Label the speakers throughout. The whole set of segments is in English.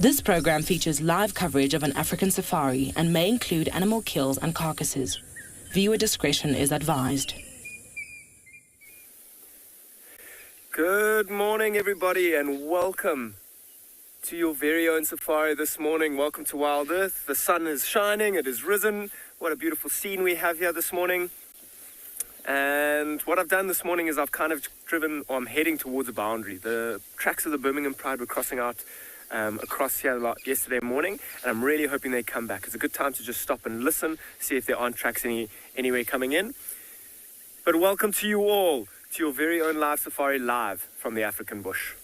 Speaker 1: This program features live coverage of an African safari and may include animal kills and carcasses. Viewer discretion is advised.
Speaker 2: Good morning, everybody, and welcome to your very own safari this morning. Welcome to Wild Earth. The sun is shining, it has risen. What a beautiful scene we have here this morning. And what I've done this morning is I've kind of I'm heading towards a boundary. The tracks of the Birmingham Pride were crossing out across here yesterday morning, and I'm really hoping they come back. It's a good time to just stop and listen, see if there aren't tracks anywhere coming in. But welcome to you all to your very own live safari, live from the African bush.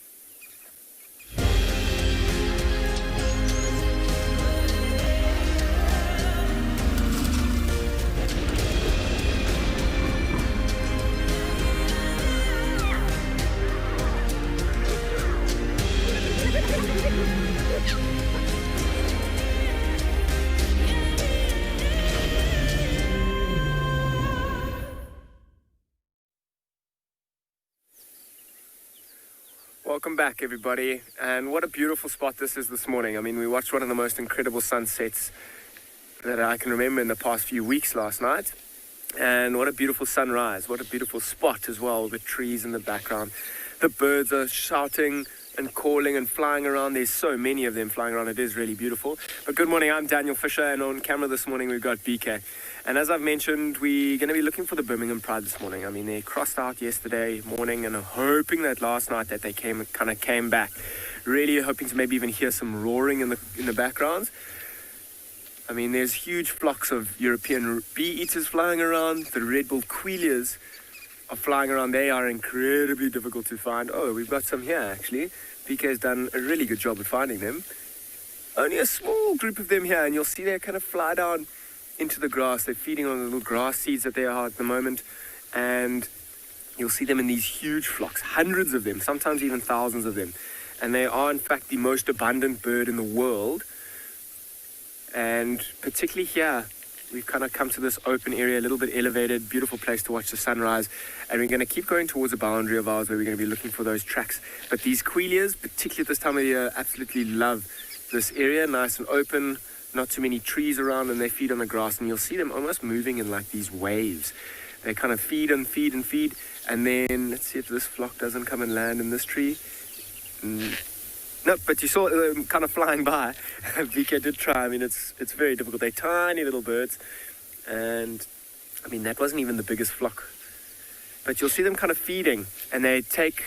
Speaker 2: Welcome back, everybody, and what a beautiful spot this morning. I mean, we watched one of the most incredible sunsets that I can remember in the past few weeks last night, and what a beautiful sunrise, what a beautiful spot as well, with trees in the background. The birds are shouting and calling and flying around. There's so many of them flying around. It is really beautiful. But good morning, I'm Daniel Fisher, and on camera this morning we've got BK. And as I've mentioned, we're going to be looking for the Birmingham Pride this morning. I mean, they crossed out yesterday morning, and I'm hoping that last night that they came back. Really hoping to maybe even hear some roaring in the background. I mean, there's huge flocks of European bee-eaters flying around. The red-billed quailias are flying around. They are incredibly difficult to find. Oh, we've got some here, actually. BK's done a really good job of finding them. Only a small group of them here, and you'll see they kind of fly down into the grass. They're feeding on the little grass seeds that they are at the moment, and you'll see them in these huge flocks, hundreds of them, sometimes even thousands of them. And they are in fact the most abundant bird in the world. And particularly here, we've kind of come to this open area, a little bit elevated, beautiful place to watch the sunrise, and we're going to keep going towards a boundary of ours where we're going to be looking for those tracks. But these quailias, particularly at this time of year, absolutely love this area, nice and open, not too many trees around, and they feed on the grass, and you'll see them almost moving in like these waves. They kind of feed and feed and feed, and then let's see if this flock doesn't come and land in this tree. No, but you saw them kind of flying by. VK did try. I mean, it's very difficult. They're tiny little birds, and I mean, that wasn't even the biggest flock. But you'll see them kind of feeding, and they take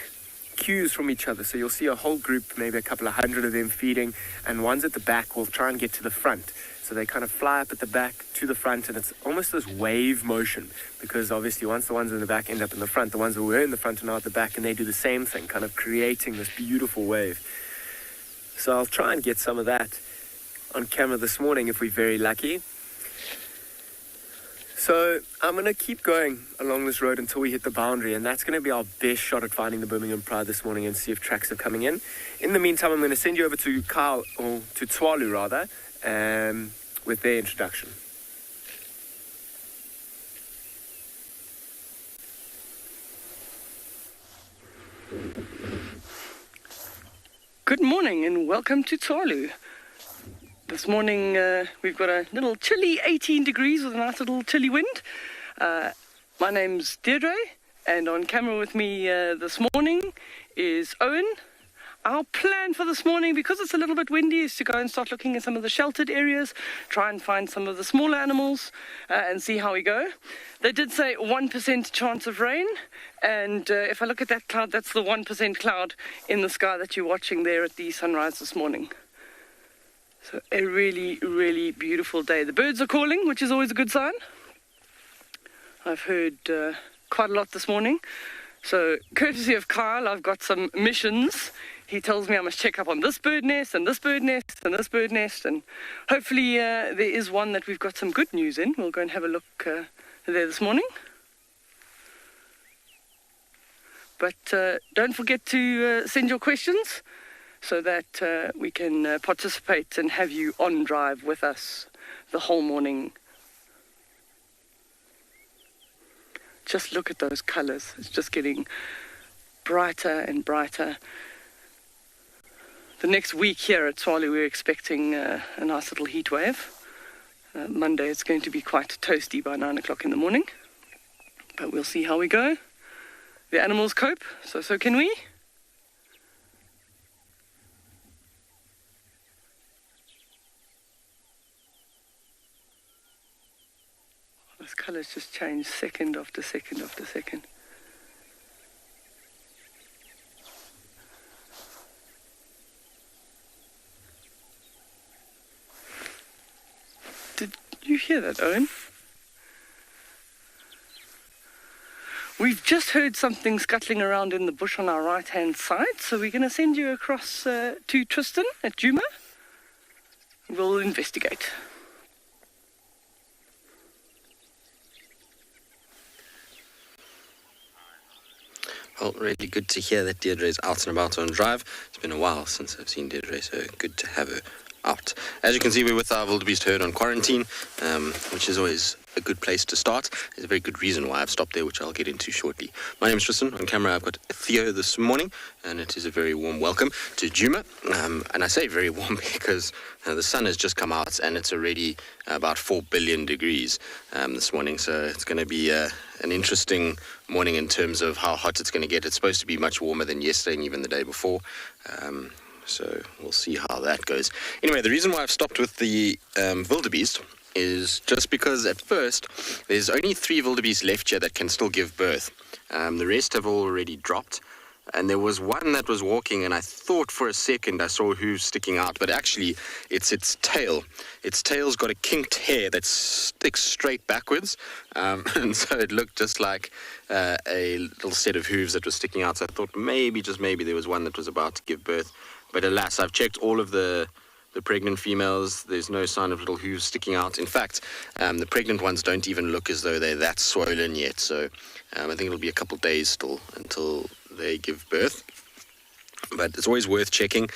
Speaker 2: cues from each other. So you'll see a whole group, maybe a couple of hundred of them feeding, and ones at the back will try and get to the front. So they kind of fly up at the back to the front, and it's almost this wave motion, because obviously once the ones in the back end up in the front, the ones that were in the front are now at the back, and they do the same thing, kind of creating this beautiful wave. So I'll try and get some of that on camera this morning if we're very lucky. So I'm going to keep going along this road until we hit the boundary, and that's going to be our best shot at finding the Birmingham Pride this morning and see if tracks are coming in. In the meantime, I'm going to send you over to Kyle, or to Tswalu rather, with their introduction.
Speaker 3: Good morning and welcome to Tswalu. This morning we've got a little chilly 18 degrees with a nice little chilly wind. My name's Deirdre, and on camera with me this morning is Owen. Our plan for this morning, because it's a little bit windy, is to go and start looking at some of the sheltered areas, try and find some of the smaller animals and see how we go. They did say 1% chance of rain, and if I look at that cloud, that's the 1% cloud in the sky that you're watching there at the sunrise this morning. So a really, really beautiful day. The birds are calling, which is always a good sign. I've heard quite a lot this morning. So courtesy of Kyle, I've got some missions. He tells me I must check up on this bird nest and this bird nest and this bird nest, and hopefully there is one that we've got some good news in. We'll go and have a look there this morning. But don't forget to send your questions so that we can participate and have you on drive with us the whole morning. Just look at those colors. It's just getting brighter and brighter. the next week here at Tswalu, we're expecting a nice little heat wave. Monday it's going to be quite toasty by 9 o'clock in the morning. But we'll see how we go. The animals cope, so can we. This colour's just changed second after second after second. Did you hear that, Owen? We've just heard something scuttling around in the bush on our right-hand side, so we're going to send you across to Tristan at Djuma. We'll investigate.
Speaker 4: Well, really good to hear that Deirdre is out and about on drive. It's been a while since I've seen Deirdre, so good to have her out. As you can see, we're with our wildebeest herd on quarantine, which is always a good place to start. There's a very good reason why I've stopped there, which I'll get into shortly. My name is Tristan. On camera, I've got Theo this morning, and it is a very warm welcome to Djuma. And I say very warm because the sun has just come out, and it's already about 4 billion degrees this morning. So it's going to be an interesting morning in terms of how hot it's going to get. It's supposed to be much warmer than yesterday and even the day before. So we'll see how that goes. Anyway, the reason why I've stopped with the wildebeest is just because at first there's only 3 wildebeest left here that can still give birth. The rest have already dropped. And there was one that was walking, and I thought for a second I saw hooves sticking out, but actually it's its tail. Its tail's got a kinked hair that sticks straight backwards, and so it looked just like a little set of hooves that was sticking out. So I thought maybe, just maybe, there was one that was about to give birth. But alas, I've checked all of the pregnant females. There's no sign of little hooves sticking out. In fact, the pregnant ones don't even look as though they're that swollen yet. So I think it'll be a couple of days still until they give birth. But it's always worth checking.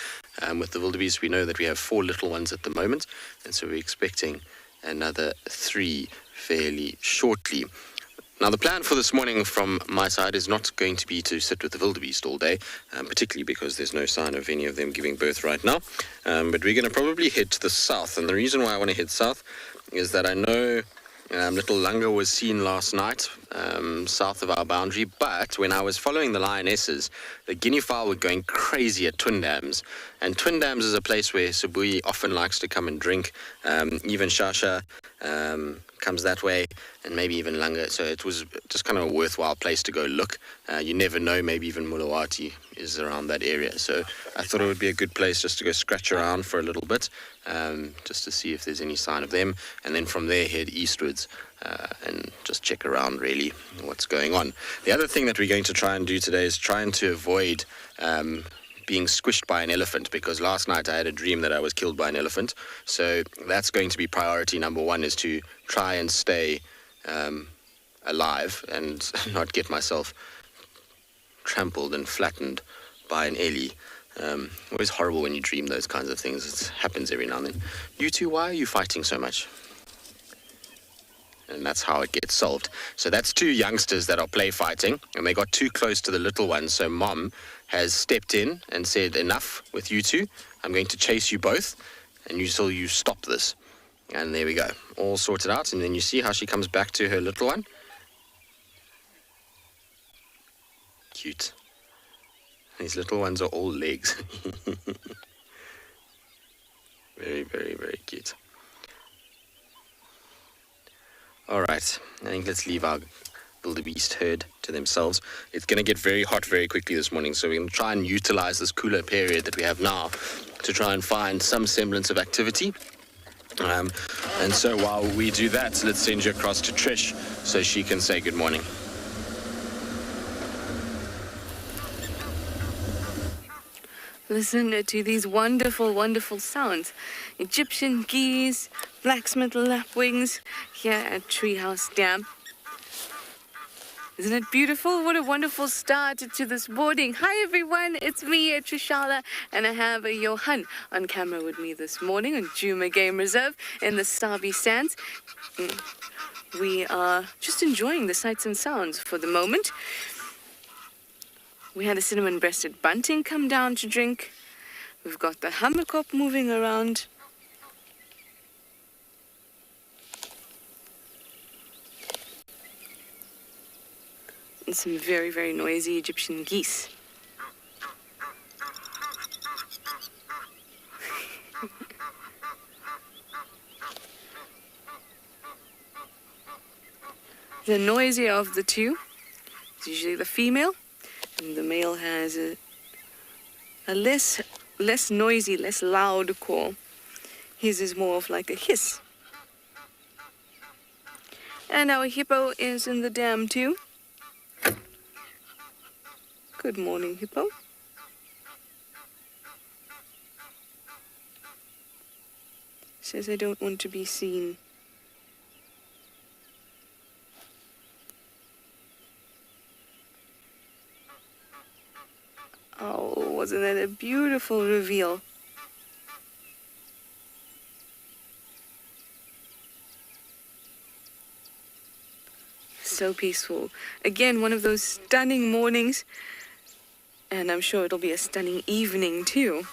Speaker 4: With the wildebeest, we know that we have 4 little ones at the moment, and so we're expecting another 3 fairly shortly. Now, the plan for this morning from my side is not going to be to sit with the wildebeest all day, particularly because there's no sign of any of them giving birth right now. But we're going to probably head to the south. And the reason why I want to head south is that I know little Lunga was seen last night south of our boundary. But when I was following the lionesses, the guinea fowl were going crazy at Twin Dams. And Twin Dams is a place where Sibuyi often likes to come and drink. Even Shasha comes that way, and maybe even Lunga. So it was just kind of a worthwhile place to go look. You never know, maybe even Mulawati is around that area. So I thought it would be a good place just to go scratch around for a little bit, just to see if there's any sign of them. And then from there head eastwards and just check around really what's going on. The other thing that we're going to try and do today is trying to avoid being squished by an elephant, because last night I had a dream that I was killed by an elephant. So that's going to be priority number 1, is to try and stay alive and not get myself trampled and flattened by an ellie. Always horrible when you dream those kinds of things. It happens every now and then. You two, why are you fighting so much? And that's how it gets solved. So that's 2 youngsters that are play fighting, and they got too close to the little ones. So Mom has stepped in and said, enough with you two. I'm going to chase you both, and you stop this. And there we go. All sorted out. And then you see how she comes back to her little one. Cute. These little ones are all legs. Very, very, very cute. All right, I think let's leave our wildebeest herd to themselves. It's going to get very hot very quickly this morning, so we're going to try and utilize this cooler period that we have now to try and find some semblance of activity. And so while we do that, let's send you across to Trish so she can say good morning.
Speaker 5: Listen to these wonderful, wonderful sounds. Egyptian geese, blacksmith lapwings here at Treehouse Dam. Isn't it beautiful? What a wonderful start to this morning. Hi everyone, it's me, Trishala, and I have Johan on camera with me this morning on Djuma Game Reserve in the Stabi Sands. We are just enjoying the sights and sounds for the moment. We had a cinnamon-breasted bunting come down to drink. We've got the hammerkop moving around. And some very, very noisy Egyptian geese. The noisier of the two is usually the female, and the male has a less noisy, less loud call. His is more of like a hiss. And our hippo is in the dam too. Good morning, hippo. Says I don't want to be seen. Oh, wasn't that a beautiful reveal? So peaceful. Again, one of those stunning mornings, and I'm sure it'll be a stunning evening too.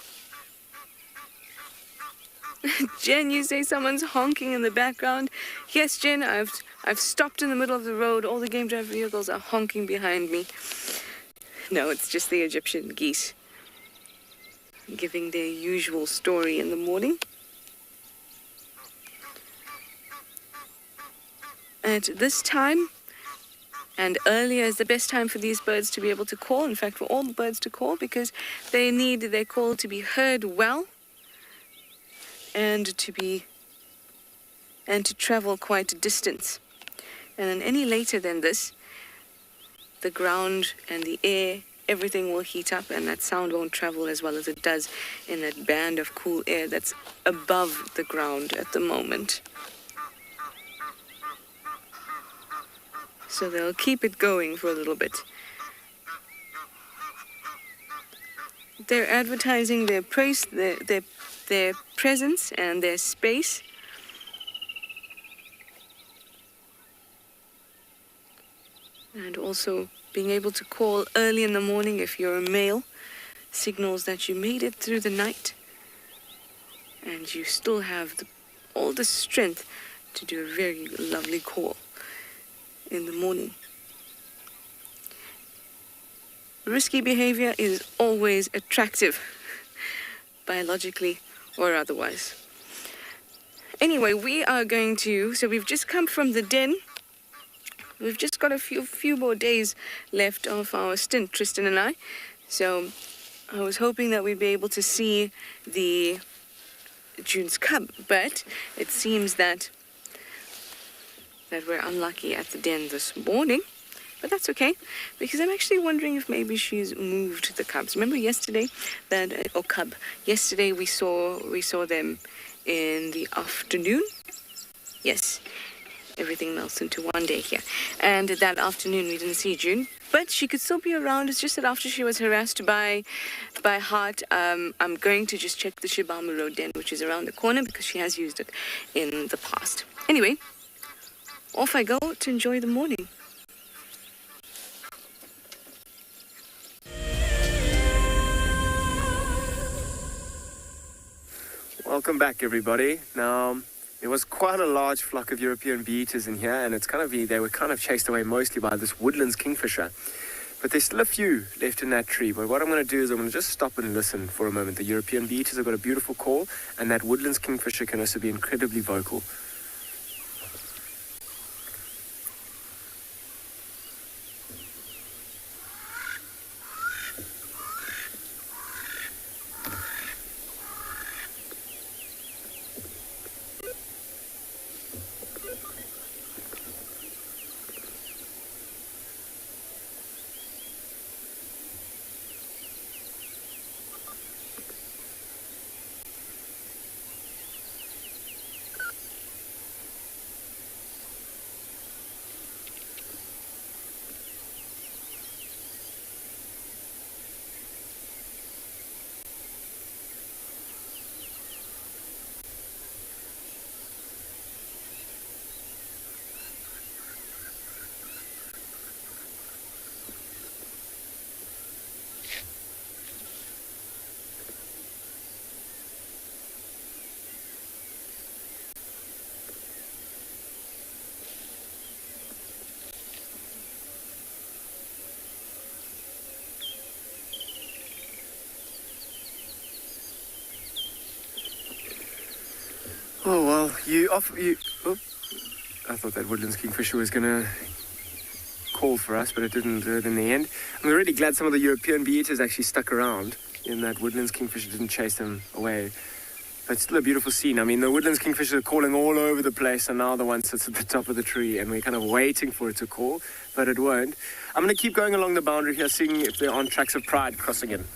Speaker 5: Jen, you say someone's honking in the background. Yes, Jen, I've stopped in the middle of the road. All the game drive vehicles are honking behind me. No, it's just the Egyptian geese giving their usual story in the morning. At this time and earlier is the best time for these birds to be able to call. In fact, for all the birds to call, because they need their call to be heard well and to travel quite a distance. And then any later than this, the ground and the air, everything will heat up, and that sound won't travel as well as it does in that band of cool air that's above the ground at the moment. So they'll keep it going for a little bit. They're advertising their presence and their space. And also being able to call early in the morning if you're a male signals that you made it through the night and you still have all the strength to do a very lovely call in the morning. Risky behavior is always attractive, biologically or otherwise. Anyway, so we've just come from the den. We've just got a few more days left of our stint, Tristan and I. So I was hoping that we'd be able to see the June's cub, but it seems that we're unlucky at the den this morning. But that's okay, because I'm actually wondering if maybe she's moved the cubs. Remember yesterday yesterday we saw them in the afternoon? Yes. Everything melts into one day here. And that afternoon we didn't see June, but she could still be around. It's just that after she was harassed by Hart, I'm going to just check the Shibama Road den, which is around the corner, because she has used it in the past. Anyway, off I go to enjoy the morning.
Speaker 2: Welcome back, everybody. Now, there was quite a large flock of European bee-eaters in here, and they were kind of chased away mostly by this woodlands kingfisher. But there's still a few left in that tree. But what I'm going to do is I'm going to just stop and listen for a moment. The European bee-eaters have got a beautiful call, and that woodlands kingfisher can also be incredibly vocal. Oh, well, I thought that woodlands kingfisher was going to call for us, but it didn't do it in the end. I'm really glad some of the European bee-eaters actually stuck around in that woodlands kingfisher didn't chase them away. But still a beautiful scene. I mean, the woodlands kingfishers are calling all over the place, and now the one sits at the top of the tree, and we're kind of waiting for it to call, but it won't. I'm going to keep going along the boundary here, seeing if there aren't tracks of pride crossing in.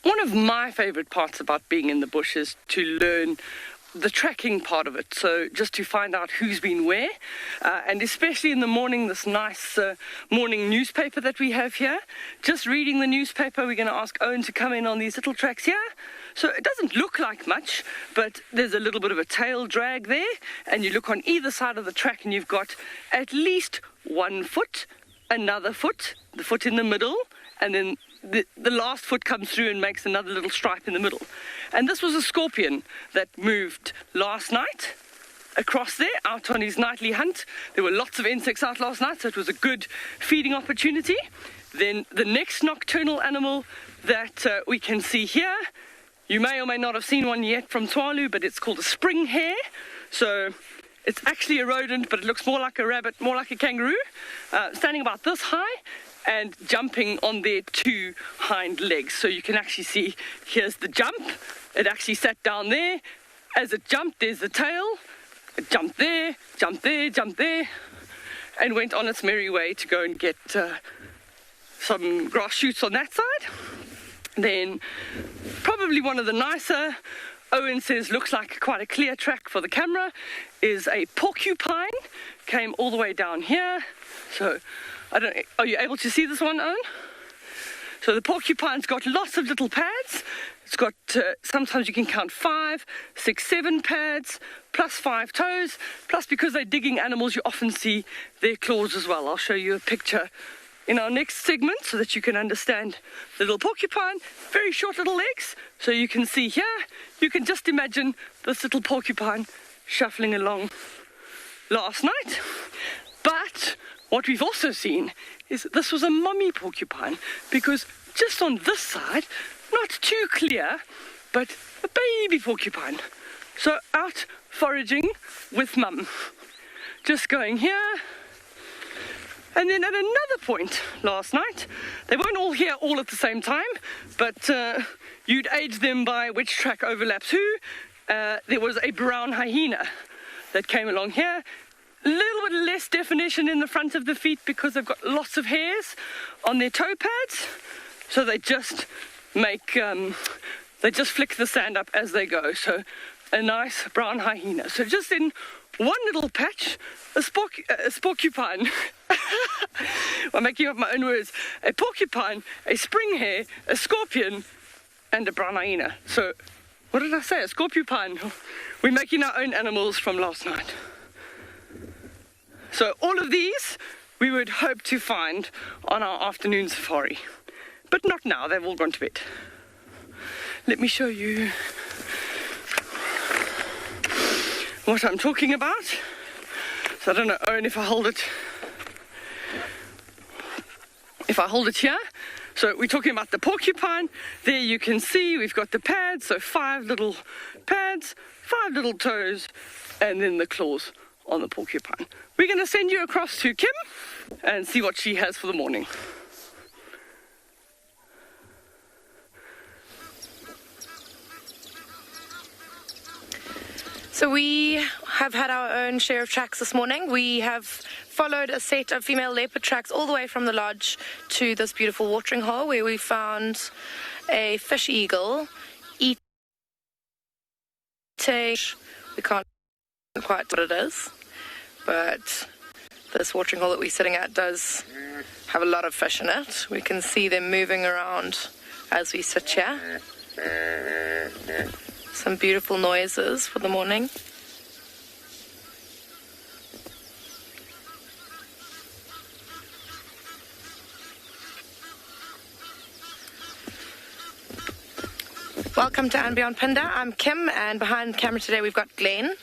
Speaker 3: One of my favourite parts about being in the bush is to learn the tracking part of it, so just to find out who's been where, and especially in the morning, this nice morning newspaper that we have here. Just reading the newspaper, we're going to ask Owen to come in on these little tracks here. So it doesn't look like much, but there's a little bit of a tail drag there, and you look on either side of the track and you've got at least 1 foot, another foot, the foot in the middle, and then the last foot comes through and makes another little stripe in the middle. And this was a scorpion that moved last night across there, out on his nightly hunt. There were lots of insects out last night, so it was a good feeding opportunity. Then the next nocturnal animal that we can see here, you may or may not have seen one yet from Tswalu, but it's called a spring hare. So it's actually a rodent, but it looks more like a rabbit, more like a kangaroo, standing about this high and jumping on their 2 hind legs. So you can actually see, here's the jump. It actually sat down there. As it jumped, there's the tail. It jumped there, jumped there, jumped there, and went on its merry way to go and get some grass shoots on that side. Then probably one of the nicer, Owen says looks like quite a clear track for the camera, is a porcupine. Came all the way down here. So are you able to see this one, Owen? So the porcupine's got lots of little pads. It's got, sometimes you can count 5, 6, 7 pads, plus 5 toes. Plus, because they're digging animals, you often see their claws as well. I'll show you a picture in our next segment so that you can understand the little porcupine. Very short little legs. So you can see here, you can just imagine this little porcupine shuffling along last night. But what we've also seen is that this was a mummy porcupine, because just on this side, not too clear, but a baby porcupine. So out foraging with mum. Just going here. And then at another point last night, they weren't all here all at the same time, but you'd age them by which track overlaps who. There was a brown hyena that came along here. A little bit less definition in the front of the feet because they've got lots of hairs on their toe pads. So they just make, they just flick the sand up as they go. So a nice brown hyena. So just in one little patch, a porcupine. I'm making up my own words. A porcupine, a spring hare, a scorpion, and a brown hyena. So what did I say? A scorpion. We're making our own animals from last night. So all of these we would hope to find on our afternoon safari. But not now, they've all gone to bed. Let me show you what I'm talking about. So I don't know, Owen, if I hold it here. So we're talking about the porcupine. There you can see we've got the pads, so 5 little pads, 5 little toes, and then the claws on the porcupine. We're going to send you across to Kim and see what she has for the morning.
Speaker 6: So we have had our own share of tracks this morning. We have followed a set of female leopard tracks all the way from the lodge to this beautiful watering hole where we found a fish eagle eating. We can't quite what it is, but this watering hole that we're sitting at does have a lot of fish in it. We can see them moving around as we sit here. Some beautiful noises for the morning. Welcome to And Beyond Pinda. I'm Kim, and behind the camera today we've got Glenn.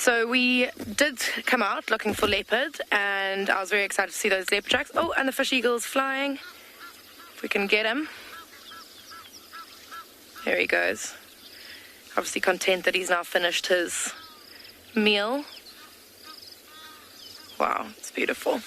Speaker 6: So we did come out looking for leopard, and I was very excited to see those leopard tracks. Oh, and the fish eagle's flying. If we can get him. There he goes. Obviously content that he's now finished his meal. Wow, it's beautiful.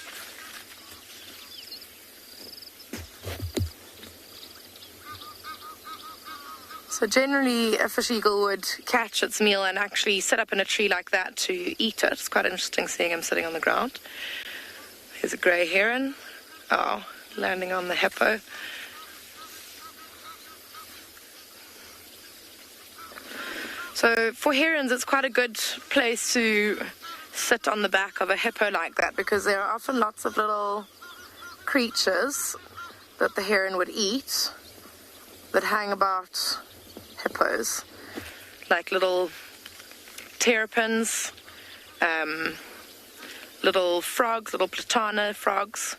Speaker 6: So generally a fish eagle would catch its meal and actually sit up in a tree like that to eat it. It's quite interesting seeing him sitting on the ground. Here's a grey heron. Oh, landing on the hippo. So for herons, it's quite a good place to sit on the back of a hippo like that, because there are often lots of little creatures that the heron would eat that hang about hippos, like little terrapins, little frogs, little platana frogs,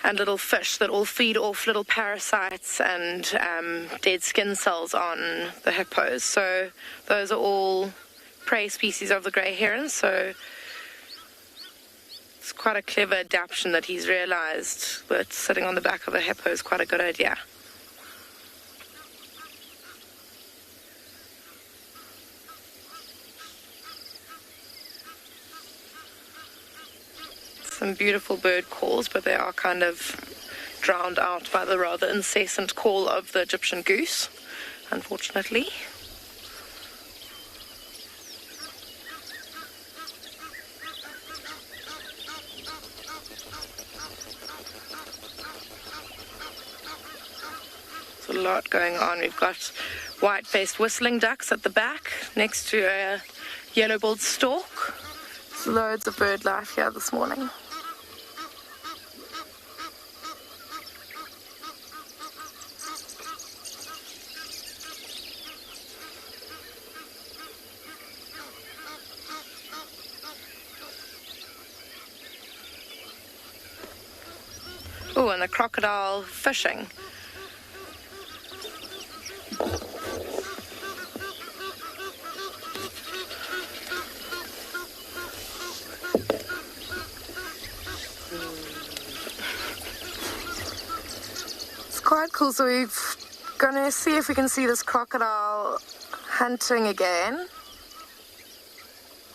Speaker 6: and little fish that all feed off little parasites and dead skin cells on the hippos. So those are all prey species of the grey heron. So it's quite a clever adaptation that he's realized that sitting on the back of a hippo is quite a good idea. Some beautiful bird calls, but they are kind of drowned out by the rather incessant call of the Egyptian goose, unfortunately. There's a lot going on. We've got white-faced whistling ducks at the back next to a yellow-billed stork. There's loads of bird life here this morning. Oh, and the crocodile fishing. It's quite cool. So we're going to see if we can see this crocodile hunting again.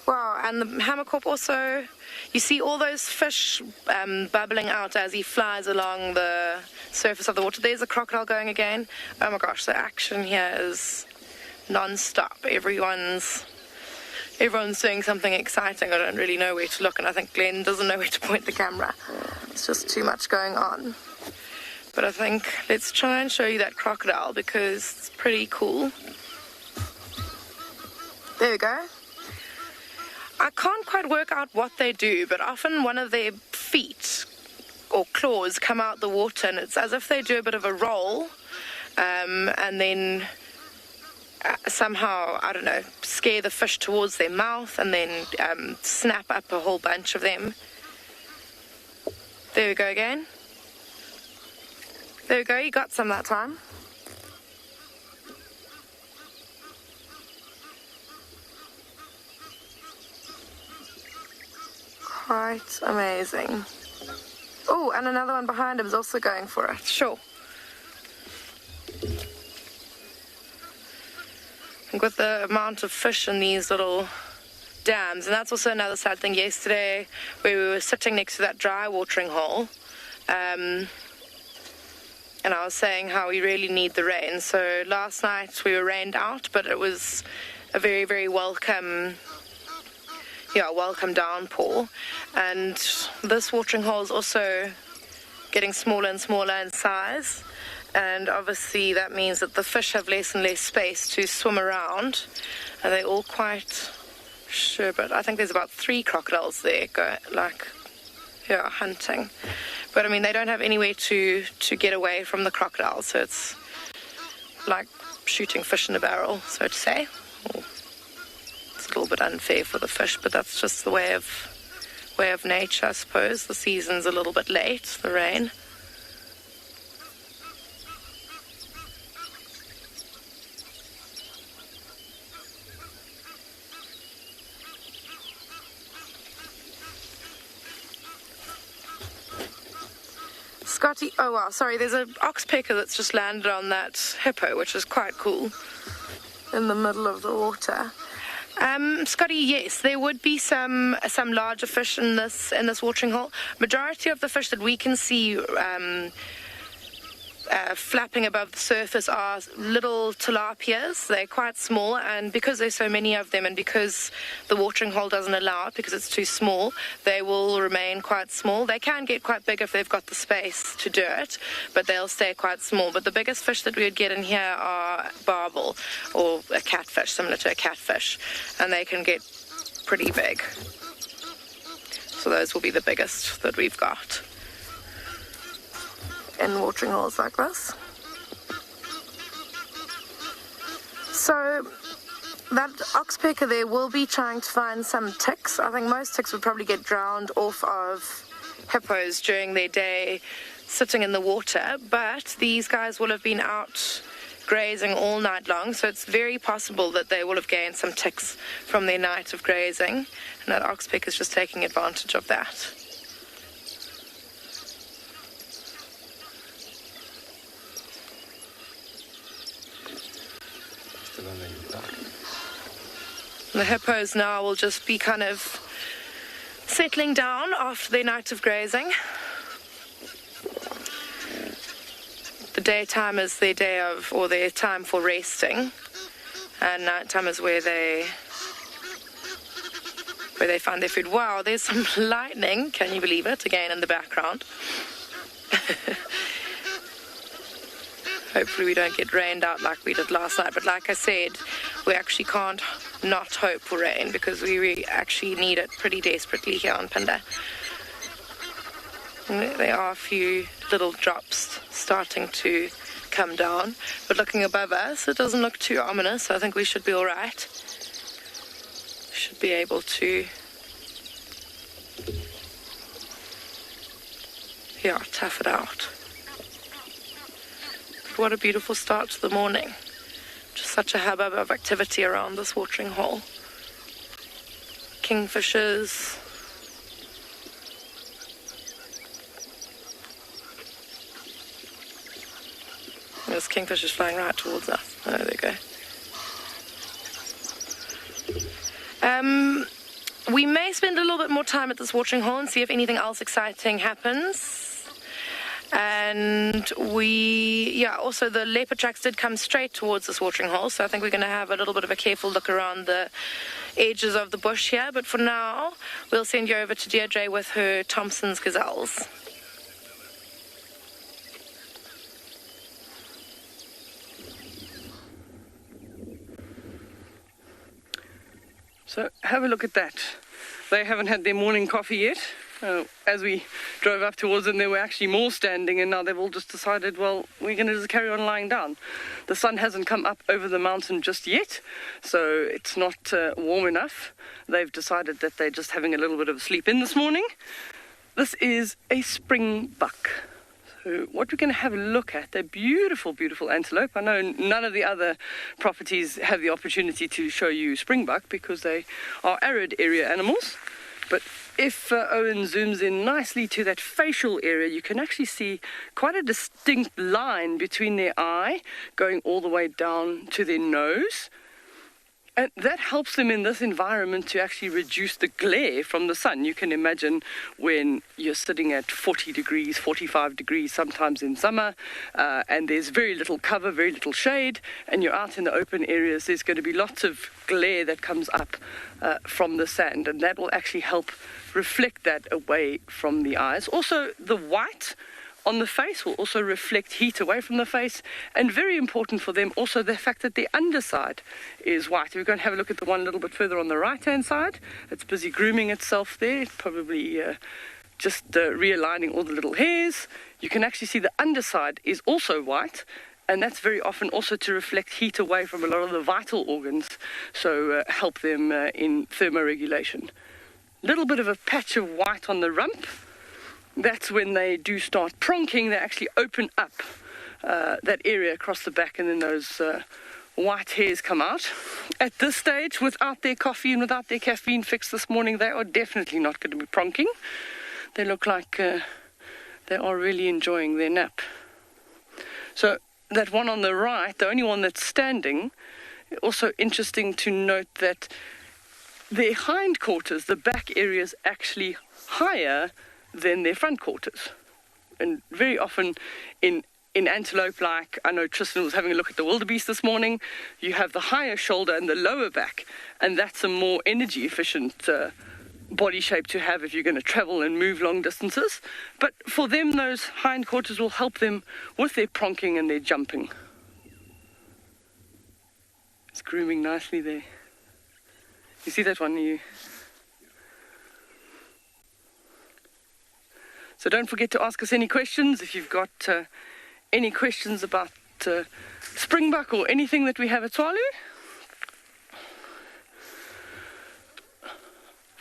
Speaker 6: Wow, and the hammercorp also, you see all those fish bubbling out as he flies along the surface of the water. There's a crocodile going again. Oh my gosh, the action here is non-stop. Everyone's doing something exciting. I don't really know where to look, and I think Glenn doesn't know where to point the camera. It's just too much going on. But I think let's try and show you that crocodile because it's pretty cool. There we go. I can't quite work out what they do, but often one of their feet or claws come out the water, and it's as if they do a bit of a roll, and then somehow, I don't know, scare the fish towards their mouth, and then snap up a whole bunch of them. There we go again. There we go, you got some that time. Quite amazing. Oh, and another one behind him is also going for it. Sure. And with the amount of fish in these little dams, and that's also another sad thing yesterday where we were sitting next to that dry watering hole, and I was saying how we really need the rain. So last night we were rained out, but it was a very, very welcome downpour. And this watering hole is also getting smaller and smaller in size, and obviously that means that the fish have less and less space to swim around, and they're all quite sure, but I think there's about 3 crocodiles there hunting. But I mean, they don't have anywhere to get away from the crocodiles, so it's like shooting fish in a barrel, so to say. It's a little bit unfair for the fish, but that's just the way of nature, I suppose. The season's a little bit late, the rain. Scotty, oh wow, sorry, there's an oxpecker that's just landed on that hippo, which is quite cool, in the middle of the water. Scotty, yes, there would be some larger fish in this watering hole. Majority of the fish that we can see flapping above the surface are little tilapias. They're quite small, and because there's so many of them and because the watering hole doesn't allow it because it's too small, they will remain quite small. They can get quite big if they've got the space to do it, but they'll stay quite small. But the biggest fish that we would get in here are barbel, or a catfish, similar to a catfish, and they can get pretty big. So those will be the biggest that we've got in watering holes like this. So that oxpecker there will be trying to find some ticks. I think most ticks would probably get drowned off of hippos during their day sitting in the water, but these guys will have been out grazing all night long, so it's very possible that they will have gained some ticks from their night of grazing, and that oxpecker is just taking advantage of that. The hippos now will just be kind of settling down after their night of grazing. The daytime is their day of, or their time for resting, and nighttime is where they find their food. Wow, there's some lightning, can you believe it, again in the background. Hopefully we don't get rained out like we did last night, but like I said, we actually can't not hope for rain because we actually need it pretty desperately here on Phinda. There are a few little drops starting to come down, but looking above us, it doesn't look too ominous, so I think we should be all right. Should be able to, tough it out. What a beautiful start to the morning. Just such a hubbub of activity around this watering hole. Kingfishers. There's kingfishers flying right towards us. Oh, there they go. We may spend a little bit more time at this watering hole and see if anything else exciting happens. And also the leopard tracks did come straight towards this watering hole, so I think we're going to have a little bit of a careful look around the edges of the bush here. But for now, we'll send you over to Deirdre with her Thompson's Gazelles.
Speaker 3: So have a look at that. They haven't had their morning coffee yet. As we drove up towards them, there were actually more standing, and now they've all just decided, well, we're going to just carry on lying down. The sun hasn't come up over the mountain just yet, so it's not warm enough. They've decided that they're just having a little bit of a sleep in this morning. This is a springbuck. So what we're going to have a look at, they're beautiful, beautiful antelope. I know none of the other properties have the opportunity to show you springbuck because they are arid area animals, but if Owen zooms in nicely to that facial area, you can actually see quite a distinct line between their eye going all the way down to their nose. And that helps them in this environment to actually reduce the glare from the sun. You can imagine when you're sitting at 40 degrees, 45 degrees, sometimes in summer, and there's very little cover, very little shade, and you're out in the open areas, there's going to be lots of glare that comes up from the sand, and that will actually help reflect that away from the eyes. Also, the white on the face will also reflect heat away from the face, and very important for them also the fact that the underside is white. We're going to have a look at the one a little bit further on the right hand side. It's busy grooming itself there, probably just realigning all the little hairs. You can actually see the underside is also white, and that's very often also to reflect heat away from a lot of the vital organs, so help them in thermoregulation. Little bit of a patch of white on the rump. That's when they do start pronking. They actually open up that area across the back, and then those white hairs come out. At this stage, without their coffee and without their caffeine fix this morning, they are definitely not going to be pronking. They look like they're they are really enjoying their nap. So that one on the right, the only one that's standing, also interesting to note that their hindquarters, the back area, is actually higher than their front quarters. And very often in antelope, like I know Tristan was having a look at the wildebeest this morning, you have the higher shoulder and the lower back, and that's a more energy efficient body shape to have if you're going to travel and move long distances. But for them, those hindquarters will help them with their pronking and their jumping. It's grooming nicely there. You see that one? So don't forget to ask us any questions if you've got any questions about springbuck or anything that we have at Tsalu.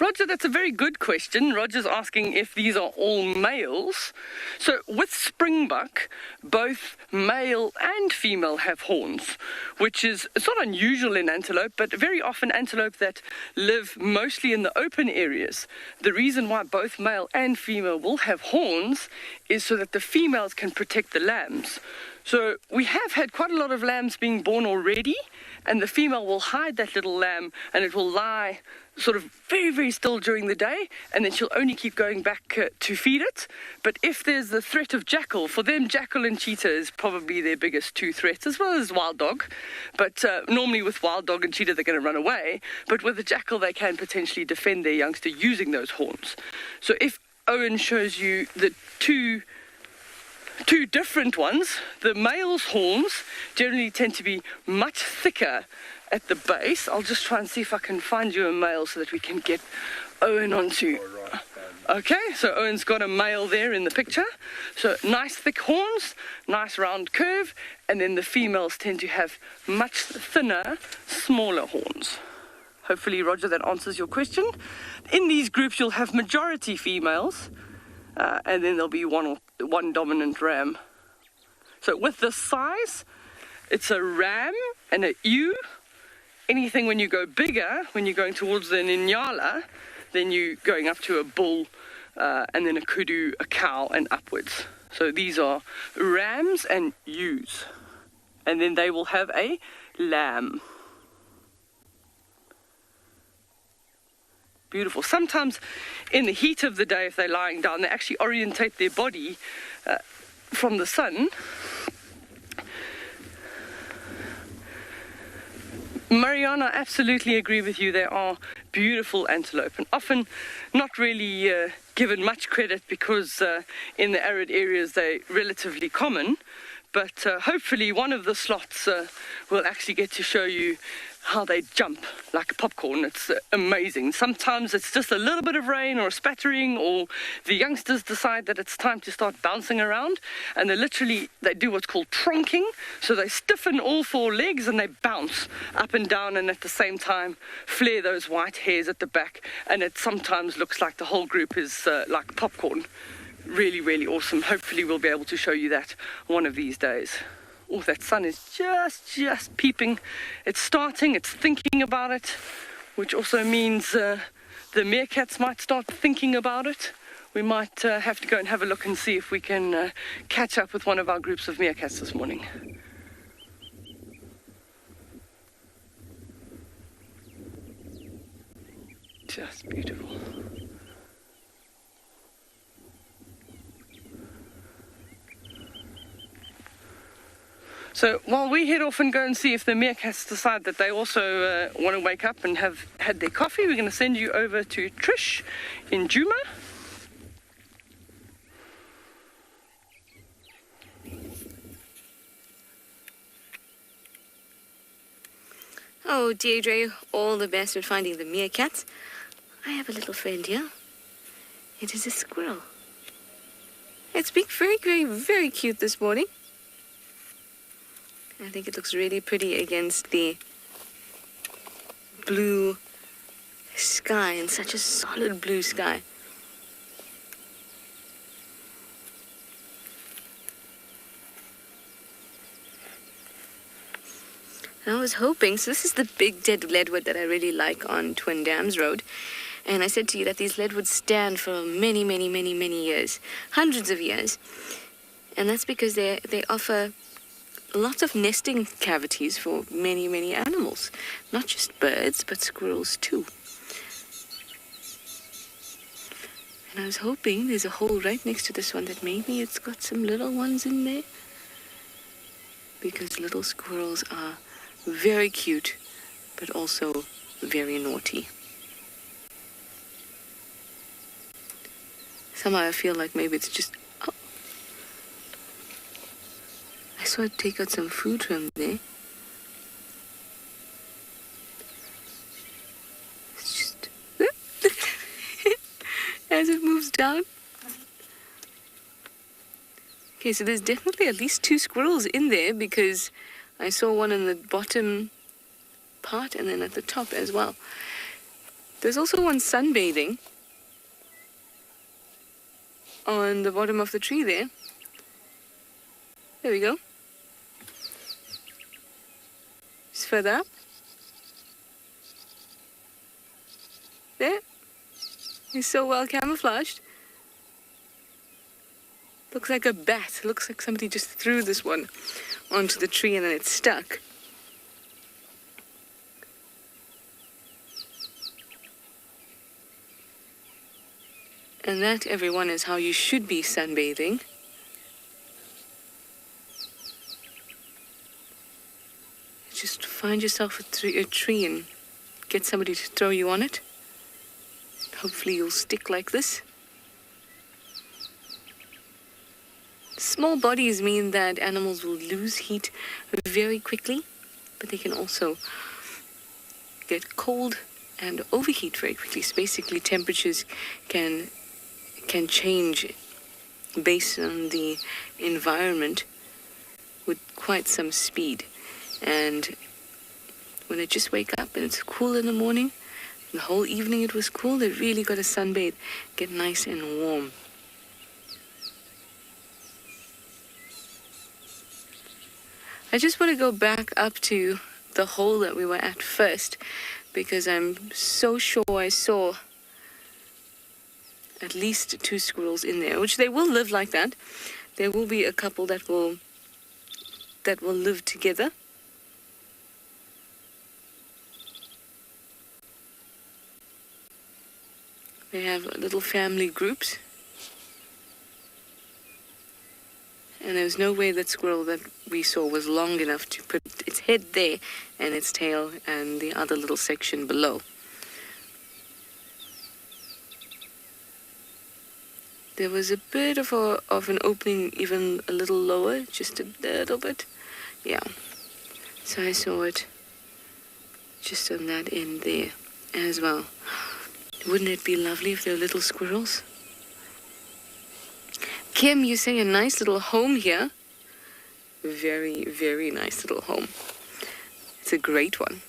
Speaker 3: Roger, that's a very good question. Roger's asking if these are all males. So with springbuck, both male and female have horns, which is, it's not unusual in antelope, but very often antelope that live mostly in the open areas. The reason why both male and female will have horns is so that the females can protect the lambs. So we have had quite a lot of lambs being born already, and the female will hide that little lamb and it will lie sort of very, very still during the day, and then she'll only keep going back to feed it. But if there's the threat of jackal, for them jackal and cheetah is probably their biggest two threats, as well as wild dog. But normally with wild dog and cheetah they're going to run away, but with the jackal they can potentially defend their youngster using those horns. So if Owen shows you the two different ones, the male's horns generally tend to be much thicker at the base. I'll just try and see if I can find you a male so that we can get Owen onto. Okay, so Owen's got a male there in the picture. So nice thick horns, nice round curve, and then the females tend to have much thinner, smaller horns. Hopefully, Roger, that answers your question. In these groups, you'll have majority females, and then there'll be one dominant ram. So with this size, it's a ram and a ewe. Anything when you go bigger, when you're going towards the Ninyala, then you're going up to a bull, and then a kudu, a cow, and upwards. So these are rams and ewes. And then they will have a lamb. Beautiful. Sometimes in the heat of the day, if they're lying down, they actually orientate their body from the sun. Mariana, I absolutely agree with you. They are beautiful antelope and often not really given much credit because in the arid areas they're relatively common. But hopefully one of the slots will actually get to show you how they jump like popcorn. It's amazing. Sometimes it's just a little bit of rain or a spattering, or the youngsters decide that it's time to start bouncing around, and they do what's called tronking. So they stiffen all four legs and they bounce up and down, and at the same time flare those white hairs at the back, and it sometimes looks like the whole group is like popcorn. Really, really awesome. Hopefully we'll be able to show you that one of these days. Oh, that sun is just peeping. It's starting, it's thinking about it, which also means the meerkats might start thinking about it. We might have to go and have a look and see if we can catch up with one of our groups of meerkats this morning. Just beautiful. So while we head off and go and see if the meerkats decide that they also want to wake up and have had their coffee, we're going to send you over to Trish in Djuma.
Speaker 5: Oh, Deirdre, all the best with finding the meerkats. I have a little friend here. It is a squirrel. It's being very, very, very cute this morning. I think it looks really pretty against the blue sky, and such a solid blue sky. And I was hoping, so this is the big dead leadwood that I really like on Twin Dams Road. And I said to you that these lead would stand for many, many, many, many years, hundreds of years. And that's because they offer lots of nesting cavities for many, many animals. Not just birds, but squirrels too. And I was hoping there's a hole right next to this one that maybe it's got some little ones in there. Because little squirrels are very cute, but also very naughty. Somehow I feel like maybe it's just... Oh. I saw it take out some food from there. It's just... as it moves down. Okay, so there's definitely at least 2 squirrels in there because I saw one in the bottom part and then at the top as well. There's also one sunbathing on the bottom of the tree there. There we go. Just further up. There. He's so well camouflaged. Looks like a bat. Looks like somebody just threw this one onto the tree and then it's stuck. And that, everyone, is how you should be sunbathing. Just find yourself a tree and get somebody to throw you on it. Hopefully you'll stick like this. Small bodies mean that animals will lose heat very quickly, but they can also get cold and overheat very quickly. So basically temperatures can change based on the environment with quite some speed. And when they just wake up and it's cool in the morning, the whole evening it was cool, they really got to sunbathe, get nice and warm. I just want to go back up to the hole that we were at first because I'm so sure I saw at least 2 squirrels in there, which they will live like that. There will be a couple that will live together. They have little family groups. And there's no way that squirrel that we saw was long enough to put its head there and its tail and the other little section below. There was a bit of an opening even a little lower, just a little bit. Yeah. So I saw it just on that end there as well. Wouldn't it be lovely if there were little squirrels? Kim, you say a nice little home here. Very, very nice little home. It's a great one.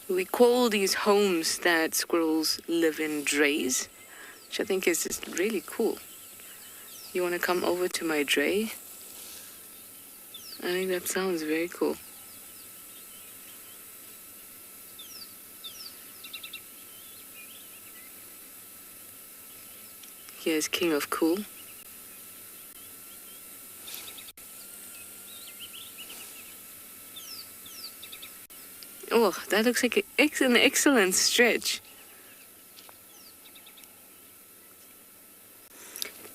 Speaker 5: We call these homes that squirrels live in drays, which I think is just really cool. You want to come over to my dray? I think that sounds very cool. Here's King of Cool. Oh, that looks like an excellent stretch.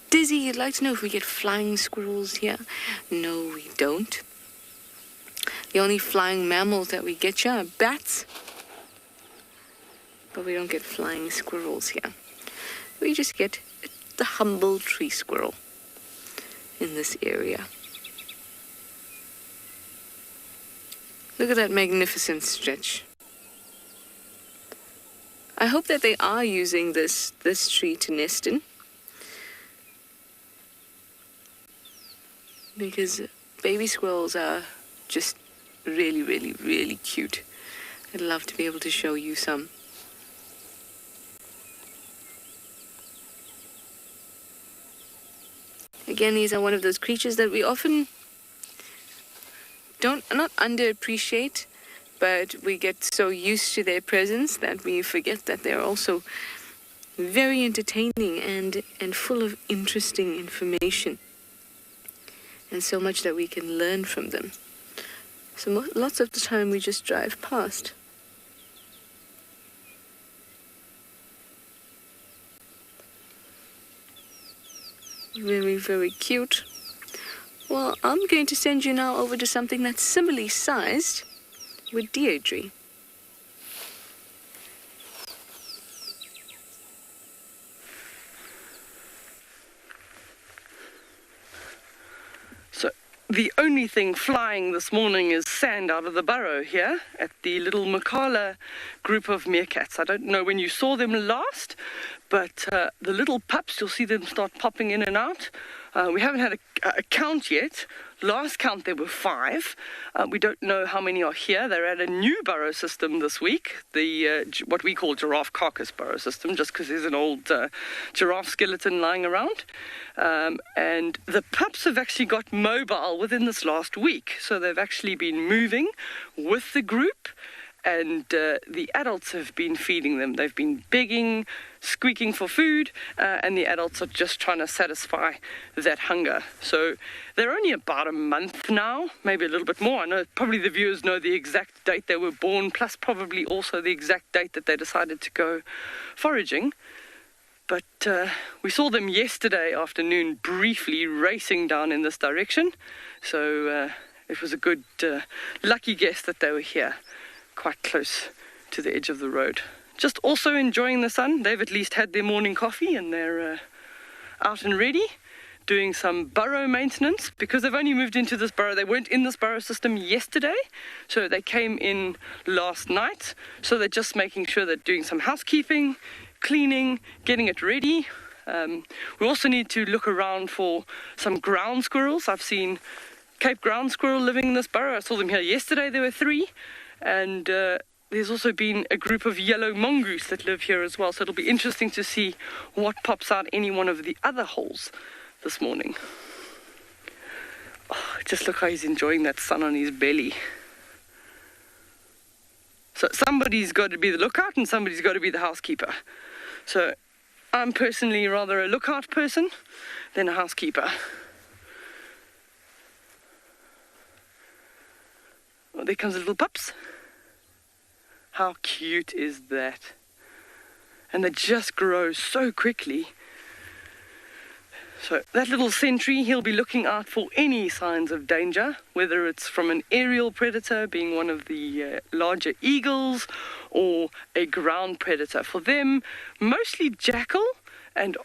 Speaker 5: Dizzy, you'd like to know if we get flying squirrels here? No, we don't. The only flying mammals that we get here are bats. But we don't get flying squirrels here. We just get the humble tree squirrel in this area. Look at that magnificent stretch. I hope that they are using this tree to nest in, because baby squirrels are just really, really, really cute. I'd love to be able to show you some. Again, these are one of those creatures that we often not underappreciate, but we get so used to their presence that we forget that they're also very entertaining and full of interesting information, and so much that we can learn from them. So lots of the time we just drive past. Very, very cute. Well, I'm going to send you now over to something that's similarly sized with Deirdre.
Speaker 3: So the only thing flying this morning is sand out of the burrow here at the little Makala group of meerkats. I don't know when you saw them last, but the little pups, you'll see them start popping in and out. We haven't had a count yet. Last count there were 5. We don't know how many are here. They're at a new burrow system this week, the what we call giraffe carcass burrow system, just because there's an old giraffe skeleton lying around. And the pups have actually got mobile within this last week, so they've actually been moving with the group, and the adults have been feeding them. They've been begging, squeaking for food, and the adults are just trying to satisfy that hunger. So they're only about a month now, maybe a little bit more. I know probably the viewers know the exact date they were born, plus probably also the exact date that they decided to go foraging. But we saw them yesterday afternoon briefly racing down in this direction. So it was a good lucky guess that they were here, quite close to the edge of the road. Just also enjoying the sun. They've at least had their morning coffee and they're out and ready, doing some burrow maintenance. Because they've only moved into this burrow, they weren't in this burrow system yesterday, so they came in last night. So they're just making sure they're doing some housekeeping, cleaning, getting it ready. We also need to look around for some ground squirrels. I've seen Cape ground squirrel living in this burrow. I saw them here yesterday. There were 3. And there's also been a group of yellow mongoose that live here as well. So it'll be interesting to see what pops out any one of the other holes this morning. Oh, just look how he's enjoying that sun on his belly. So somebody's got to be the lookout and somebody's got to be the housekeeper. So I'm personally rather a lookout person than a housekeeper. Oh, there comes the little pups. How cute is that? And they just grow so quickly. So that little sentry, he'll be looking out for any signs of danger, whether it's from an aerial predator, being one of the larger eagles, or a ground predator. For them, mostly jackal and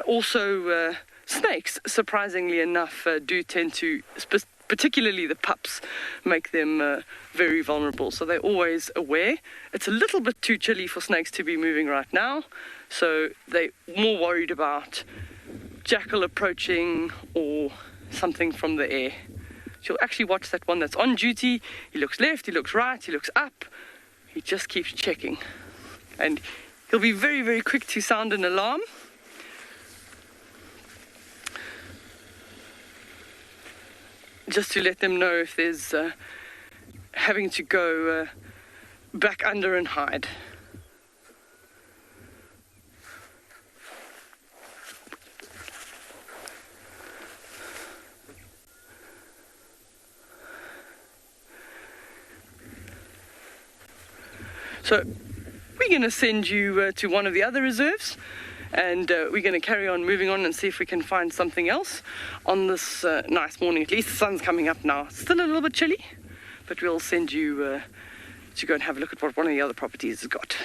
Speaker 3: also snakes, surprisingly enough, do tend to, particularly the pups, make them very vulnerable. So they're always aware. It's a little bit too chilly for snakes to be moving right now, so they're more worried about jackal approaching or something from the air. She'll actually watch that one that's on duty. He looks left, he looks right, he looks up. He just keeps checking. And he'll be very, very quick to sound an alarm. Just to let them know if there's having to go back under and hide. So we're going to send you to one of the other reserves, and we're going to carry on moving on and see if we can find something else on this nice morning. At least the sun's coming up now. It's still a little bit chilly, but we'll send you to go and have a look at what one of the other properties has got.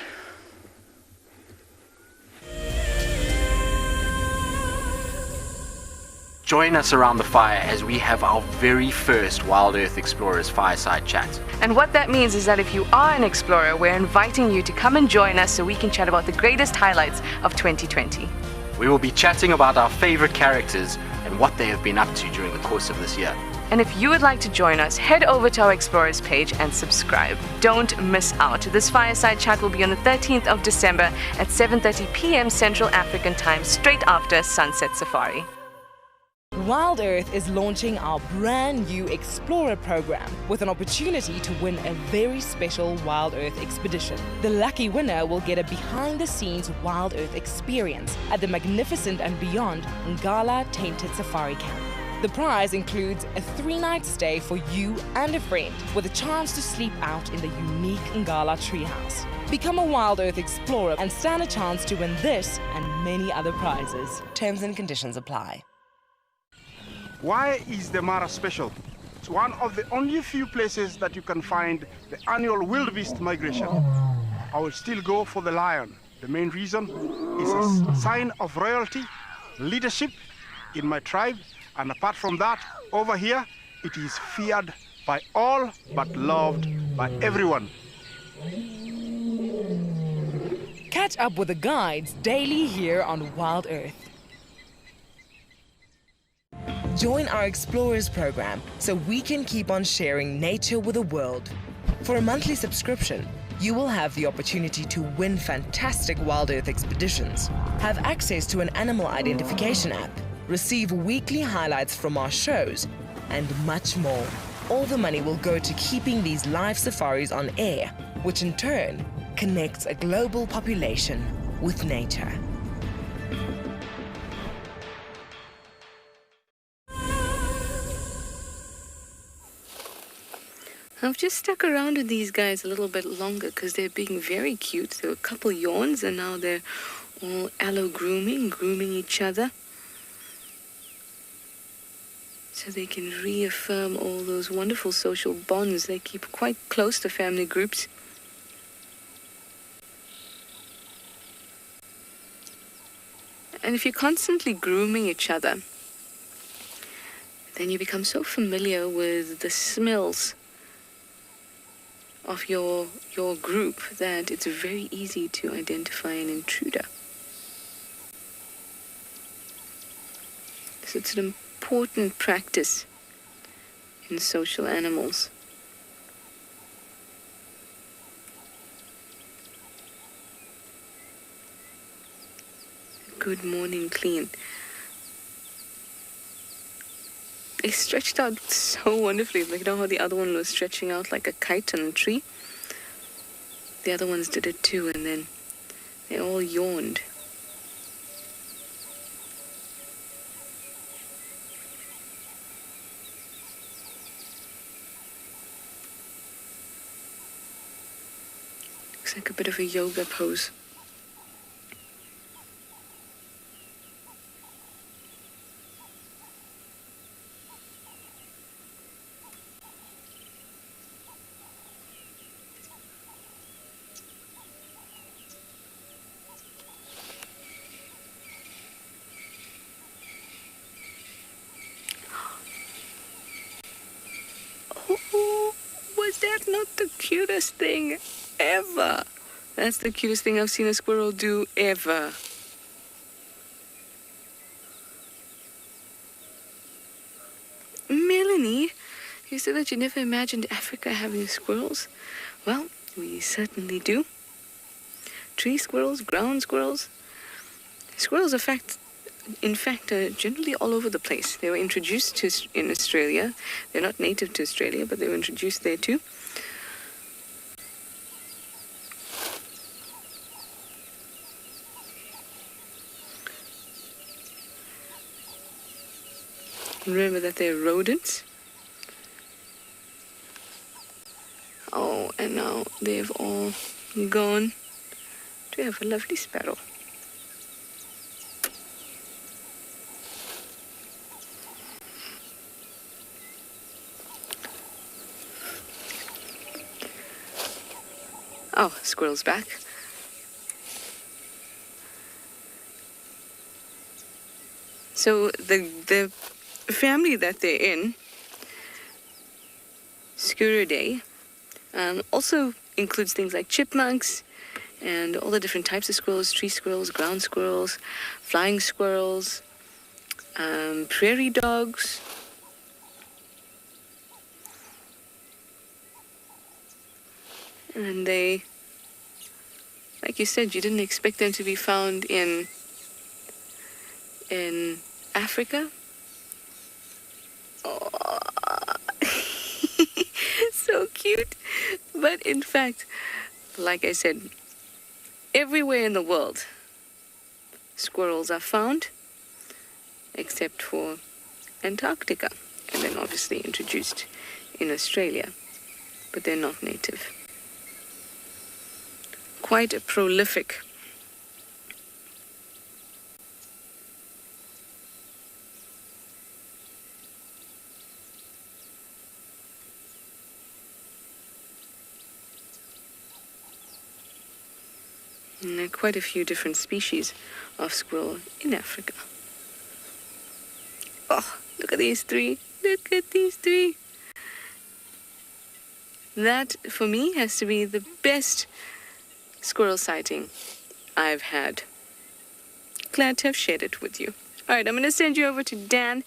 Speaker 7: Join us around the fire as we have our very first Wild Earth Explorers Fireside Chat.
Speaker 5: And what that means is that if you are an explorer, we're inviting you to come and join us so we can chat about the greatest highlights of 2020.
Speaker 7: We will be chatting about our favorite characters and what they have been up to during the course of this year.
Speaker 5: And if you would like to join us, head over to our Explorers page and subscribe. Don't miss out. This Fireside Chat will be on the 13th of December at 7:30 p.m. Central African Time, straight after Sunset Safari.
Speaker 1: Wild Earth is launching our brand new Explorer program with an opportunity to win a very special Wild Earth expedition. The lucky winner will get a behind-the-scenes Wild Earth experience at the magnificent and beyond Ngala Tainted Safari Camp. The prize includes a 3-night stay for you and a friend with a chance to sleep out in the unique Ngala treehouse. Become a Wild Earth Explorer and stand a chance to win this and many other prizes. Terms and conditions apply.
Speaker 8: Why is the Mara special? It's one of the only few places that you can find the annual wildebeest migration. I will still go for the lion. The main reason is a sign of royalty, leadership in my tribe, and apart from that, over here, it is feared by all but loved by everyone.
Speaker 1: Catch up with the guides daily here on Wild Earth. Join our Explorers program so we can keep on sharing nature with the world. For a monthly subscription, you will have the opportunity to win fantastic Wild Earth expeditions, have access to an animal identification app, receive weekly highlights from our shows, and much more. All the money will go to keeping these live safaris on air, which in turn connects a global population with nature.
Speaker 5: I've just stuck around with these guys a little bit longer because they're being very cute. There were a couple yawns and now they're all grooming each other. So they can reaffirm all those wonderful social bonds. They keep quite close to family groups. And if you're constantly grooming each other, then you become so familiar with the smells of your group that it's very easy to identify an intruder. So it's an important practice in social animals. Good morning, clean. They stretched out so wonderfully. Like, you know how the other one was stretching out like a kite on a tree? The other ones did it too, and then they all yawned. Looks like a bit of a yoga pose. Was that not the cutest thing ever? That's the cutest thing I've seen a squirrel do ever. Melanie, you said that you never imagined Africa having squirrels. Well, we certainly do. Tree squirrels, ground squirrels. Squirrels, in fact, are generally all over the place. They were introduced in Australia. They're not native to Australia, but they were introduced there too. Remember that they're rodents. Oh, and now they've all gone. We have a lovely sparrow. Oh, squirrel's back. So the family that they're in, Squirrelidae, also includes things like chipmunks and all the different types of squirrels, tree squirrels, ground squirrels, flying squirrels, prairie dogs. And they, like you said, you didn't expect them to be found in Africa. Oh, so cute. But in fact, like I said, everywhere in the world, squirrels are found, except for Antarctica, and then obviously introduced in Australia, but they're not native. Quite a prolific. And there are quite a few different species of squirrel in Africa. Oh, look at these three. Look at these three. That, for me, has to be the best squirrel sighting I've had. Glad to have shared it with you. All right, I'm going to send you over to Dan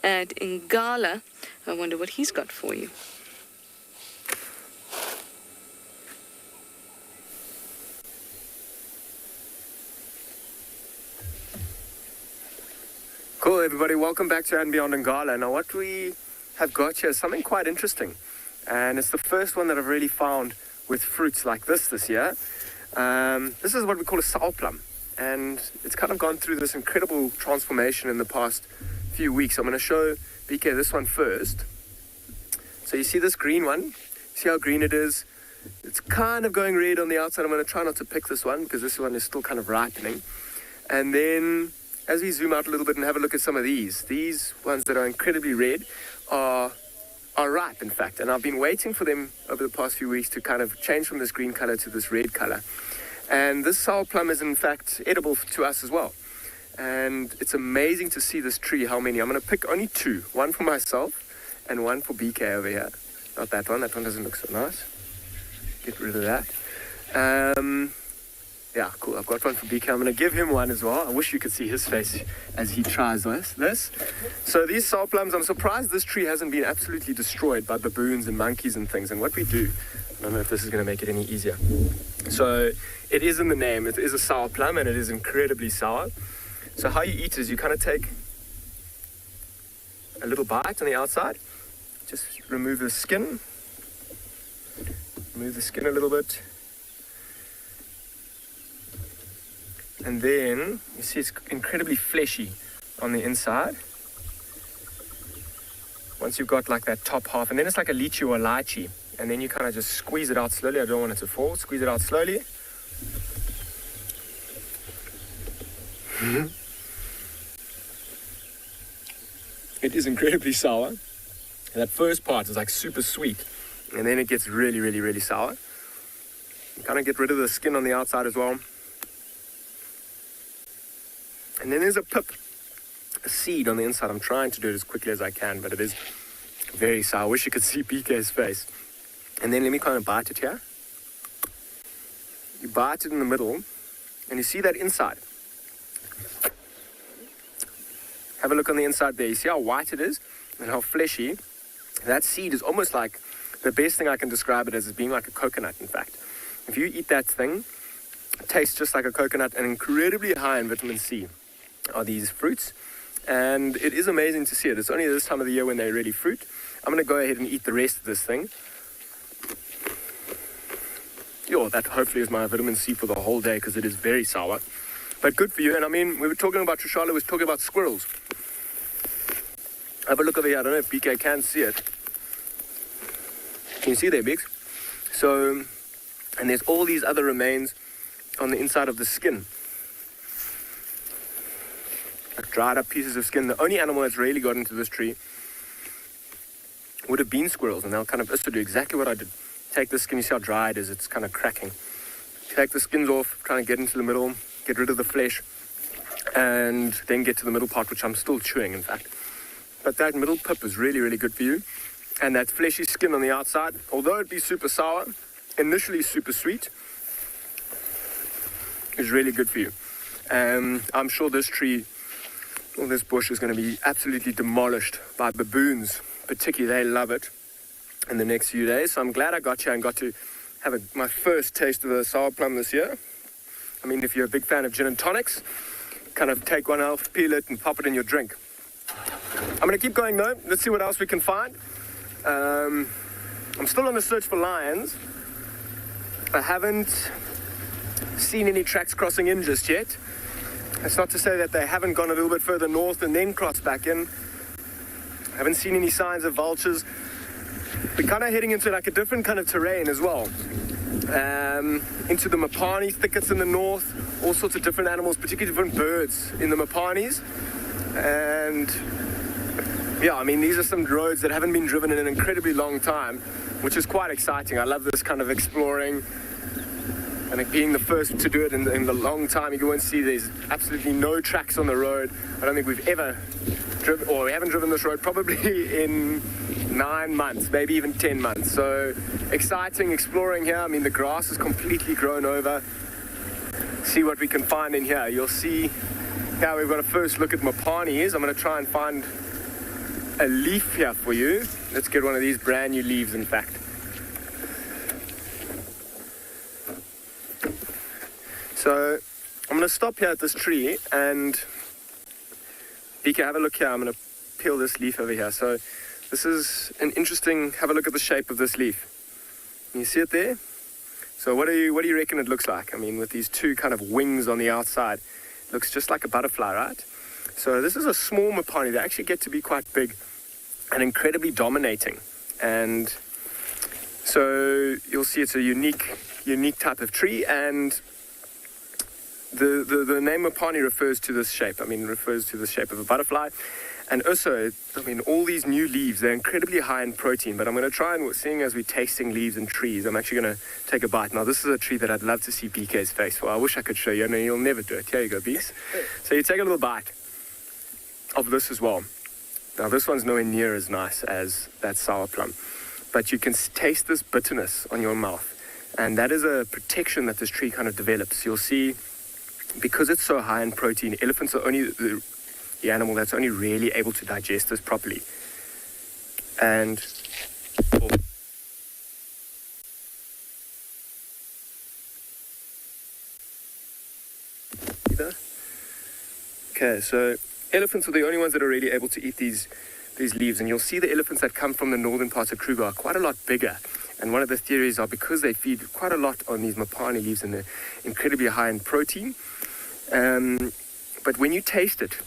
Speaker 5: at Ngala. I wonder what he's got for you.
Speaker 2: Cool, everybody. Welcome back to And Beyond Ngala. Now, what we have got here is something quite interesting. And it's the first one that I've really found with fruits like this year. This is what we call a Sao Plum. And it's kind of gone through this incredible transformation in the past few weeks. I'm going to show BK this one first. So you see this green one? See how green it is? It's kind of going red on the outside. I'm going to try not to pick this one because this one is still kind of ripening. And then as we zoom out a little bit and have a look at some of these ones that are incredibly red are ripe, in fact. And I've been waiting for them over the past few weeks to kind of change from this green color to this red color. And this Sao Plum is, in fact, edible to us as well. And it's amazing to see this tree, how many. I'm going to pick only two. One for myself and one for BK over here. Not that one. That one doesn't look so nice. Get rid of that. Yeah, cool. I've got one for BK. I'm going to give him one as well. I wish you could see his face as he tries this. So these Sao Plums, I'm surprised this tree hasn't been absolutely destroyed by baboons and monkeys and things. And what we do, I don't know if this is going to make it any easier. So it is in the name. It is a sour plum and it is incredibly sour. So how you eat is you kind of take a little bite on the outside. Just remove the skin. Remove the skin a little bit. And then, you see it's incredibly fleshy on the inside. Once you've got like that top half, and then it's like a lychee or a lychee. And then you kind of just squeeze it out slowly. I don't want it to fall. Squeeze it out slowly. It is incredibly sour. And that first part is like super sweet. And then it gets really, really, really sour. You kind of get rid of the skin on the outside as well. And then there's a pip, a seed on the inside. I'm trying to do it as quickly as I can, but it is very sour. I wish you could see BK's face. And then let me kind of bite it here. You bite it in the middle, and you see that inside. Have a look on the inside there. You see how white it is and how fleshy? That seed is almost like, the best thing I can describe it as is being like a coconut, in fact. If you eat that thing, it tastes just like a coconut and incredibly high in vitamin C are these fruits. And it is amazing to see it. It's only this time of the year when they really fruit. I'm going to go ahead and eat the rest of this thing. Yo, that hopefully is my vitamin C for the whole day because it is very sour. But good for you. And I mean, we were talking about, Trishala was talking about squirrels. Have a look over here. I don't know if BK can see it. Can you see there, Biggs? So, and there's all these other remains on the inside of the skin. Like dried up pieces of skin. The only animal that's really got into this tree would have been squirrels. And they'll kind of also do exactly what I did. Take the skin, you see how dry it is, it's kind of cracking. Take the skins off, trying to get into the middle, get rid of the flesh, and then get to the middle part, which I'm still chewing, in fact. But that middle pip is really, really good for you. And that fleshy skin on the outside, although it be super sour, initially super sweet, is really good for you. I'm sure this tree, or this bush is going to be absolutely demolished by baboons, particularly. They love it in the next few days. So I'm glad I got here and got to have my first taste of a sour plum this year. I mean, if you're a big fan of gin and tonics, kind of take one off, peel it, and pop it in your drink. I'm going to keep going though. Let's see what else we can find. I'm still on the search for lions. I haven't seen any tracks crossing in just yet. That's not to say that they haven't gone a little bit further north and then crossed back in. I haven't seen any signs of vultures. We're kind of heading into like a different kind of terrain as well. Into the Mopani thickets in the north, all sorts of different animals, particularly different birds in the Mopanis. And yeah, I mean, these are some roads that haven't been driven in an incredibly long time, which is quite exciting. I love this kind of exploring. And like being the first to do it in the long time, you go and see there's absolutely no tracks on the road. I don't think we've ever driven, or we haven't driven this road probably in 9 months, maybe even 10 months. So exciting exploring here. I mean, the grass is completely grown over. See what we can find in here. You'll see here we've got a first look at Mopanis. I'm going to try and find a leaf here for you. Let's get one of these brand new leaves, in fact. So I'm going to stop here at this tree and BK, have a look here. I'm going to peel this leaf over here. So this is an interesting, have a look at the shape of this leaf. Can you see it there? So what do you reckon it looks like? I mean, with these two kind of wings on the outside, it looks just like a butterfly, right? So this is a small Mopani. They actually get to be quite big and incredibly dominating. And so you'll see it's a unique type of tree, and the name Mopani refers to this shape. I mean, refers to the shape of a butterfly. And also, I mean, all these new leaves, they're incredibly high in protein, but I'm going to try and, seeing as we're tasting leaves and trees, I'm actually going to take a bite. Now, this is a tree that I'd love to see BK's face for. I wish I could show you. I know you'll never do it. Here you go, Beast. So you take a little bite of this as well. Now, this one's nowhere near as nice as that sour plum, but you can taste this bitterness on your mouth. And that is a protection that this tree kind of develops. You'll see, because it's so high in protein, elephants are only the animal that's only really able to digest this properly. And okay, so elephants are the only ones that are really able to eat these leaves, and you'll see the elephants that come from the northern parts of Kruger are quite a lot bigger. And one of the theories are because they feed quite a lot on these Mopani leaves and they're incredibly high in protein. But when you taste it,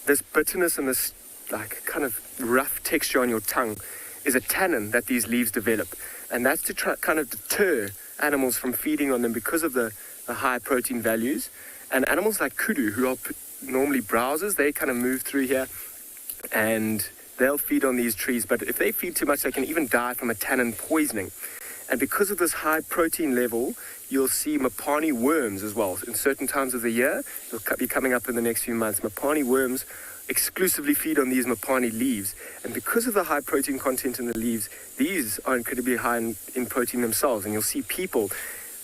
Speaker 2: this bitterness and this like kind of rough texture on your tongue is a tannin that these leaves develop. And that's to try kind of deter animals from feeding on them because of the high protein values. And animals like kudu, who are normally browsers, they kind of move through here and they'll feed on these trees. But if they feed too much, they can even die from a tannin poisoning. And because of this high protein level, you'll see Mopani worms as well. In certain times of the year, they'll be coming up in the next few months. Mopani worms exclusively feed on these Mopani leaves. And because of the high protein content in the leaves, these are incredibly high in protein themselves. And you'll see people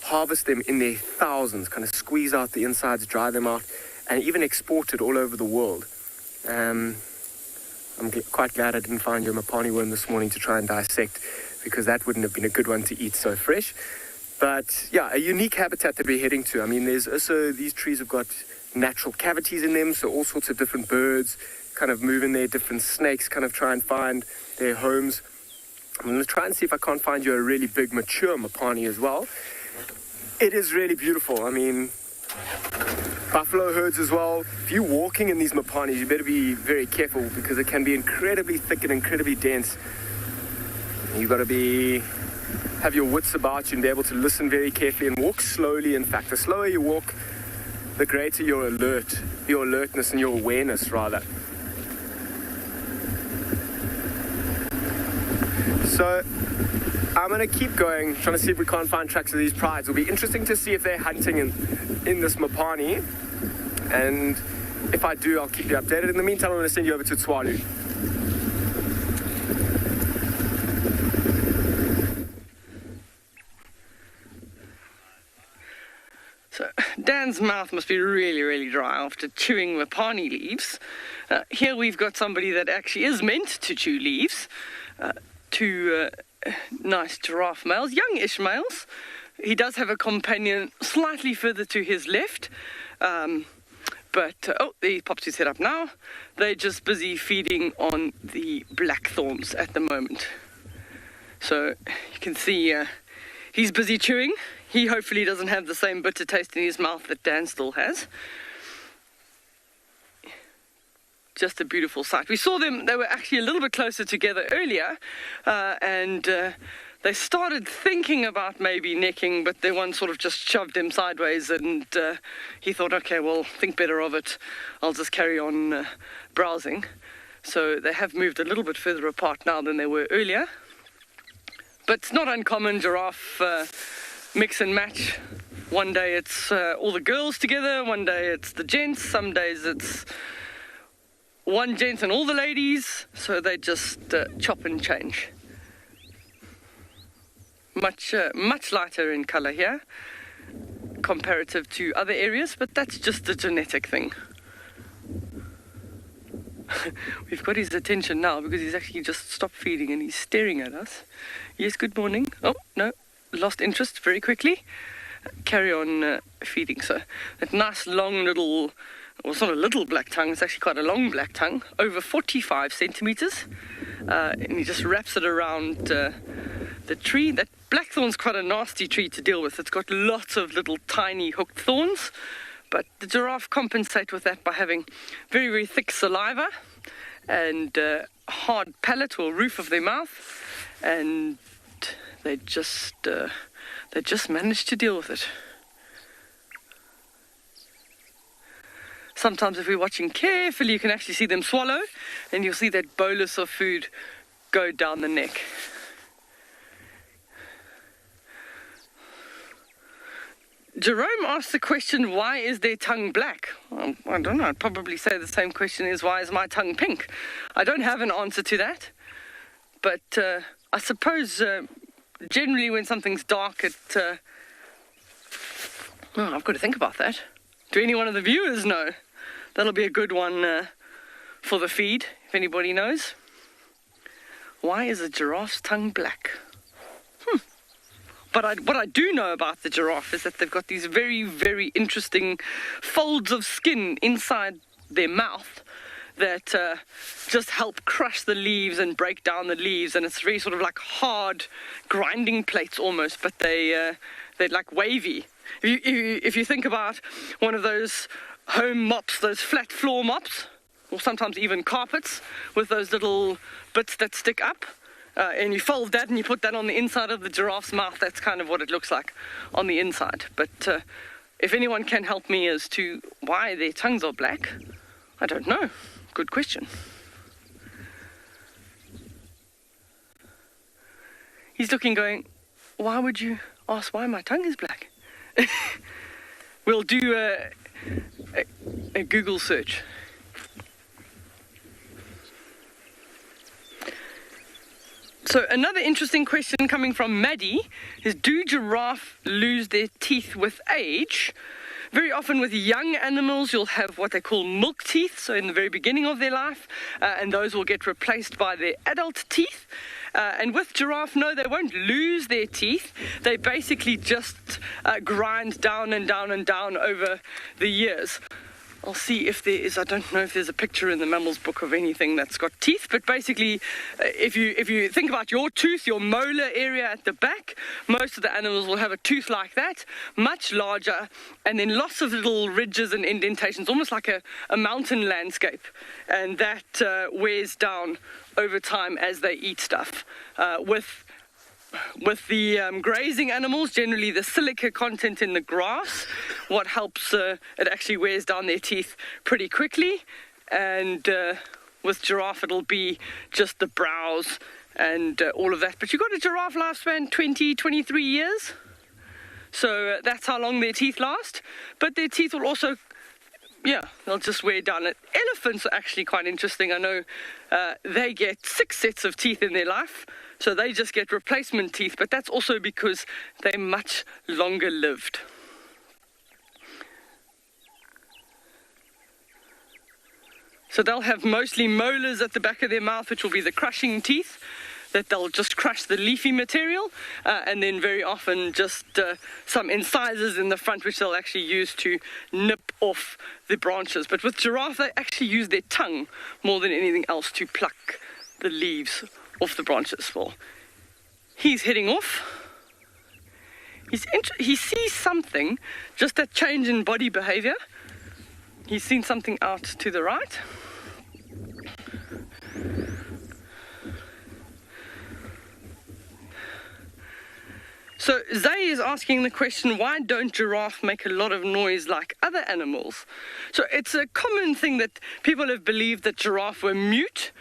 Speaker 2: harvest them in their thousands, kind of squeeze out the insides, dry them out, and even export it all over the world. I'm quite glad I didn't find your Mopani worm this morning to try and dissect, because that wouldn't have been a good one to eat so fresh. But yeah, a unique habitat that we're heading to. I mean, there's also, these trees have got natural cavities in them, so all sorts of different birds kind of move in there, different snakes kind of try and find their homes. I'm going to try and see if I can't find you a really big mature Mopani as well. It is really beautiful. I mean, buffalo herds as well. If you're walking in these Mopanis, you better be very careful because it can be incredibly thick and incredibly dense. You've got to have your wits about you and be able to listen very carefully and walk slowly. In fact, the slower you walk, the greater your alertness and your awareness, rather. So I'm going to keep going, trying to see if we can't find tracks of these prides. It'll be interesting to see if they're hunting in this Mopani. And if I do, I'll keep you updated. In the meantime, I'm going to send you over to Tswalu.
Speaker 3: So Dan's mouth must be really, really dry after chewing Mopani leaves. Here we've got somebody that actually is meant to chew leaves. Two nice giraffe males, youngish males. He does have a companion slightly further to his left. But, the popped his head up now. They're just busy feeding on the black thorns at the moment. So you can see he's busy chewing. He hopefully doesn't have the same bitter taste in his mouth that Dan still has. Just a beautiful sight. We saw them, they were actually a little bit closer together earlier, and they started thinking about maybe necking, but the one sort of just shoved him sideways, and he thought, okay, well, think better of it. I'll just carry on browsing. So they have moved a little bit further apart now than they were earlier. But it's not uncommon, giraffe mix and match. One day it's all the girls together, one day it's the gents, some days it's one gent and all the ladies, so they just chop and change. Much lighter in colour here, comparative to other areas, but that's just a genetic thing. We've got his attention now because he's actually just stopped feeding and he's staring at us. Yes, good morning. Oh, no, lost interest very quickly. Carry on feeding. So that nice long little, well, it's not a little black tongue, it's actually quite a long black tongue, over 45 centimeters. And he just wraps it around the tree. That blackthorn's quite a nasty tree to deal with. It's got lots of little tiny hooked thorns, but the giraffe compensate with that by having very, very thick saliva and hard palate or roof of their mouth, and they just manage to deal with it. Sometimes if we're watching carefully, you can actually see them swallow, and you'll see that bolus of food go down the neck. Jerome asked the question, why is their tongue black? Well, I don't know, I'd probably say the same question is, why is my tongue pink? I don't have an answer to that, but I suppose generally when something's dark, I've got to think about that. Do any one of the viewers know? That'll be a good one for the feed, if anybody knows. Why is a giraffe's tongue black? But what I do know about the giraffe is that they've got these very, very interesting folds of skin inside their mouth that just help crush the leaves and break down the leaves, and it's very sort of like hard grinding plates almost, but they're like wavy. If you think about one of those home mops, those flat floor mops, or sometimes even carpets with those little bits that stick up, and you fold that and you put that on the inside of the giraffe's mouth, that's kind of what it looks like on the inside. But if anyone can help me as to why their tongues are black, I don't know. Good question. He's looking going, why would you ask why my tongue is black? We'll do a Google search. So another interesting question coming from Maddie is, do giraffe lose their teeth with age? Very often with young animals, you'll have what they call milk teeth, so in the very beginning of their life, and those will get replaced by their adult teeth. And with giraffe, no, they won't lose their teeth. They basically just grind down and down and down over the years. I'll see if there is, I don't know if there's a picture in the mammals book of anything that's got teeth, but basically if you think about your tooth, your molar area at the back, most of the animals will have a tooth like that, much larger, and then lots of little ridges and indentations, almost like a mountain landscape, and that wears down over time as they eat stuff. With the grazing animals, generally the silica content in the grass, what helps, it actually wears down their teeth pretty quickly. And with giraffe, it'll be just the brows and all of that. But you've got a giraffe lifespan 20, 23 years. So that's how long their teeth last. But their teeth will also, they'll just wear down. Elephants are actually quite interesting. I know they get 6 sets of teeth in their life. So they just get replacement teeth, but that's also because they're much longer lived. So they'll have mostly molars at the back of their mouth, which will be the crushing teeth. that they'll just crush the leafy material, and then very often just some incisors in the front, which they'll actually use to nip off the branches. But with giraffe, they actually use their tongue more than anything else to pluck the leaves off the branches. Well, he's heading off. He sees something, just that change in body behavior. He's seen something out to the right. So Zay is asking the question, why don't giraffe make a lot of noise like other animals? So it's a common thing that people have believed that giraffe were mute,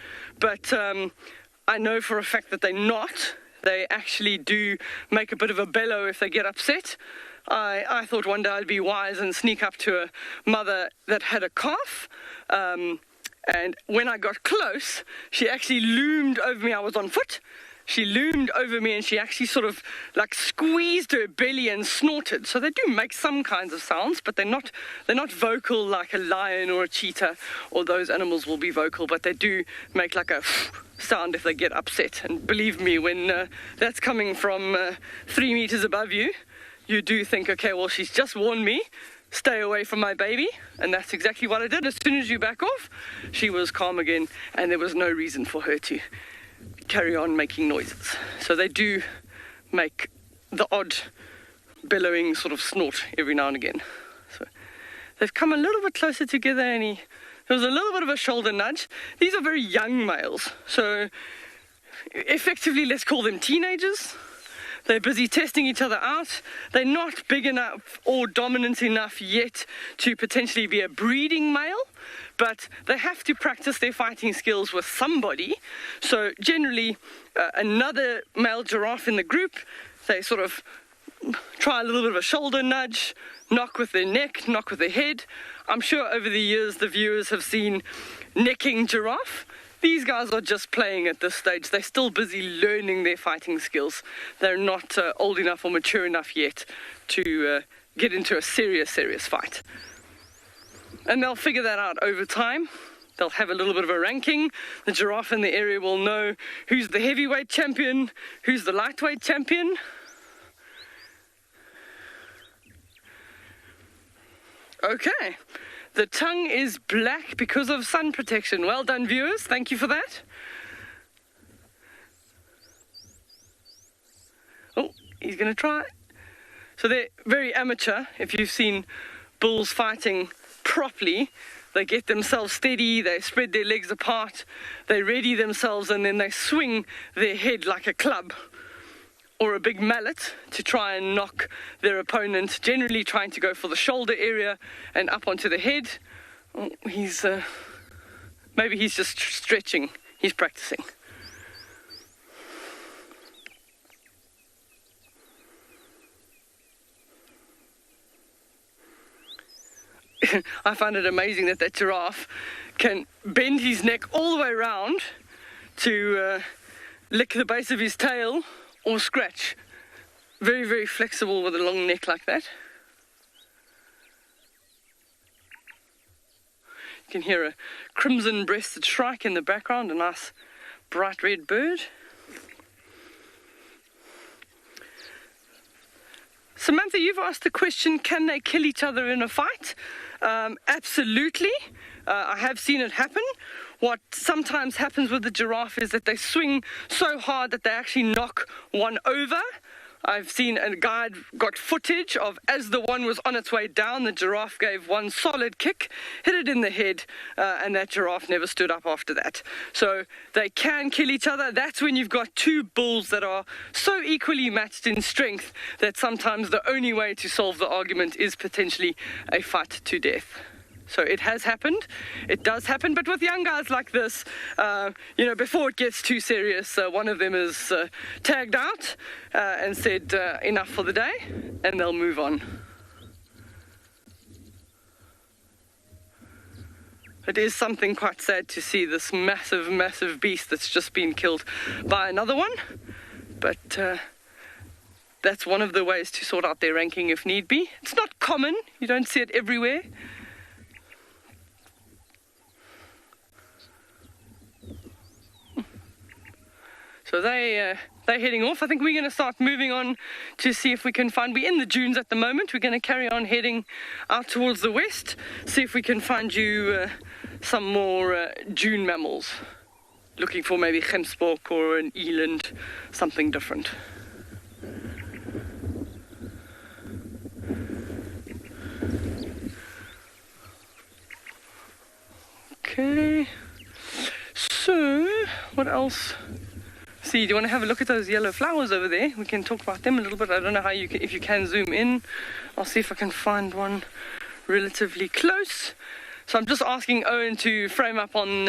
Speaker 3: but I know for a fact that they're not. They actually do make a bit of a bellow if they get upset. I thought one day I'd be wise and sneak up to a mother that had a calf. And when I got close, she actually loomed over me. I was on foot. She loomed over me and she actually sort of like squeezed her belly and snorted. So they do make some kinds of sounds, but they're not vocal like a lion or a cheetah, or those animals will be vocal, but they do make like a sound if they get upset. And believe me, when that's coming from 3 meters above you, you do think, okay, well, she's just warned me, stay away from my baby. And that's exactly what I did. As soon as you back off, she was calm again, and there was no reason for her to carry on making noises. So they do make the odd bellowing sort of snort every now and again. So they've come a little bit closer together, and there was a little bit of a shoulder nudge. These are very young males, so effectively let's call them teenagers. They're busy testing each other out. They're not big enough or dominant enough yet to potentially be a breeding male, but they have to practice their fighting skills with somebody. So generally, another male giraffe in the group, they sort of try a little bit of a shoulder nudge, knock with their neck, knock with their head. I'm sure over the years the viewers have seen necking giraffe. These guys are just playing at this stage. They're still busy learning their fighting skills. They're not old enough or mature enough yet to get into a serious fight. And they'll figure that out over time. They'll have a little bit of a ranking. The giraffe in the area will know who's the heavyweight champion, who's the lightweight champion. Okay. The tongue is black because of sun protection. Well done, viewers. Thank you for that. Oh, he's going to try. So they're very amateur. If you've seen bulls fighting properly, they get themselves steady, they spread their legs apart, they ready themselves, and then they swing their head like a club or a big mallet to try and knock their opponent, generally trying to go for the shoulder area and up onto the head. Oh, maybe he's just stretching, he's practicing. I find it amazing that giraffe can bend his neck all the way around to lick the base of his tail or scratch. Very, very flexible with a long neck like that. You can hear a crimson-breasted shrike in the background, a nice bright red bird. Samantha, you've asked the question, can they kill each other in a fight? Absolutely. I have seen it happen. What sometimes happens with the giraffe is that they swing so hard that they actually knock one over. I've seen a guide got footage of as the one was on its way down, the giraffe gave one solid kick, hit it in the head, and that giraffe never stood up after that. So they can kill each other. That's when you've got two bulls that are so equally matched in strength that sometimes the only way to solve the argument is potentially a fight to death. So it has happened, it does happen, but with young guys like this, before it gets too serious, one of them is tagged out and said enough for the day, and they'll move on. It is something quite sad to see this massive, massive beast that's just been killed by another one, but that's one of the ways to sort out their ranking if need be. It's not common, you don't see it everywhere. So they're heading off. I think we're going to start moving on to see if we can find... We're in the dunes at the moment. We're going to carry on heading out towards the west, see if we can find you some more dune mammals. Looking for maybe gemsbok or an eland, something different. Okay, so what else? See, do you want to have a look at those yellow flowers over there? We can talk about them a little bit. I don't know how you can, if you can zoom in. I'll see if I can find one relatively close. So I'm just asking Owen to frame up on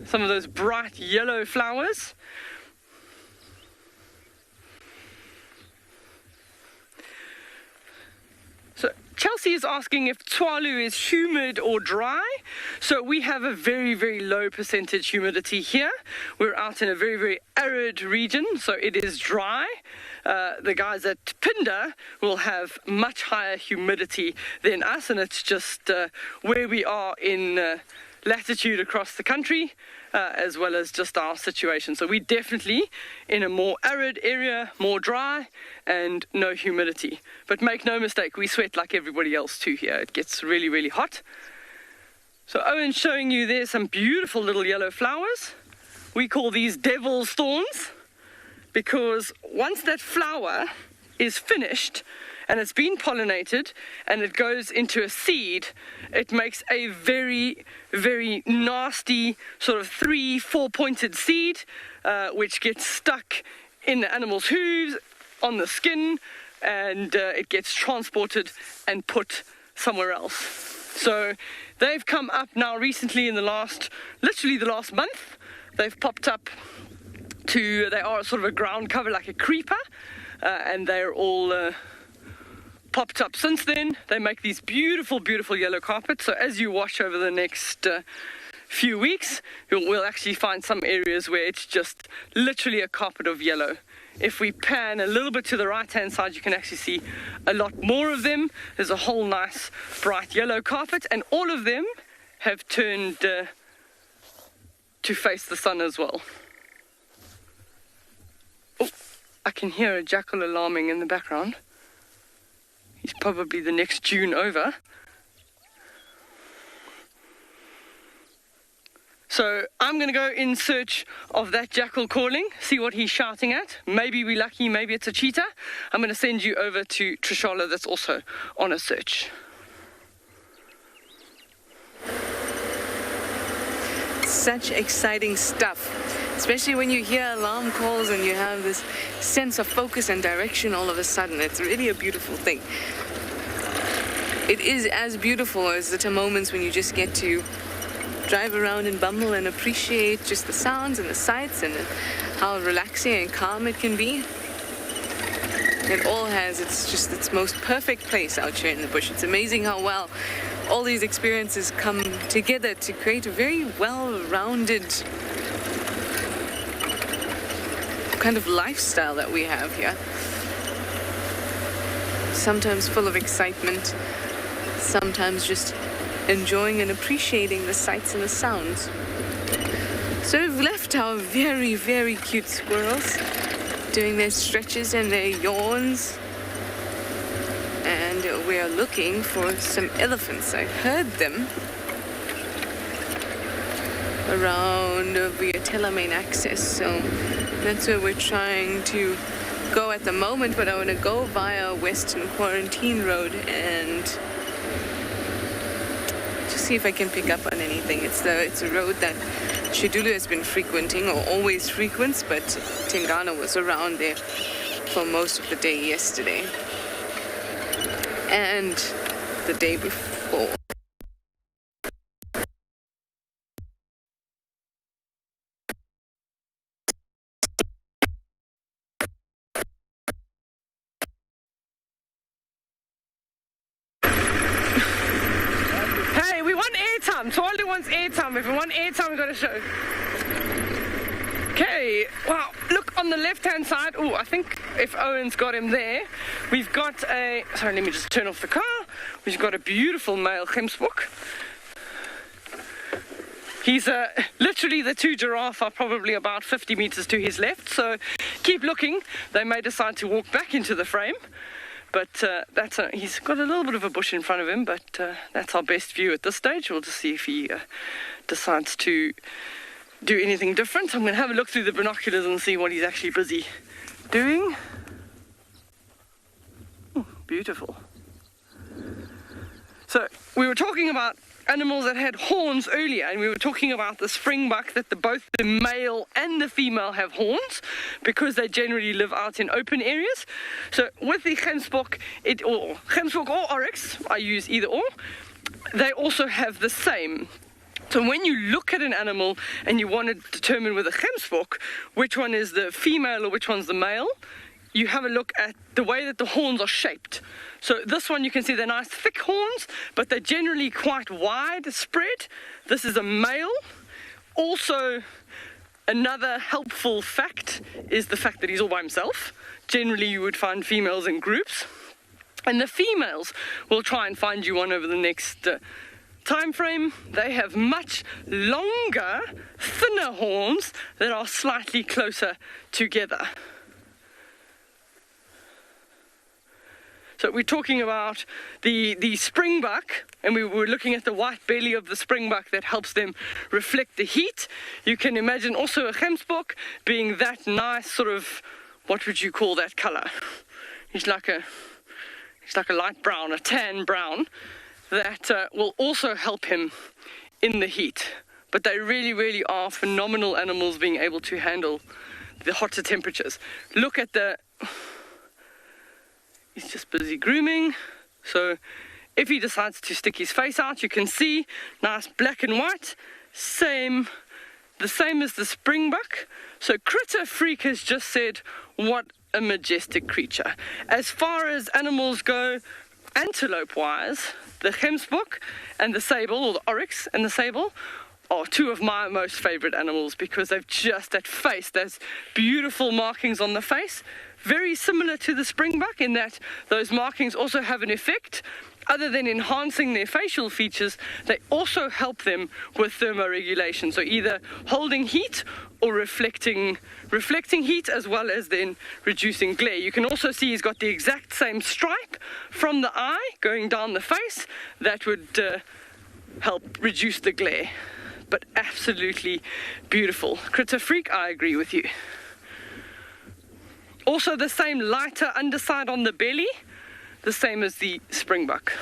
Speaker 3: some of those bright yellow flowers. So Chelsea is asking if Tswalu is humid or dry. So we have a very, very low percentage humidity here. We're out in a very, very arid region, so it is dry. The guys at Pinda will have much higher humidity than us, and it's just where we are in latitude across the country, as well as just our situation. So we're definitely in a more arid area, more dry, and no humidity. But make no mistake, we sweat like everybody else too here. It gets really, really hot. So Owen's showing you there some beautiful little yellow flowers. We call these devil's thorns, because once that flower is finished and it's been pollinated and it goes into a seed, it makes a very, very nasty sort of 3-4 pointed seed, which gets stuck in the animal's hooves, on the skin, and it gets transported and put somewhere else. So they've come up now recently in literally the last month. They've popped up they are sort of a ground cover like a creeper, and they're all popped up since then. They make these beautiful, beautiful yellow carpets. So as you watch over the next few weeks, we'll actually find some areas where it's just literally a carpet of yellow. If we pan a little bit to the right-hand side, you can actually see a lot more of them. There's a whole nice bright yellow carpet, and all of them have turned to face the sun as well. Oh, I can hear a jackal alarming in the background. He's probably the next dune over. So I'm going to go in search of that jackal calling, see what he's shouting at. Maybe we're lucky, maybe it's a cheetah. I'm going to send you over to Trishala, that's also on a search.
Speaker 5: Such exciting stuff, especially when you hear alarm calls and you have this sense of focus and direction all of a sudden. It's really a beautiful thing. It is as beautiful as the moments when you just get to drive around in Bumble and appreciate just the sounds and the sights and how relaxing and calm it can be. It all has its most perfect place out here in the bush. It's amazing how well all these experiences come together to create a very well-rounded kind of lifestyle that we have here. Sometimes full of excitement, sometimes just enjoying and appreciating the sights and the sounds. So we've left our very, very cute squirrels doing their stretches and their yawns, and we are looking for some elephants. I heard them around via Telemain access, so that's where we're trying to go at the moment. But I want to go via Western Quarantine Road and just see if I can pick up on anything. It's a road that Shidulu has been frequenting, or always frequents, but Tingana was around there for most of the day yesterday and the day before.
Speaker 3: Hey, we want airtime. Twaldi wants airtime. If we want airtime, we've got to show. Okay, wow, look on the left-hand side. Oh, I think if Owen's got him there, we've got sorry, let me just turn off the car. We've got a beautiful male gemsbok. He's literally, the two giraffe are probably about 50 meters to his left, so keep looking. They may decide to walk back into the frame, but he's got a little bit of a bush in front of him, but that's our best view at this stage. We'll just see if he decides to do anything different. I'm going to have a look through the binoculars and see what he's actually busy doing. Oh, beautiful. So we were talking about animals that had horns earlier, and we were talking about the springbuck, that both the male and the female have horns because they generally live out in open areas. So with the gemsbok, or oryx, I use either or, they also have the same. So when you look at an animal and you want to determine with a gemsbok which one is the female or which one's the male, you have a look at the way that the horns are shaped. So this one, you can see they're nice thick horns, but they're generally quite wide spread. This is a male. Also, another helpful fact is the fact that he's all by himself. Generally, you would find females in groups. And the females will try and find you one over the next time frame. They have much longer, thinner horns that are slightly closer together. So we're talking about the springbuck, and we were looking at the white belly of the springbuck that helps them reflect the heat. You can imagine also a gemsbok being that nice sort of, what would you call that color? He's like a light brown, a tan brown, that will also help him in the heat. But they really, really are phenomenal animals, being able to handle the hotter temperatures. Look at he's just busy grooming. So if he decides to stick his face out, you can see nice black and white, the same as the springbuck. So Critter Freak has just said, what a majestic creature. As far as animals go, antelope-wise, the gemsbok and the sable, or the oryx and the sable, are two of my most favorite animals because they've just that face, those beautiful markings on the face. Very similar to the springbuck in that those markings also have an effect. Other than enhancing their facial features, they also help them with thermoregulation. So either holding heat or reflecting heat, as well as then reducing glare. You can also see he's got the exact same stripe from the eye going down the face. That would help reduce the glare. But absolutely beautiful. Critter Freak, I agree with you. Also the same lighter underside on the belly, the same as the springbuck.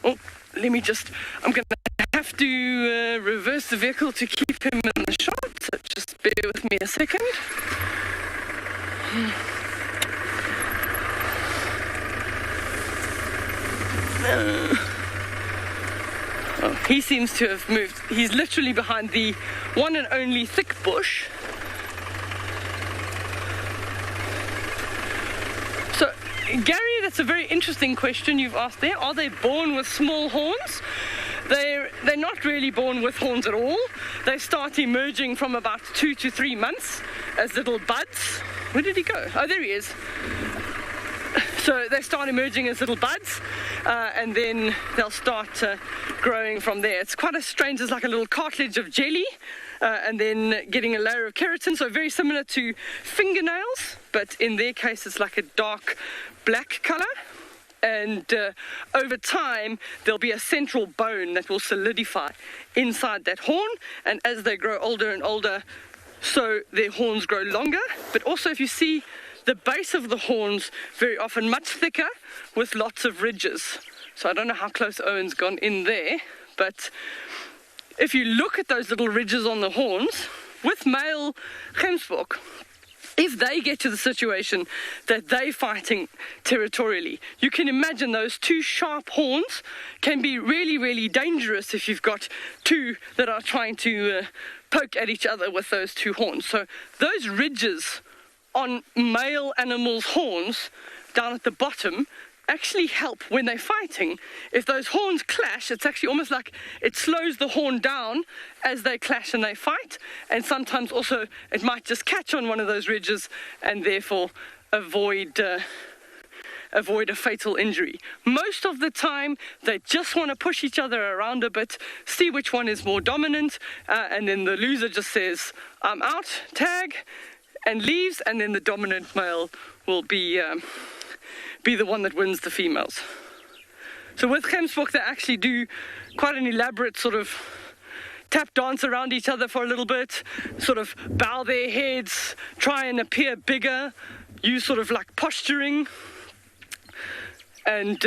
Speaker 3: Oh, I'm going to have to reverse the vehicle to keep him in the shot, so just bear with me a second. He seems to have moved. He's literally behind the one and only thick bush. So, Gary, that's a very interesting question you've asked there. Are they born with small horns? They're not really born with horns at all. They start emerging from about 2 to 3 months as little buds. Where did he go? Oh, there he is. So they start emerging as little buds, and then they'll start growing from there. It's quite strange. It's like a little cartilage of jelly, and then getting a layer of keratin, so very similar to fingernails, but in their case it's like a dark black color. And over time there'll be a central bone that will solidify inside that horn, and as they grow older and older, so their horns grow longer. But also, if you see the base of the horns, very often much thicker with lots of ridges. So I don't know how close Owen's gone in there, but if you look at those little ridges on the horns, with male gemsbok, if they get to the situation that they're fighting territorially, you can imagine those two sharp horns can be really, really dangerous if you've got two that are trying to poke at each other with those two horns. So those ridges on male animals' horns down at the bottom actually help when they're fighting. If those horns clash, it's actually almost like it slows the horn down as they clash and they fight, and sometimes also it might just catch on one of those ridges and therefore avoid avoid a fatal injury. Most of the time, they just want to push each other around a bit, see which one is more dominant, and then the loser just says, "I'm out, tag," and leaves, and then the dominant male will be the one that wins the females. So with Gemsbok, they actually do quite an elaborate sort of tap dance around each other for a little bit, sort of bow their heads, try and appear bigger, use sort of like posturing, and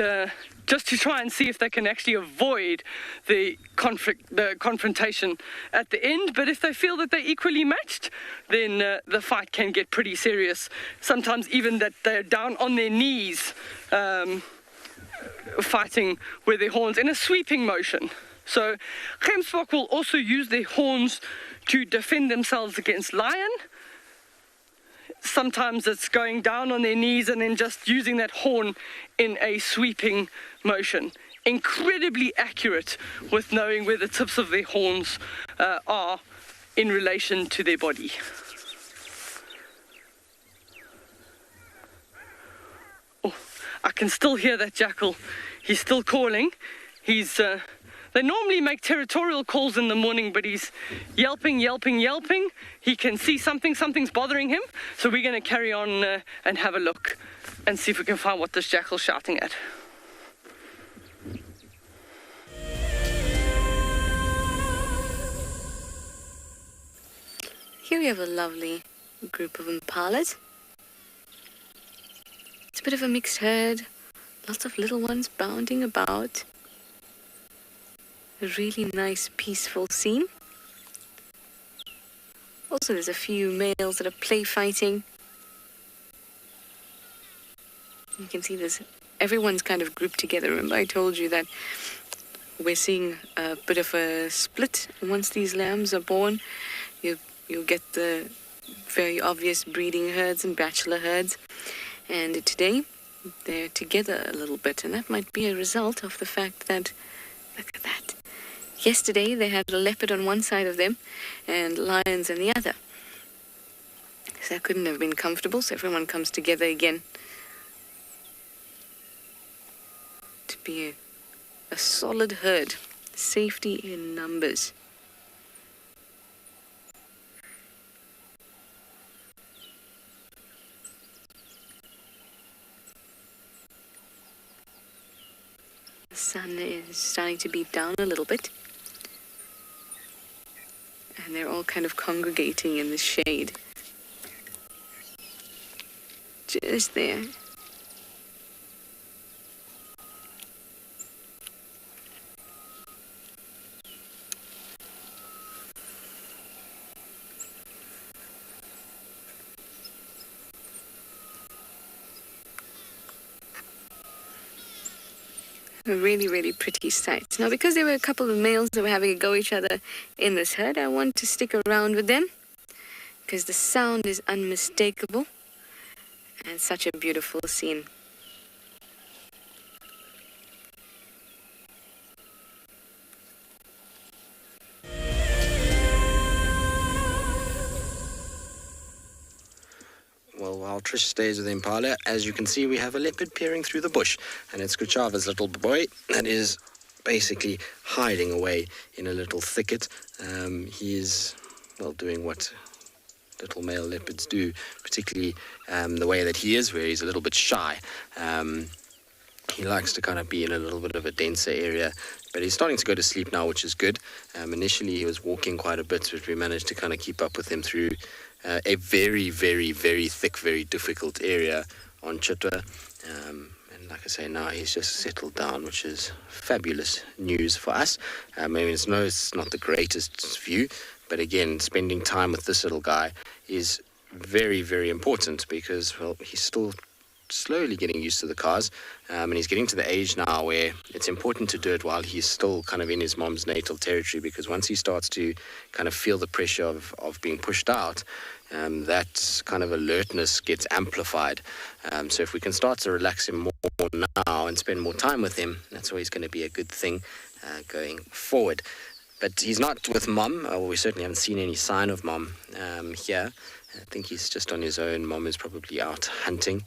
Speaker 3: just to try and see if they can actually avoid the confrontation at the end. But if they feel that they're equally matched, then the fight can get pretty serious. Sometimes even that they're down on their knees, fighting with their horns in a sweeping motion. So Gemsbok will also use their horns to defend themselves against lion. Sometimes it's going down on their knees and then just using that horn in a sweeping motion. Incredibly accurate with knowing where the tips of their horns are in relation to their body. Oh, I can still hear that jackal. He's still calling. They normally make territorial calls in the morning, but he's yelping, yelping, yelping. He can see something's bothering him. So we're going to carry on and have a look and see if we can find what this jackal's shouting at.
Speaker 5: Here we have a lovely group of impalas. It's a bit of a mixed herd. Lots of little ones bounding about. A really nice, peaceful scene. Also, there's a few males that are play fighting. You can see this. Everyone's kind of grouped together. Remember, I told you that we're seeing a bit of a split. And once these lambs are born, you'll get the very obvious breeding herds and bachelor herds. And today, they're together a little bit. And that might be a result of the fact that, look at that. Yesterday, they had a leopard on one side of them and lions on the other. So that couldn't have been comfortable, so everyone comes together again to be a solid herd. Safety in numbers. The sun is starting to beat down a little bit. And they're all kind of congregating in the shade. Just there. A really, really pretty sight. Now, because there were a couple of males that were having a go at each other in this herd, I want to stick around with them because the sound is unmistakable and such a beautiful scene.
Speaker 4: Well, while Trish stays with Impala, as you can see, we have a leopard peering through the bush, and it's Kuchava's little boy that is basically hiding away in a little thicket. He is, well, doing what little male leopards do, particularly the way that he is, where he's a little bit shy. He likes to kind of be in a little bit of a denser area, but he's starting to go to sleep now, which is good. Initially, he was walking quite a bit, but we managed to kind of keep up with him through a very, very, very thick, very difficult area on Chitwa. And like I say, now he's just settled down, which is fabulous news for us. I mean, it's not the greatest view, but again, spending time with this little guy is very, very important because, well, he's still slowly getting used to the cars, and he's getting to the age now where it's important to do it while he's still kind of in his mom's natal territory, because once he starts to kind of feel the pressure of being pushed out, that kind of alertness gets amplified. So if we can start to relax him more now and spend more time with him, that's always going to be a good thing going forward. But he's not with Mom, or we certainly haven't seen any sign of Mom here. I think he's just on his own. Mom is probably out hunting.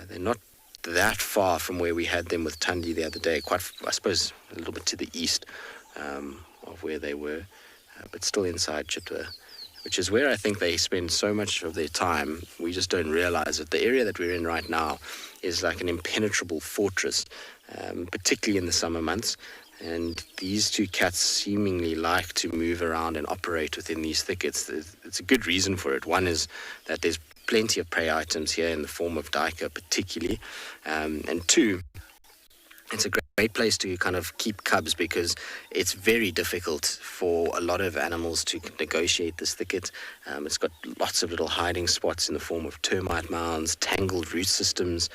Speaker 4: They're not that far from where we had them with Tundi the other day. Quite, I suppose, a little bit to the east of where they were, but still inside Chitwa, which is where I think they spend so much of their time. We just don't realize that the area that we're in right now is like an impenetrable fortress, particularly in the summer months. And these two cats seemingly like to move around and operate within these thickets. It's a good reason for it. One is that there's plenty of prey items here in the form of duiker particularly. And two, it's a great place to kind of keep cubs because it's very difficult for a lot of animals to negotiate this thicket. It's got lots of little hiding spots in the form of termite mounds, tangled root systems.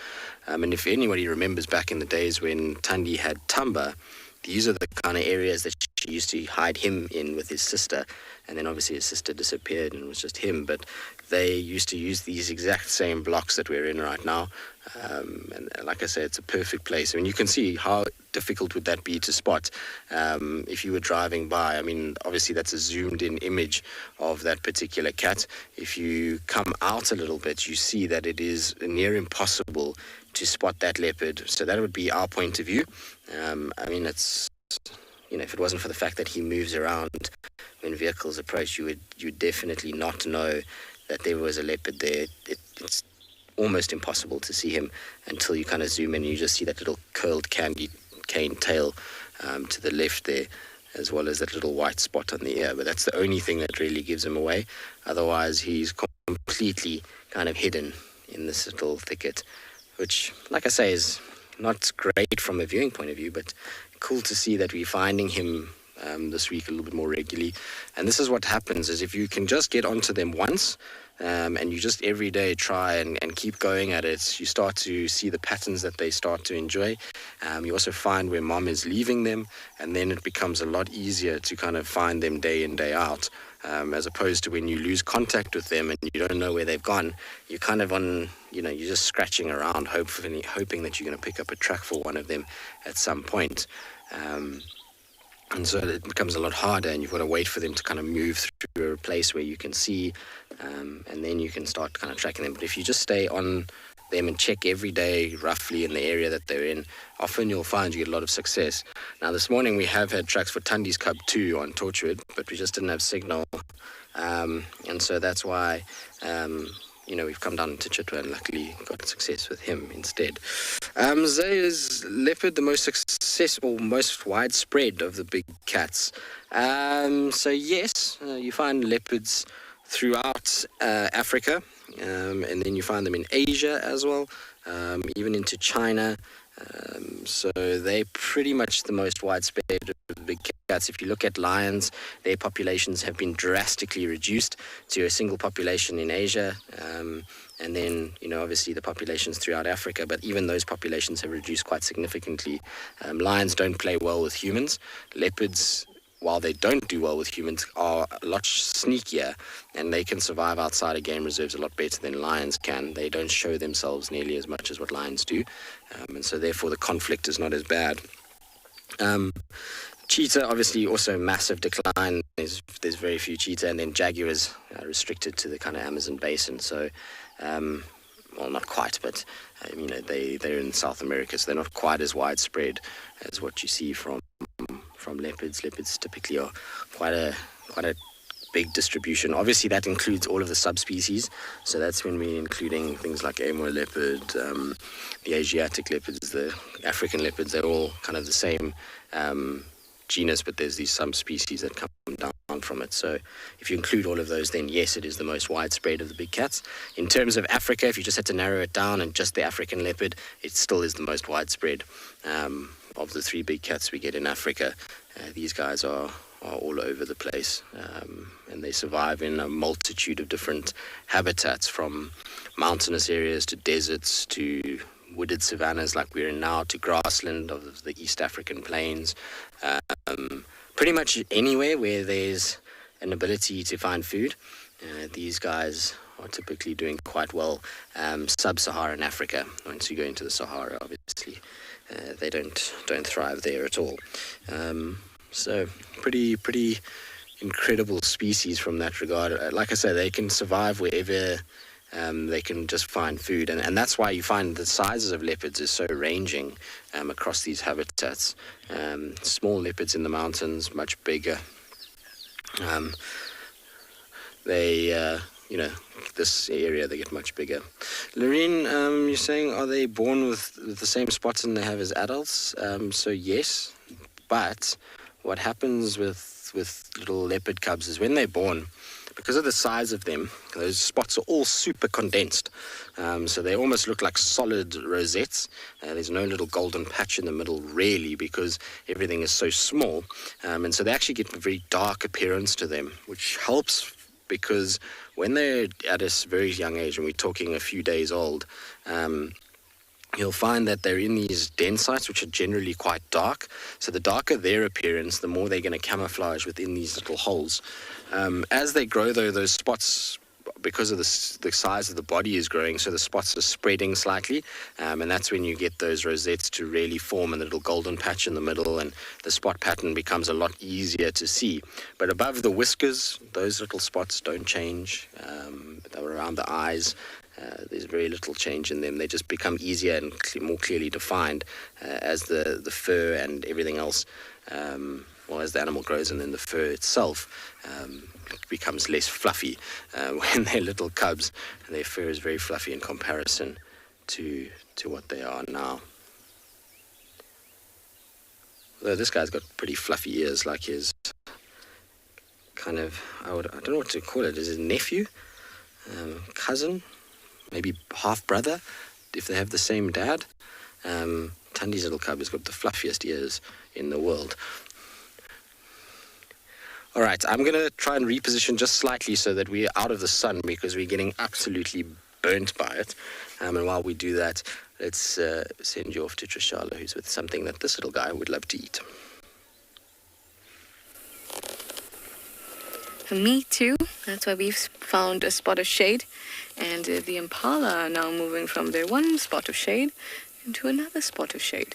Speaker 4: And if anybody remembers back in the days when Tundi had Tamba, these are the kind of areas that she used to hide him in with his sister. And then obviously his sister disappeared and it was just him. But they used to use these exact same blocks that we're in right now. And like I said, it's a perfect place. I mean, you can see how difficult would that be to spot if you were driving by. I mean, obviously that's a zoomed in image of that particular cat. If you come out a little bit, you see that it is near impossible to spot that leopard. So that would be our point of view. I mean, it's, you know, if it wasn't for the fact that he moves around when vehicles approach, you would definitely not know that there was a leopard there. It's almost impossible to see him until you kind of zoom in and you just see that little curled candy cane tail to the left there, as well as that little white spot on the ear. But that's the only thing that really gives him away. Otherwise, he's completely kind of hidden in this little thicket, which, like I say, is not great from a viewing point of view, but cool to see that we're finding him this week a little bit more regularly. And this is what happens, is if you can just get onto them once, and you just every day try and keep going at it, you start to see the patterns that they start to enjoy. You also find where mom is leaving them, and then it becomes a lot easier to kind of find them day in, day out, as opposed to when you lose contact with them and you don't know where they've gone. You're kind of on, you know, you're just scratching around, hoping that you're going to pick up a track for one of them at some point. And so it becomes a lot harder, and you've got to wait for them to kind of move through a place where you can see, and then you can start kind of tracking them. But if you just stay on them and check every day roughly in the area that they're in, often you'll find you get a lot of success. Now this morning we have had tracks for Tundi's cub too on Torchwood, but we just didn't have signal, and so that's why you know, we've come down to Chitwa and luckily got success with him instead. Is leopard the most successful, most widespread of the big cats? So yes, you find leopards throughout Africa, and then you find them in Asia as well, even into China. So they're pretty much the most widespread of the big cats. If you look at lions, their populations have been drastically reduced to a single population in Asia, and then, you know, obviously the populations throughout Africa, but even those populations have reduced quite significantly. Lions don't play well with humans. Leopards, while they don't do well with humans, are a lot sneakier, and they can survive outside of game reserves a lot better than lions can. They don't show themselves nearly as much as what lions do, and so therefore the conflict is not as bad. Cheetah, obviously, also massive decline. There's very few cheetah, and then jaguars are restricted to the kind of Amazon basin. So, well, not quite, but you know, they're in South America, so they're not quite as widespread as what you see from leopards. Leopards typically are quite a big distribution. Obviously, that includes all of the subspecies. So that's when we're including things like Amur leopard, the Asiatic leopards, the African leopards. They're all kind of the same genus, but there's these subspecies that come down from it. So if you include all of those, then yes, it is the most widespread of the big cats. In terms of Africa, if you just had to narrow it down and just the African leopard, it still is the most widespread of the three big cats we get in Africa. These guys are all over the place, and they survive in a multitude of different habitats, from mountainous areas to deserts to wooded savannas like we're in now, to grassland of the East African plains. Pretty much anywhere where there's an ability to find food, these guys are typically doing quite well. Sub-Saharan Africa, once you go into the Sahara, obviously, they don't thrive there at all. So pretty incredible species from that regard. Like I say, they can survive wherever they can just find food. And that's why you find the sizes of leopards is so ranging across these habitats. Small leopards in the mountains, much bigger. This area, they get much bigger. Lorraine, you're saying, are they born with the same spots and they have as adults? So yes, but what happens with little leopard cubs is when they're born, because of the size of them, those spots are all super condensed. So they almost look like solid rosettes. There's no little golden patch in the middle, really, because everything is so small. And so they actually get a very dark appearance to them, which helps because when they're at a very young age, and we're talking a few days old, you'll find that they're in these den sites, which are generally quite dark. So the darker their appearance, the more they're going to camouflage within these little holes. As they grow, though, those spots, because of the size of the body is growing, so the spots are spreading slightly, and that's when you get those rosettes to really form, and the little golden patch in the middle, and the spot pattern becomes a lot easier to see. But above the whiskers, those little spots don't change. Around the eyes, there's very little change in them. They just become easier and more clearly defined as the fur and everything else, as the animal grows, and then the fur itself becomes less fluffy when they're little cubs, and their fur is very fluffy in comparison to what they are now. Although this guy's got pretty fluffy ears, like his kind of, I don't know what to call it, is his nephew, cousin, maybe half brother, if they have the same dad. Tandy's little cub has got the fluffiest ears in the world. All right, I'm going to try and reposition just slightly so that we're out of the sun, because we're getting absolutely burnt by it. And while we do that, let's send you off to Trishala, who's with something that this little guy would love to eat.
Speaker 5: Me too. That's why we've found a spot of shade. And the impala are now moving from their one spot of shade into another spot of shade.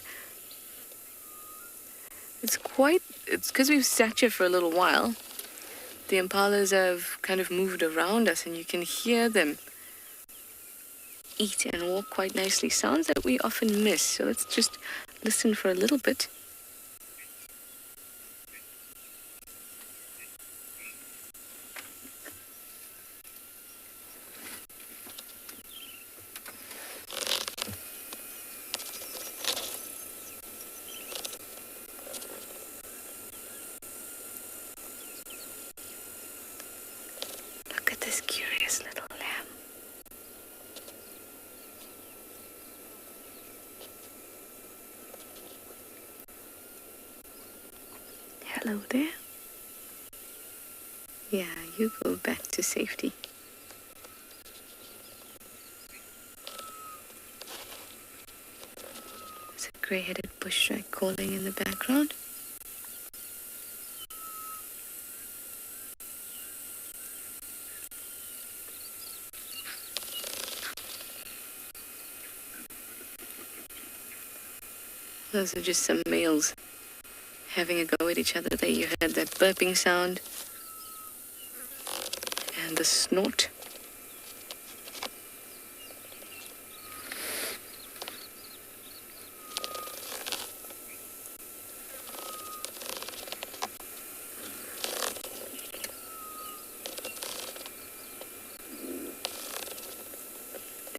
Speaker 5: It's because we've sat here for a little while. The impalas have kind of moved around us, and you can hear them eat and walk quite nicely. Sounds that we often miss. So let's just listen for a little bit. This curious little lamb. Hello there. Yeah, you go back to safety. There's a grey-headed bush shrike calling in the background. Those are just some males having a go at each other. There you heard that burping sound and the snort.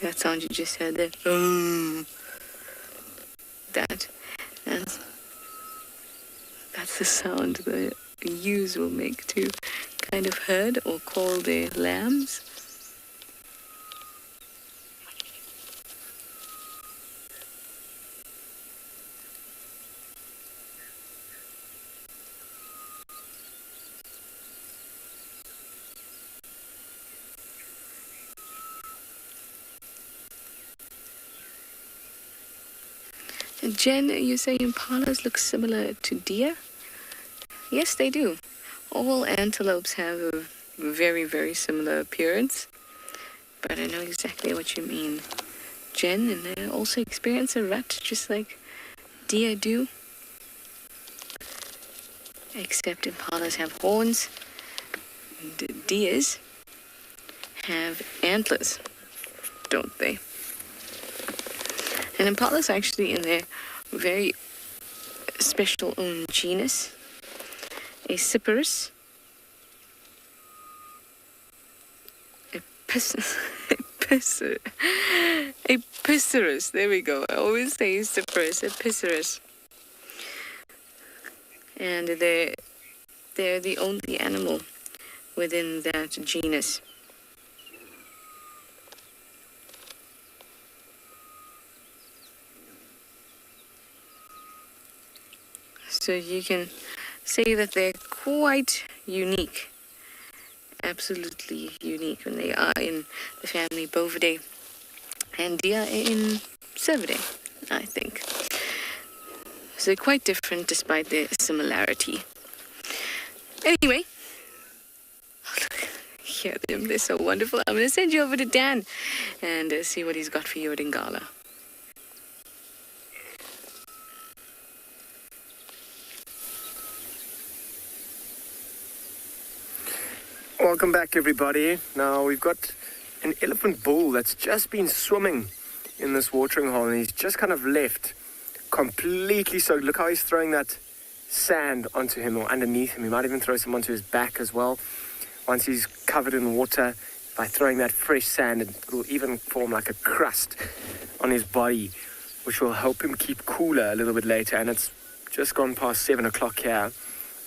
Speaker 5: That sound you just heard there. That's the sound the ewes will make to kind of herd or call their lambs. Jen, you say impalas look similar to deer? Yes, they do. All antelopes have a very, very similar appearance. But I know exactly what you mean, Jen, and they also experience a rut just like deer do. Except impalas have horns, and deers have antlers. don't they? And impalas are actually in their very special own genus, Acciparus. Epicerus, there we go. I always say Acciparus, Epicerus. And they're the only animal within that genus. So you can say that they're quite unique. Absolutely unique when they are in the family Bovidae, and they are in Cervidae, I think. So they're quite different despite their similarity. Anyway, look, hear them, they're so wonderful. I'm going to send you over to Dan and see what he's got for you at Ingala.
Speaker 2: Welcome back, everybody. Now we've got an elephant bull that's just been swimming in this watering hole, and he's just kind of left completely soaked. Look how he's throwing that sand onto him or underneath him. He might even throw some onto his back as well. Once he's covered in water, by throwing that fresh sand, it will even form like a crust on his body, which will help him keep cooler a little bit later. And it's just gone past 7 o'clock here,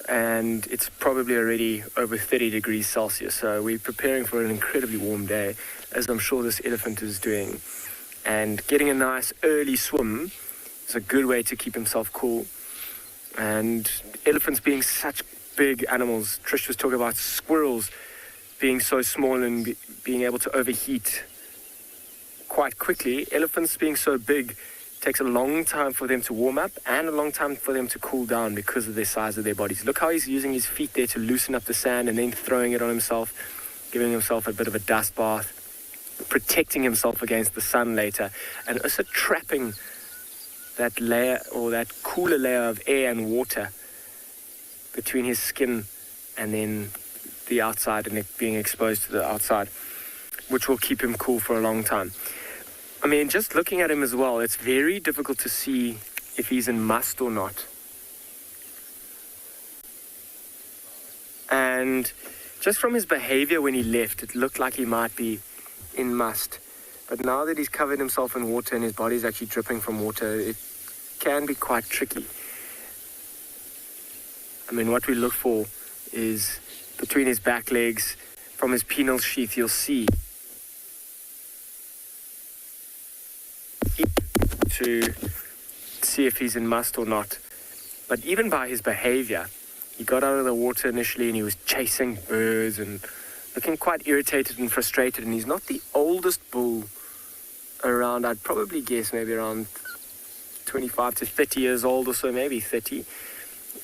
Speaker 2: and it's probably already over 30 degrees Celsius. So we're preparing for an incredibly warm day, as I'm sure this elephant is doing. And getting a nice early swim is a good way to keep himself cool. And elephants being such big animals, Trish was talking about squirrels being so small and being able to overheat quite quickly. Elephants being so big takes a long time for them to warm up and a long time for them to cool down because of the size of their bodies. Look how he's using his feet there to loosen up the sand and then throwing it on himself, giving himself a bit of a dust bath, protecting himself against the sun later, and also trapping that layer or that cooler layer of air and water between his skin and then the outside, and it being exposed to the outside, which will keep him cool for a long time. I mean, just looking at him as well, it's very difficult to see if he's in must or not. And just from his behavior when he left, it looked like he might be in must. But now that he's covered himself in water and his body's actually dripping from water, it can be quite tricky. I mean, what we look for is between his back legs, from his penile sheath, you'll see to see if he's in must or not. But even by his behavior, he got out of the water initially and he was chasing birds and looking quite irritated and frustrated. And he's not the oldest bull around. I'd probably guess maybe around 25 to 30 years old or so, maybe 30.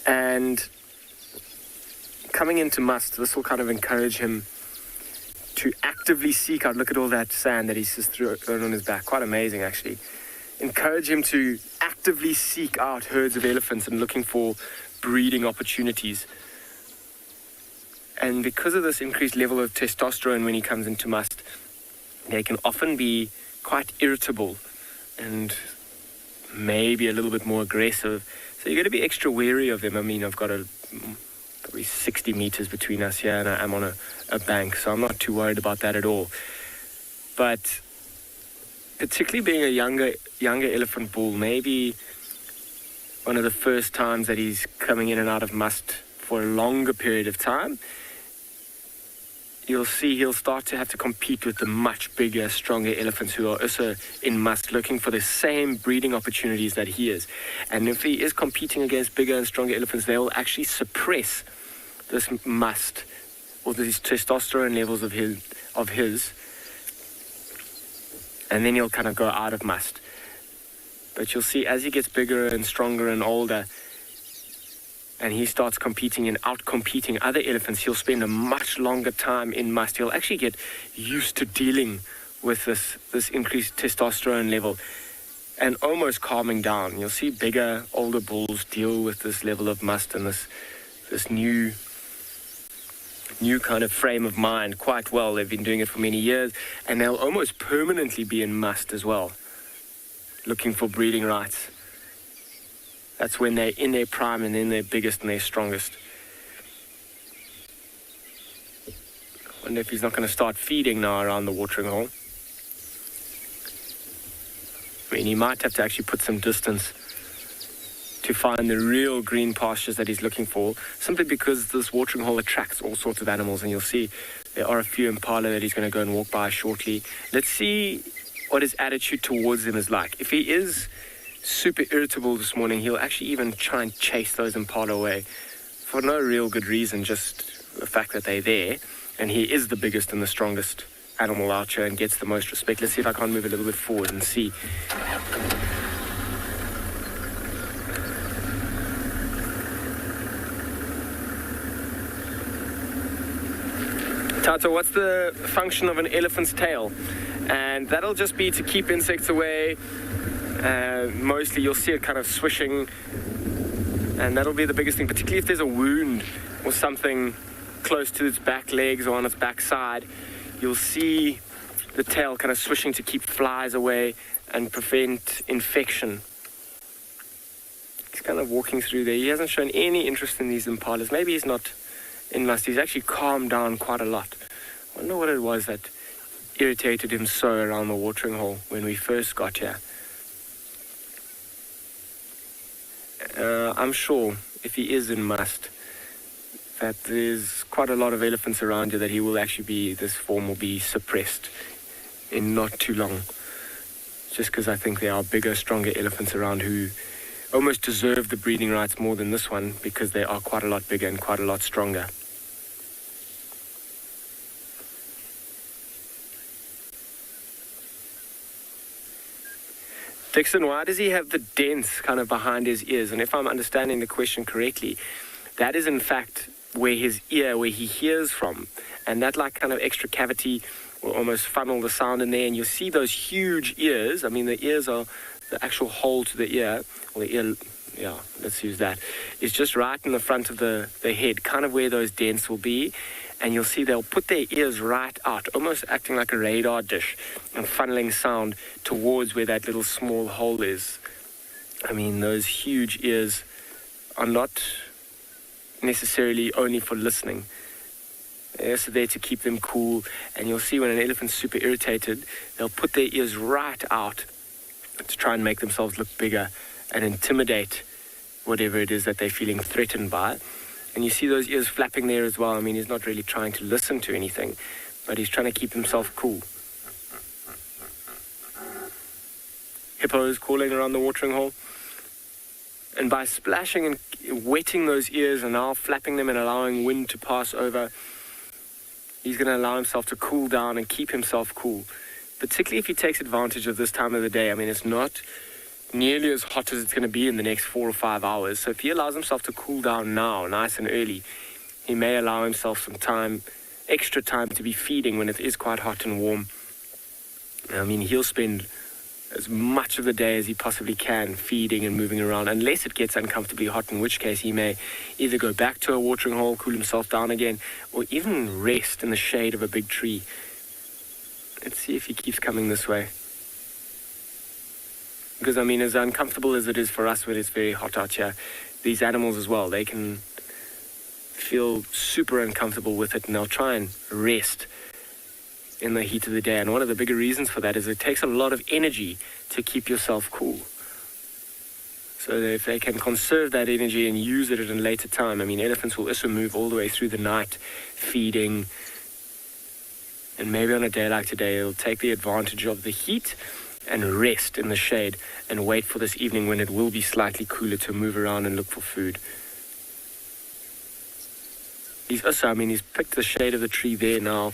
Speaker 2: And coming into must, this will kind of encourage him to actively seek out. Look at all that sand that he's just thrown on his back. Quite amazing, actually. Encourage him to actively seek out herds of elephants and looking for breeding opportunities. And because of this increased level of testosterone when he comes into must, they can often be quite irritable and maybe a little bit more aggressive. So you've got to be extra wary of them. I mean, I've got probably 60 meters between us here, and I'm on a bank, so I'm not too worried about that at all. But particularly being a younger elephant bull, maybe one of the first times that he's coming in and out of must for a longer period of time, you'll see he'll start to have to compete with the much bigger, stronger elephants who are also in must, looking for the same breeding opportunities that he is. And if he is competing against bigger and stronger elephants, they will actually suppress this must or these testosterone levels of his, and then he'll kind of go out of must. But you'll see as he gets bigger and stronger and older, and he starts competing and out-competing other elephants, he'll spend a much longer time in must. He'll actually get used to dealing with this increased testosterone level and almost calming down. You'll see bigger, older bulls deal with this level of must and this new new kind of frame of mind quite well. They've been doing it for many years, and they'll almost permanently be in must as well, looking for breeding rights. That's when they're in their prime and then they're biggest and they're strongest. I wonder if he's not going to start feeding now around the watering hole. I mean, he might have to actually put some distance to find the real green pastures that he's looking for, simply because this watering hole attracts all sorts of animals, and you'll see there are a few impala that he's going to go and walk by shortly. Let's see what his attitude towards them is like. If he is super irritable this morning, he'll actually even try and chase those impala away for no real good reason, just the fact that they're there, and he is the biggest and the strongest animal out here and gets the most respect. Let's see if I can't move a little bit forward and see. Tato, what's the function of an elephant's tail? And that'll just be to keep insects away. Mostly you'll see it kind of swishing, and that'll be the biggest thing, particularly if there's a wound or something close to its back legs or on its back side. You'll see the tail kind of swishing to keep flies away and prevent infection. He's kind of walking through there. He hasn't shown any interest in these impalas. Maybe he's not in must. He's actually calmed down quite a lot. I wonder what it was that irritated him so around the watering hole when we first got here. I'm sure if he is in must, that there's quite a lot of elephants around here that he will actually be, this form will be suppressed in not too long. Just because I think there are bigger, stronger elephants around who almost deserve the breeding rights more than this one, because they are quite a lot bigger and quite a lot stronger. Dixon, why does he have the dents kind of behind his ears? And if I'm understanding the question correctly, that is in fact where his ear, where he hears from. And that like kind of extra cavity will almost funnel the sound in there. And you'll see those huge ears. I mean, the ears are the actual hole to the ear. Or the ear, yeah, let's use that. It's just right in the front of the head, kind of where those dents will be. And you'll see they'll put their ears right out, almost acting like a radar dish and funneling sound towards where that little small hole is. I mean, those huge ears are not necessarily only for listening. They're also there to keep them cool. And you'll see when an elephant's super irritated, they'll put their ears right out to try and make themselves look bigger and intimidate whatever it is that they're feeling threatened by. And you see those ears flapping there as well. I mean, he's not really trying to listen to anything, but he's trying to keep himself cool. Hippos calling around the watering hole. And by splashing and wetting those ears and now flapping them and allowing wind to pass over, he's going to allow himself to cool down and keep himself cool. Particularly if he takes advantage of this time of the day. I mean, it's not nearly as hot as it's going to be in the next 4 or 5 hours. So if he allows himself to cool down now, nice and early, he may allow himself some time, extra time to be feeding when it is quite hot and warm. I mean, he'll spend as much of the day as he possibly can feeding and moving around, unless it gets uncomfortably hot, in which case he may either go back to a watering hole, cool himself down again, or even rest in the shade of a big tree. Let's see if he keeps coming this way. Because, I mean, as uncomfortable as it is for us when it's very hot out here, these animals as well, they can feel super uncomfortable with it, and they'll try and rest in the heat of the day. And one of the bigger reasons for that is it takes a lot of energy to keep yourself cool. So that if they can conserve that energy and use it at a later time, I mean, elephants will also move all the way through the night, feeding. And maybe on a day like today, they'll take the advantage of the heat and rest in the shade and wait for this evening when it will be slightly cooler to move around and look for food. He's also, I mean, he's picked the shade of the tree there now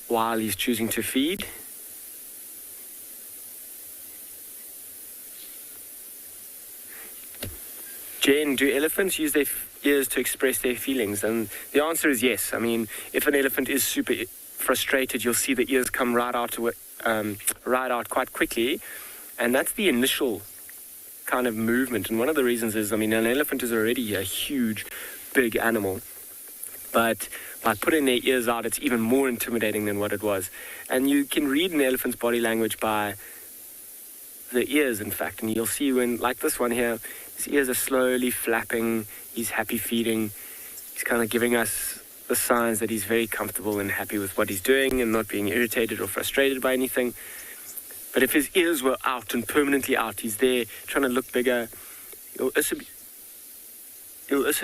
Speaker 2: while he's choosing to feed. Jen, do elephants use their ears to express their feelings? And the answer is yes. I mean, if an elephant is super frustrated, you'll see the ears come right out quite quickly, and that's the initial kind of movement. And one of the reasons is, I mean, an elephant is already a huge, big animal. But by putting their ears out, it's even more intimidating than what it was. And you can read an elephant's body language by the ears, in fact. And you'll see when, like this one here, his ears are slowly flapping. He's happy feeding. He's kind of giving us the signs that he's very comfortable and happy with what he's doing and not being irritated or frustrated by anything. But if his ears were out and permanently out, he's there trying to look bigger. He'll also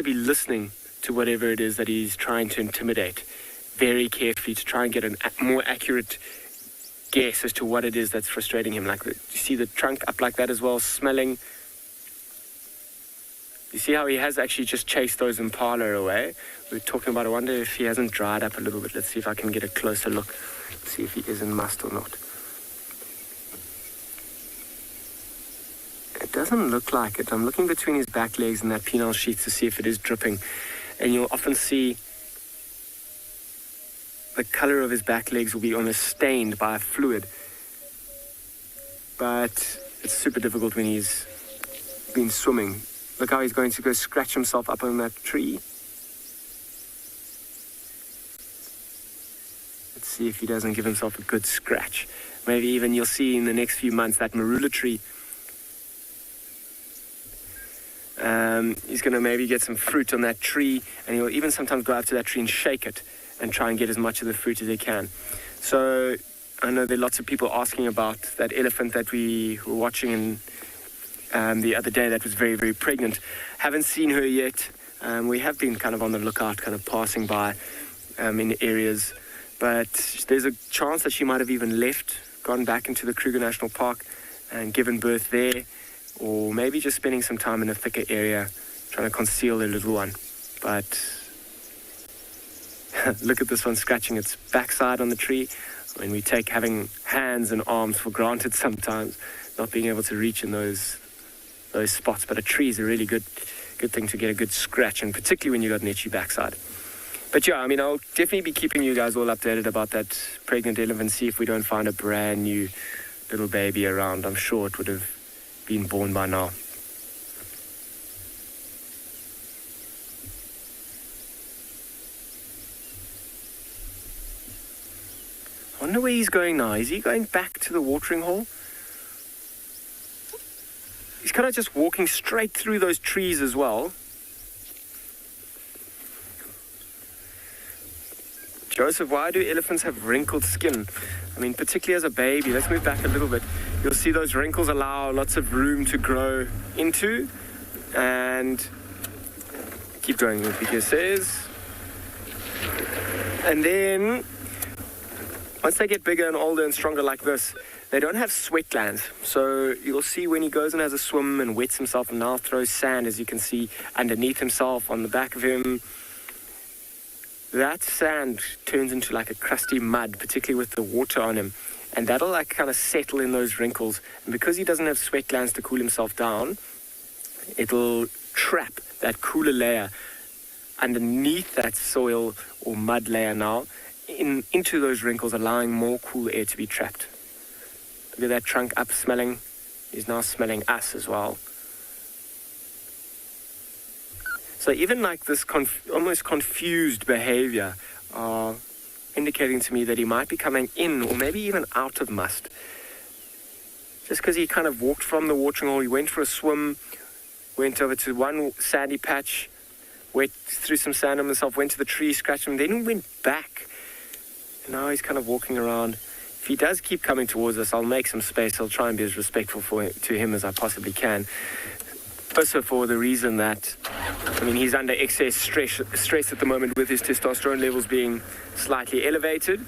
Speaker 2: be listening to whatever it is that he's trying to intimidate very carefully to try and get a more accurate guess as to what it is that's frustrating him. Like, you see the trunk up like that as well, smelling. You see how he has actually just chased those impala away? We were talking about, I wonder if he hasn't dried up a little bit. Let's see if I can get a closer look, see if he is in must or not. It doesn't look like it. I'm looking between his back legs and that penile sheath to see if it is dripping. And you'll often see the color of his back legs will be almost stained by a fluid. But it's super difficult when he's been swimming. Look how he's going to go scratch himself up on that tree. Let's see if he doesn't give himself a good scratch. Maybe even you'll see in the next few months that marula tree. He's going to maybe get some fruit on that tree, and he'll even sometimes go out to that tree and shake it and try and get as much of the fruit as he can. So I know there are lots of people asking about that elephant that we were watching the other day that was very, very pregnant. Haven't seen her yet. We have been kind of on the lookout, kind of passing by in areas. But there's a chance that she might have even left, gone back into the Kruger National Park and given birth there. Or maybe just spending some time in a thicker area, trying to conceal their little one. But look at this one scratching its backside on the tree. I mean, we take having hands and arms for granted sometimes, not being able to reach in those spots. But a tree is a really good thing to get a good scratch, and particularly when you've got an itchy backside. But yeah, I mean, I'll definitely be keeping you guys all updated about that pregnant elephant, see if we don't find a brand new little baby around. I'm sure it would have been born by now. I wonder where he's going now. Is he going back to the watering hole? He's kind of just walking straight through those trees as well. Joseph, why do elephants have wrinkled skin? I mean, particularly as a baby. Let's move back a little bit. You'll see those wrinkles allow lots of room to grow into. And keep going, because says. And then, once they get bigger and older and stronger like this, they don't have sweat glands. So you'll see when he goes and has a swim and wets himself and now throws sand, as you can see, underneath himself, on the back of him. That sand turns into like a crusty mud, particularly with the water on him. And that'll like kind of settle in those wrinkles. And because he doesn't have sweat glands to cool himself down, it'll trap that cooler layer underneath that soil or mud layer now into those wrinkles, allowing more cool air to be trapped. Look at that trunk up smelling. He's now smelling us as well. So even like this almost confused behavior are indicating to me that he might be coming in or maybe even out of must. Just because he kind of walked from the watering hole, he went for a swim, went over to one sandy patch, threw some sand on himself, went to the tree, scratched him, then he went back. And now he's kind of walking around. If he does keep coming towards us, I'll make some space. I'll try and be as respectful to him as I possibly can. Also for the reason that, I mean, he's under excess stress at the moment with his testosterone levels being slightly elevated.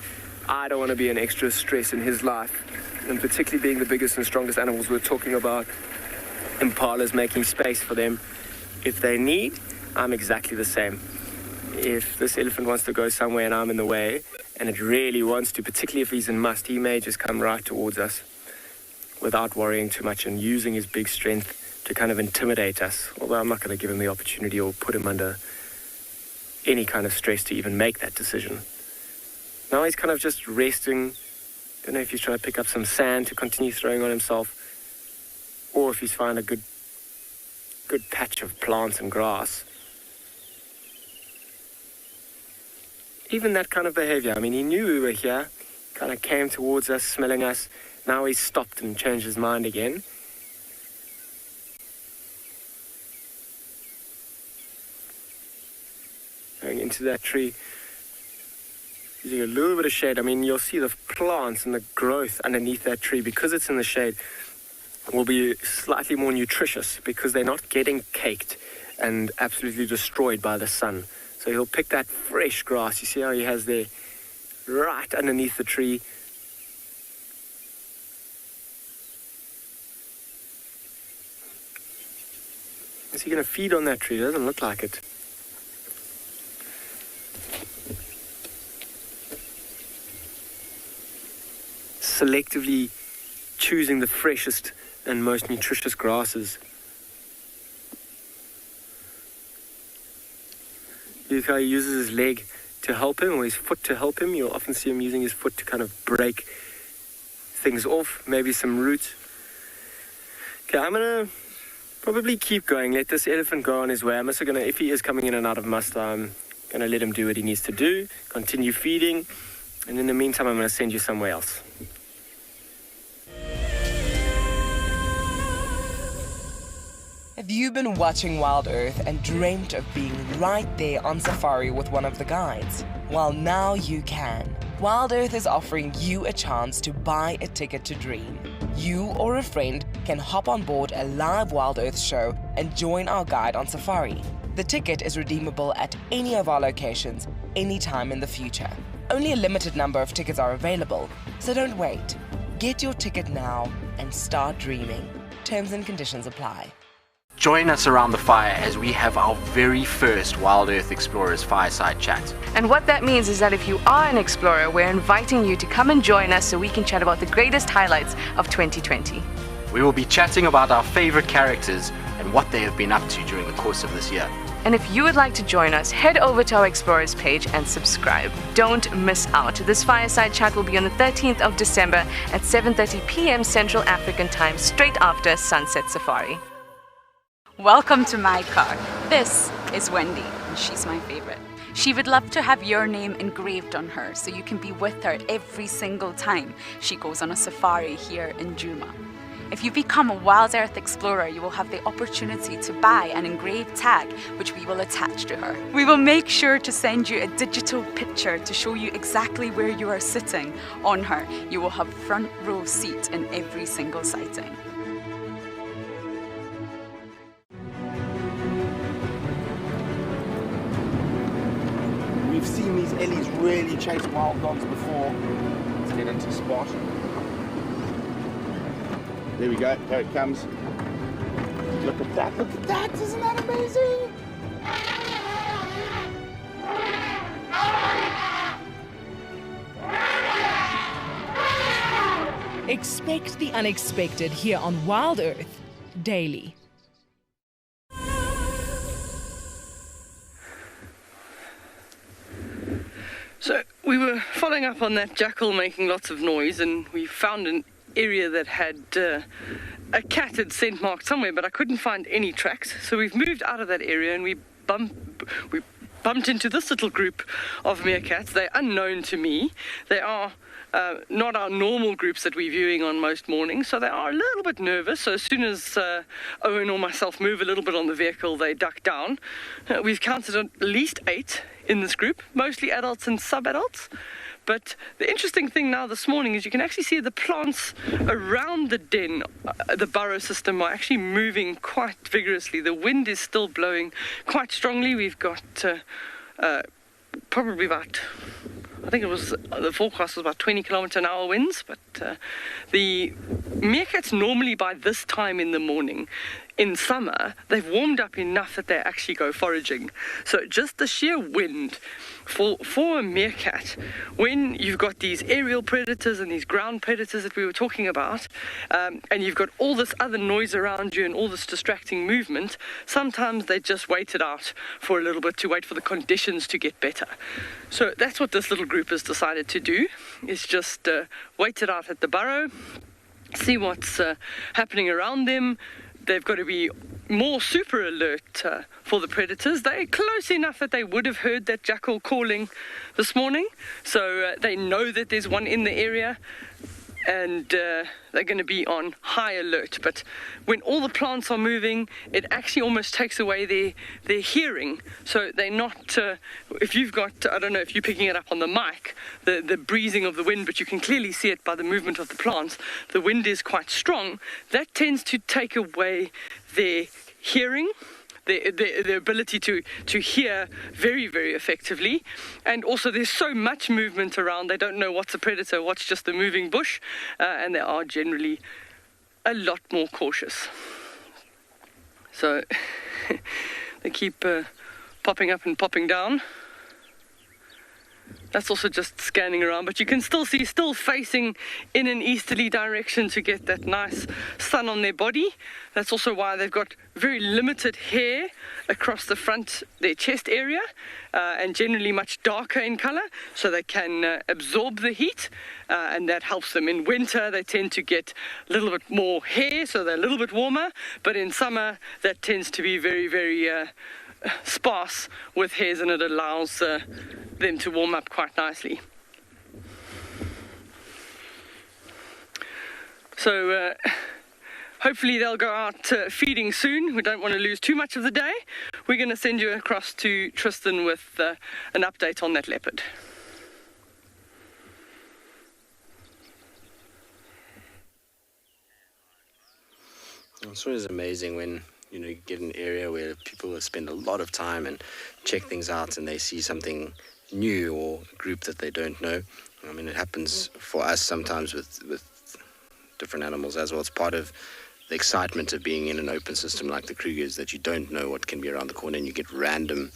Speaker 2: I don't want to be an extra stress in his life, and particularly being the biggest and strongest animals we're talking about, impalas, making space for them if they need. I'm exactly the same. If this elephant wants to go somewhere and I'm in the way, and it really wants to, particularly if he's in must, he may just come right towards us without worrying too much and using his big strength to kind of intimidate us, although I'm not going to give him the opportunity or put him under any kind of stress to even make that decision. Now he's kind of just resting. Don't know if he's trying to pick up some sand to continue throwing on himself, or if he's found a good patch of plants and grass. even that kind of behavior. I mean, he knew we were here, kind of came towards us, smelling us. Now he's stopped and changed his mind again. Going into that tree, using a little bit of shade. I mean, you'll see the plants and the growth underneath that tree, because it's in the shade, will be slightly more nutritious because they're not getting caked and absolutely destroyed by the sun. So he'll pick that fresh grass. You see how he has there, right underneath the tree. Is he going to feed on that tree? It doesn't look like it. Selectively choosing the freshest and most nutritious grasses. Look how he uses his leg to help him, or his foot to help him. You'll often see him using his foot to kind of break things off, maybe some roots. Okay, I'm gonna probably keep going, let this elephant go on his way. I'm also gonna, if he is coming in and out of muster, I'm gonna let him do what he needs to do, continue feeding, and in the meantime I'm gonna send you somewhere else.
Speaker 1: Have you been watching Wild Earth and dreamt of being right there on safari with one of the guides? Well, now you can. Wild Earth is offering you a chance to buy a ticket to dream. You or a friend can hop on board a live Wild Earth show and join our guide on safari. The ticket is redeemable at any of our locations, anytime in the future. Only a limited number of tickets are available, so don't wait. Get your ticket now and start dreaming. Terms and conditions apply.
Speaker 7: Join us around the fire as we have our very first Wild Earth Explorers Fireside Chat.
Speaker 5: And what that means is that if you are an explorer, we're inviting you to come and join us so we can chat about the greatest highlights of 2020.
Speaker 7: We will be chatting about our favorite characters and what they have been up to during the course of this year.
Speaker 5: And if you would like to join us, head over to our Explorers page and subscribe. Don't miss out. This Fireside Chat will be on the 13th of December at 7:30 p.m. Central African Time, straight after Sunset Safari.
Speaker 9: Welcome to my car. This is Wendy, and she's my favorite. She would love to have your name engraved on her so you can be with her every single time she goes on a safari here in Djuma. If you become a Wild Earth Explorer, you will have the opportunity to buy an engraved tag which we will attach to her. We will make sure to send you a digital picture to show you exactly where you are sitting on her. You will have front row seat in every single sighting.
Speaker 10: We've seen these ellies really chase wild dogs before. Let's get into the spot. There we go, there it comes. Look at that, isn't that amazing?
Speaker 1: Expect the unexpected here on Wild Earth daily.
Speaker 3: So we were following up on that jackal making lots of noise, and we found an area that had a cat had scent marked somewhere, but I couldn't find any tracks. So we've moved out of that area and we bumped into this little group of meerkats. They're unknown to me. They are not our normal groups that we're viewing on most mornings, so they are a little bit nervous. So as soon as Owen or myself move a little bit on the vehicle, they duck down. We've counted at least 8 in this group, mostly adults and sub-adults. But the interesting thing now this morning is you can actually see the plants around the den, the burrow system, are actually moving quite vigorously. The wind is still blowing quite strongly. We've got probably about, I think it was, the forecast was about 20 kilometer an hour winds, but the meerkats normally by this time in the morning, in summer, they've warmed up enough that they actually go foraging. So just the sheer wind for a meerkat, when you've got these aerial predators and these ground predators that we were talking about, and you've got all this other noise around you and all this distracting movement, sometimes they just wait it out for a little bit to wait for the conditions to get better. So that's what this little group has decided to do, is just wait it out at the burrow, see what's happening around them, they've got to be more super alert for the predators. They're close enough that they would have heard that jackal calling this morning, so they know that there's one in the area, and they're going to be on high alert. But when all the plants are moving, it actually almost takes away their hearing. So they're not, if you've got, I don't know if you're picking it up on the mic, the breezing of the wind, but you can clearly see it by the movement of the plants. The wind is quite strong. That tends to take away their hearing, the ability to hear very, very effectively. And also there's so much movement around, they don't know what's a predator, what's just a moving bush, and they are generally a lot more cautious. So they keep popping up and popping down. That's also just scanning around, but you can still see, still facing in an easterly direction to get that nice sun on their body. That's also why they've got very limited hair across the front, their chest area, and generally much darker in color, so they can absorb the heat, and that helps them. In winter, they tend to get a little bit more hair, so they're a little bit warmer, but in summer, that tends to be very, very sparse with hairs, and it allows them to warm up quite nicely. So hopefully they'll go out feeding soon. We don't want to lose too much of the day. We're going to send you across to Tristan with an update on that leopard.
Speaker 4: It's always amazing when you get an area where people spend a lot of time and check things out, and they see something new or a group that they don't know. I mean, it happens for us sometimes with different animals as well. It's part of the excitement of being in an open system like the Krugers, that you don't know what can be around the corner, and you get random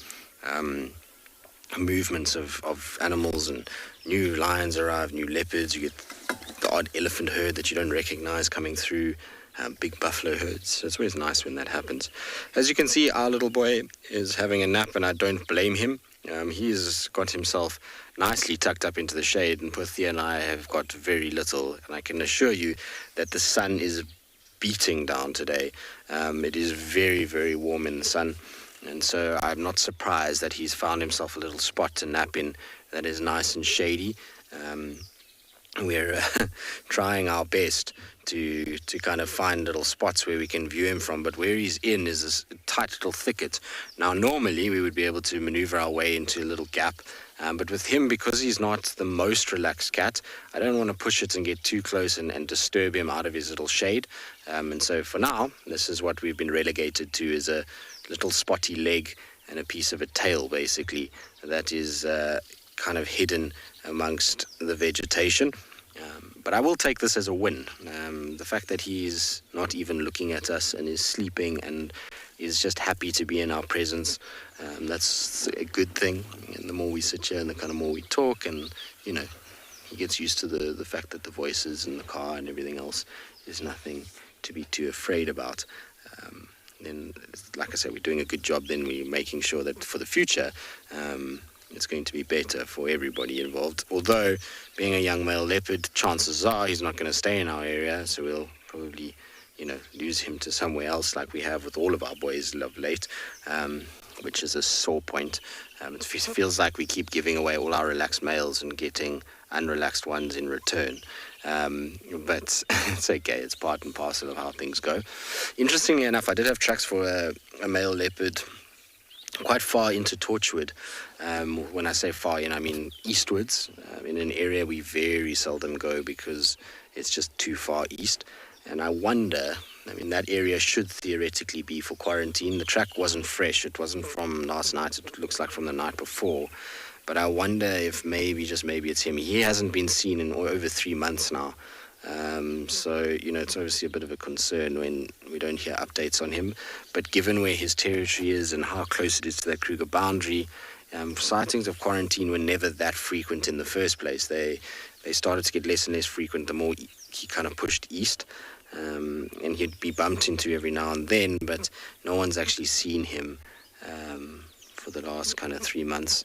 Speaker 4: movements of animals, and new lions arrive, new leopards, you get the odd elephant herd that you don't recognize coming through. Big buffalo herds. So it's always nice when that happens. As you can see, our little boy is having a nap, and I don't blame him. He's got himself nicely tucked up into the shade, and Thea and I have got very little, and I can assure you that the sun is beating down today. It is very, very warm in the sun, and so I'm not surprised that he's found himself a little spot to nap in that is nice and shady. We're trying our best to kind of find little spots where we can view him from, but where he's in is this tight little thicket. Now, normally we would be able to maneuver our way into a little gap, but with him, because he's not the most relaxed cat, I don't want to push it and get too close and disturb him out of his little shade. And so for now, this is what we've been relegated to, is a little spotty leg and a piece of a tail, basically, that is kind of hidden amongst the vegetation. But I will take this as a win. The fact that he's not even looking at us and is sleeping and is just happy to be in our presence, that's a good thing. And the more we sit here and the kind of more we talk, and he gets used to the fact that the voices in the car and everything else is nothing to be too afraid about. Then, like I said, we're doing a good job. Then we're making sure that for the future, it's going to be better for everybody involved. Although, being a young male leopard, chances are he's not going to stay in our area, so we'll probably, lose him to somewhere else, like we have with all of our boys of late, which is a sore point. It feels like we keep giving away all our relaxed males and getting unrelaxed ones in return. But it's okay, it's part and parcel of how things go. Interestingly enough, I did have tracks for a male leopard quite far into Torchwood. When I say far, I mean eastwards, in an area we very seldom go because it's just too far east. And I wonder, that area should theoretically be for quarantine. The track wasn't fresh, it wasn't from last night, it looks like from the night before. But I wonder if maybe it's him. He hasn't been seen in over 3 months now. So, it's obviously a bit of a concern when we don't hear updates on him. But given where his territory is and how close it is to that Kruger boundary, sightings of quarantine were never that frequent in the first place. They started to get less and less frequent the more he kind of pushed east. And he'd be bumped into every now and then, but no one's actually seen him for the last kind of 3 months.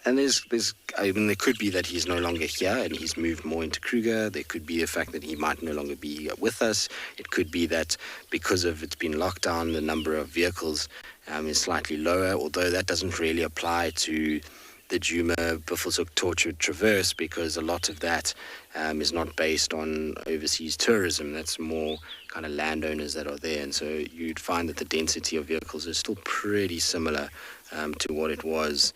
Speaker 4: And there could be that he's no longer here and he's moved more into Kruger. There could be the fact that he might no longer be with us. It could be that because of it's been locked down, the number of vehicles is slightly lower, although that doesn't really apply to the Djuma Buffelshoek Tortured Traverse, because a lot of that is not based on overseas tourism. That's more kind of landowners that are there, and so you'd find that the density of vehicles is still pretty similar to what it was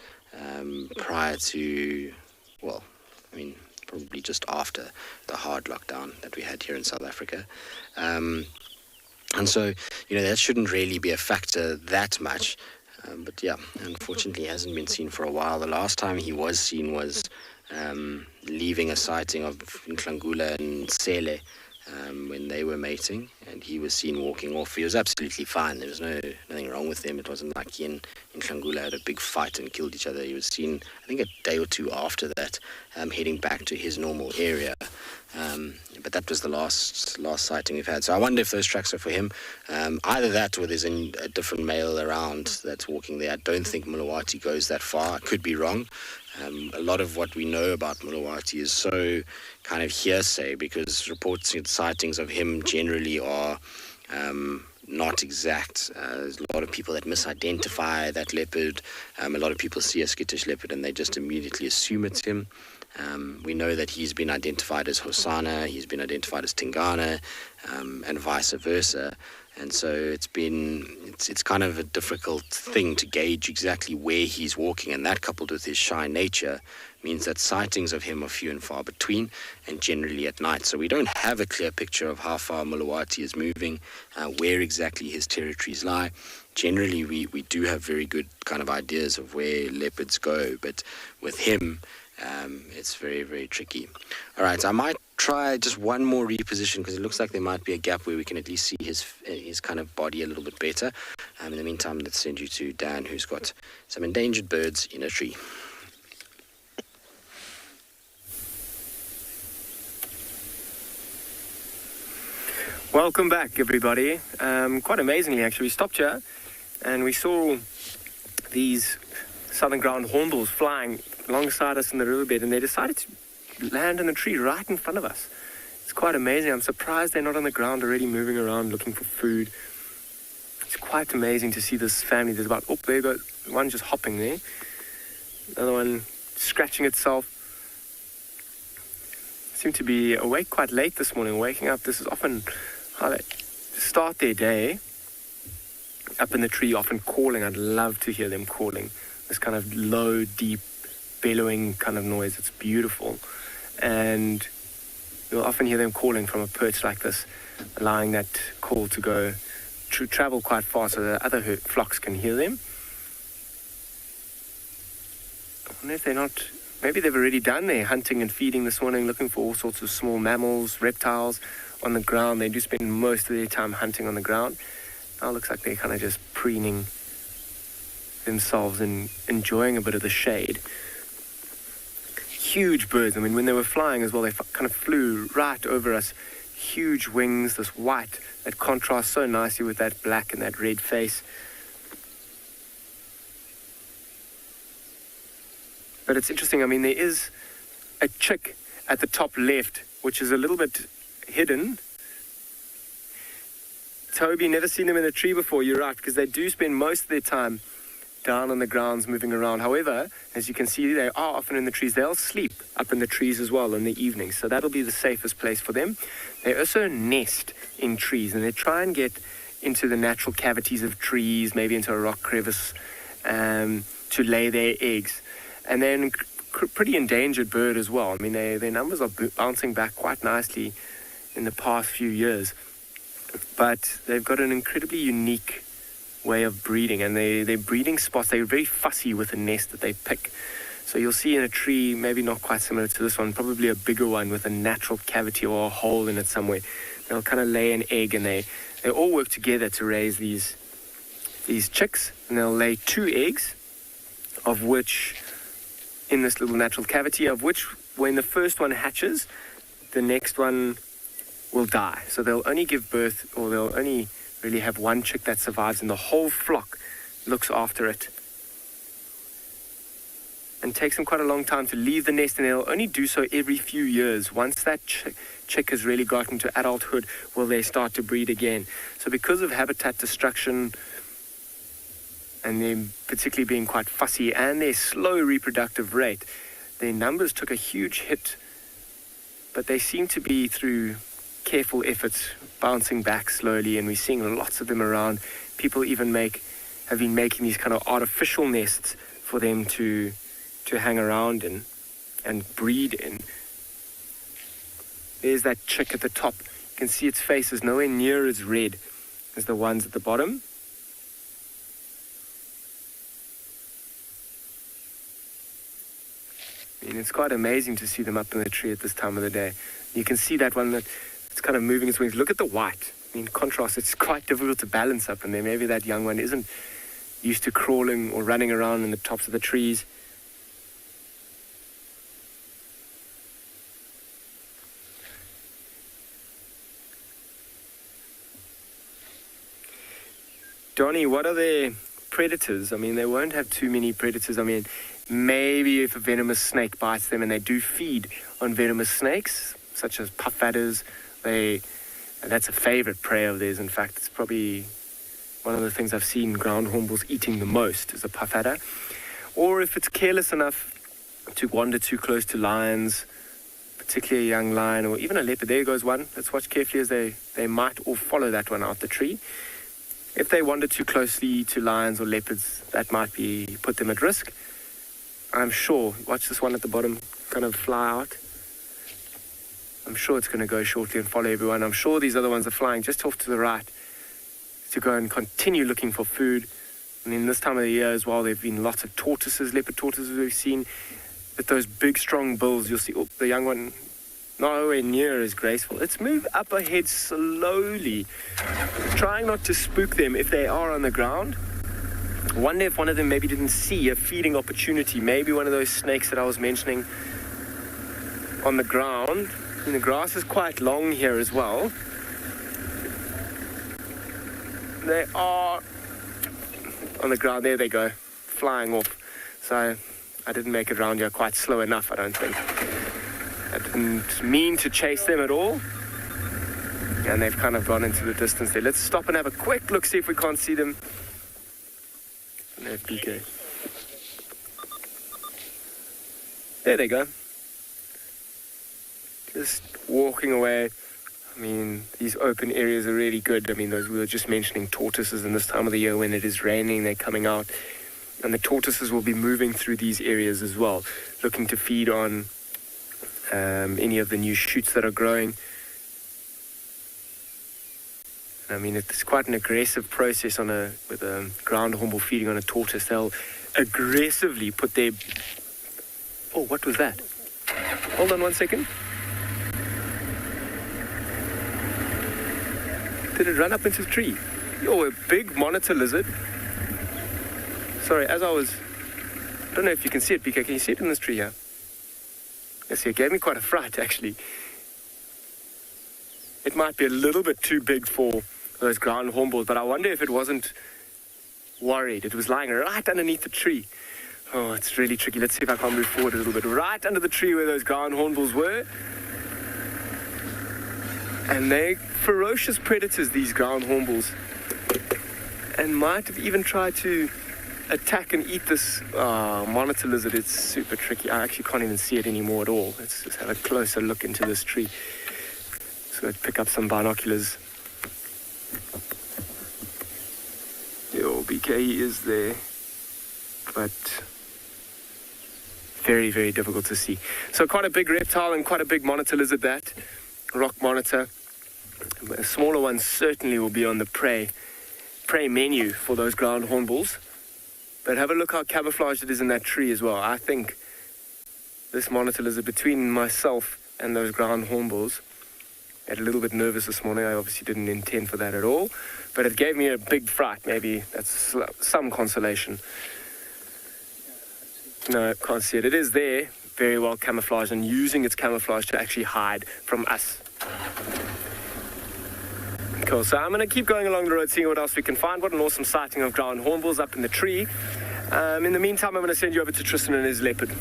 Speaker 4: prior to, well, I mean, probably just after the hard lockdown that we had here in South Africa. And so, that shouldn't really be a factor that much. But yeah, unfortunately, he hasn't been seen for a while. The last time he was seen was leaving a sighting of Nhlangula and Sele when they were mating, and he was seen walking off. He was absolutely fine. There was nothing wrong with him. It wasn't like he and Nhlangula had a big fight and killed each other. He was seen, I think, a day or two after that, heading back to his normal area. But that was the last sighting we've had. So I wonder if those tracks are for him. Either that or there's a different male around that's walking there. I don't think Mulawati goes that far. I could be wrong. A lot of what we know about Mulawati is so kind of hearsay, because reports and sightings of him generally are not exact. There's a lot of people that misidentify that leopard. A lot of people see a skittish leopard and they just immediately assume it's him. We know that he's been identified as Hosanna, he's been identified as Tingana, and vice versa. And so it's kind of a difficult thing to gauge exactly where he's walking, and that, coupled with his shy nature, means that sightings of him are few and far between, and generally at night. So we don't have a clear picture of how far Mulawati is moving, where exactly his territories lie. Generally, we do have very good kind of ideas of where leopards go, but with him, it's very, very tricky. All right, I might try just one more reposition, because it looks like there might be a gap where we can at least see his kind of body a little bit better. In the meantime, let's send you to Dan, who's got some endangered birds in a tree.
Speaker 2: Welcome back, everybody. Quite amazingly, actually, we stopped here and we saw these southern ground hornbills flying alongside us in the riverbed, and they decided to land in a tree right in front of us. It's quite amazing. I'm surprised they're not on the ground already moving around looking for food. It's quite amazing to see this family. There's about, there you go, one just hopping there, another one scratching itself. Seem to be awake quite late this morning, waking up. This is often how they start their day, up in the tree, often calling. I'd love to hear them calling. This kind of low, deep, bellowing kind of noise. It's beautiful. And you'll often hear them calling from a perch like this, allowing that call to go travel quite far so that other flocks can hear them. I wonder if they're not, maybe they've already done their hunting and feeding this morning, looking for all sorts of small mammals, reptiles on the ground. They do spend most of their time hunting on the ground. Now it looks like they're kind of just preening themselves and enjoying a bit of the shade. Huge birds. I mean, when they were flying as well, they kind of flew right over us. Huge wings, this white that contrasts so nicely with that black and that red face. But it's interesting. I mean, there is a chick at the top left, which is a little bit hidden. Toby, never seen them in a tree before. You're right, because they do spend most of their time down on the grounds moving around. However, as you can see, they are often in the trees. They'll sleep up in the trees as well in the evening, so that'll be the safest place for them. They also nest in trees, and they try and get into the natural cavities of trees, maybe into a rock crevice, to lay their eggs. And they're a pretty endangered bird as well. I mean, their numbers are bouncing back quite nicely in the past few years, but they've got an incredibly unique way of breeding, and their breeding spots, they're very fussy with the nest that they pick. So you'll see in a tree, maybe not quite similar to this one, probably a bigger one with a natural cavity or a hole in it somewhere. They'll kind of lay an egg, and they all work together to raise these chicks, and they'll lay 2 eggs, of which, in this little natural cavity, of which when the first one hatches, the next one will die. So they'll only give birth, or they'll only really have one chick that survives, and the whole flock looks after it. and it takes them quite a long time to leave the nest, and they'll only do so every few years. Once that chick has really gotten to adulthood, will they start to breed again. So because of habitat destruction, and them particularly being quite fussy, and their slow reproductive rate, their numbers took a huge hit, but they seem to be, through careful efforts, bouncing back slowly, and we're seeing lots of them around. People even have been making these kind of artificial nests for them to hang around in and breed in. There's that chick at the top. You can see its face is nowhere near as red as the ones at the bottom. And it's quite amazing to see them up in the tree at this time of the day. You can see that one that's kind of moving its wings. Look at the white. I mean, contrast, it's quite difficult to balance up in there. Maybe that young one isn't used to crawling or running around in the tops of the trees. Donnie, what are their predators? I mean, they won't have too many predators. I mean, maybe if a venomous snake bites them, and they do feed on venomous snakes, such as puff adders, and that's a favorite prey of theirs. In fact, it's probably one of the things I've seen ground hornbills eating the most is a puff adder. Or if it's careless enough to wander too close to lions, particularly a young lion, or even a leopard. There goes one. Let's watch carefully as they might all follow that one out the tree. If they wander too closely to lions or leopards, that might put them at risk. I'm sure, watch this one at the bottom kind of fly out. I'm sure it's going to go shortly and follow everyone. I'm sure these other ones are flying just off to the right to go and continue looking for food. And in this time of the year as well, there have been lots of tortoises, leopard tortoises we've seen. With those big, strong bills, you'll see the young one nowhere near as graceful. Let's move up ahead slowly, trying not to spook them if they are on the ground. I wonder if one of them maybe didn't see a feeding opportunity. Maybe one of those snakes that I was mentioning on the ground. And the grass is quite long here as well. They are on the ground. There they go, flying off. So I didn't make it around here quite slow enough, I don't think. I didn't mean to chase them at all. And they've kind of gone into the distance there. Let's stop and have a quick look, see if we can't see them. There's PK. There they go. Just walking away. I mean, these open areas are really good. I mean, we were just mentioning tortoises in this time of the year when it is raining, they're coming out. And the tortoises will be moving through these areas as well, looking to feed on any of the new shoots that are growing. I mean, it's quite an aggressive process with a ground hornbill feeding on a tortoise. They'll aggressively put their... Oh, what was that? Hold on one second. Did it run up into the tree? Oh, a big monitor lizard. Sorry, I don't know if you can see it, PK. Can you see it in this tree here? Yes, it gave me quite a fright, actually. It might be a little bit too big for those ground hornbills, but I wonder if it wasn't worried. It was lying right underneath the tree. Oh, it's really tricky. Let's see if I can move forward a little bit. Right under the tree where those ground hornbills were. And they're ferocious predators, these ground hornbills. And might have even tried to attack and eat this monitor lizard. It's super tricky. I actually can't even see it anymore at all. Let's just have a closer look into this tree. So let's pick up some binoculars. Yo, BK is there. But very, very difficult to see. So quite a big reptile and quite a big monitor lizard, that. Rock monitor. A smaller one certainly will be on the prey menu for those ground hornbills. But have a look how camouflaged it is in that tree as well. I think this monitor lizard, between myself and those ground hornbills, got a little bit nervous this morning. I obviously didn't intend for that at all, but it gave me a big fright. Maybe that's some consolation. No, can't see it. It is there, very well camouflaged, and using its camouflage to actually hide from us. Cool, so I'm going to keep going along the road, seeing what else we can find. What an awesome sighting of ground hornbills up in the tree. In the meantime, I'm going to send you over to Tristan and his leopard.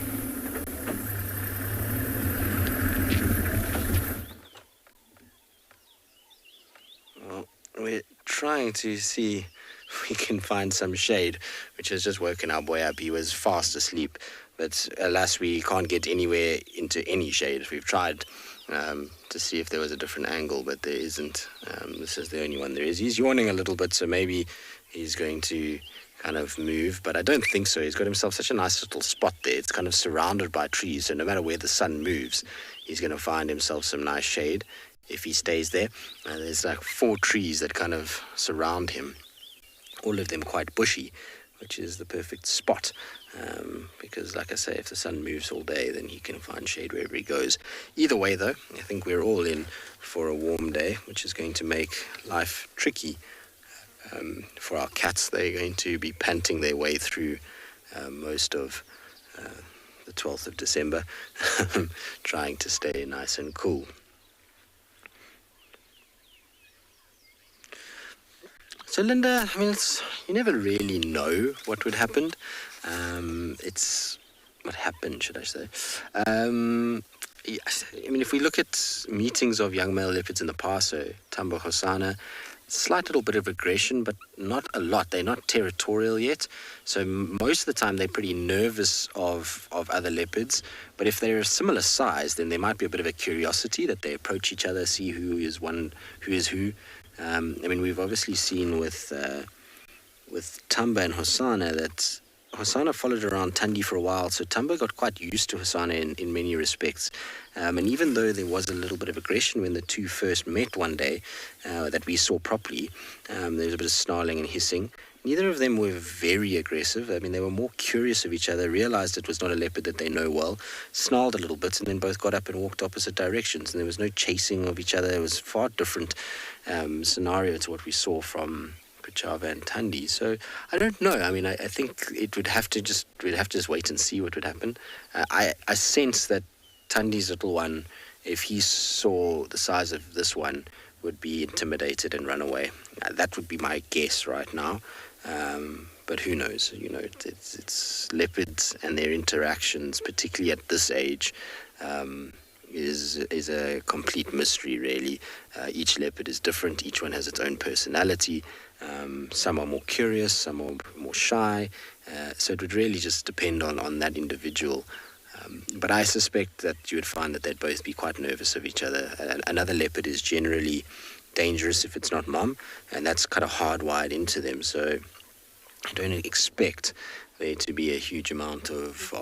Speaker 4: Well, we're trying to see if we can find some shade, which has just woken our boy up. He was fast asleep, but alas, we can't get anywhere into any shade. We've tried to see if there was a different angle, but there isn't. This is the only one there is. He's yawning a little bit, so maybe he's going to kind of move, but I don't think so. He's got himself such a nice little spot there. It's kind of surrounded by trees, so no matter where the sun moves, he's going to find himself some nice shade if he stays there. There's like 4 trees that kind of surround him, all of them quite bushy, which is the perfect spot, because like I say, if the sun moves all day, then he can find shade wherever he goes. Either way though, I think we're all in for a warm day, which is going to make life tricky. For our cats, they're going to be panting their way through most of the 12th of December, trying to stay nice and cool. So Linda, I mean, you never really know what would happen. What happened, should I say. I mean, if we look at meetings of young male leopards in the past, so Tambo Hosana, slight little bit of aggression, but not a lot. They're not territorial yet, so most of the time they're pretty nervous of other leopards. But if they're a similar size, then there might be a bit of a curiosity that they approach each other, see who is who. I mean, we've obviously seen with Tamba and Hosana that Hosana followed around Tandi for a while, so Tamba got quite used to Hosana in many respects. And even though there was a little bit of aggression when the two first met one day, that we saw properly, there was a bit of snarling and hissing. Neither of them were very aggressive. I mean, they were more curious of each other, realized it was not a leopard that they know well, snarled a little bit, and then both got up and walked opposite directions. And there was no chasing of each other. It was a far different scenario to what we saw from Kuchava and Tandi. So I don't know. I mean, I think we'd have to just wait and see what would happen. I sense that Tandi's little one, if he saw the size of this one, would be intimidated and run away. That would be my guess right now. But who knows? You know, it's leopards and their interactions, particularly at this age, is a complete mystery, really. Each leopard is different. Each one has its own personality. Some are more curious, some are more shy. So it would really just depend on that individual. But I suspect that you would find that they'd both be quite nervous of each other. Another leopard is generally dangerous if it's not mom, and that's kind of hardwired into them. So I don't expect there to be a huge amount of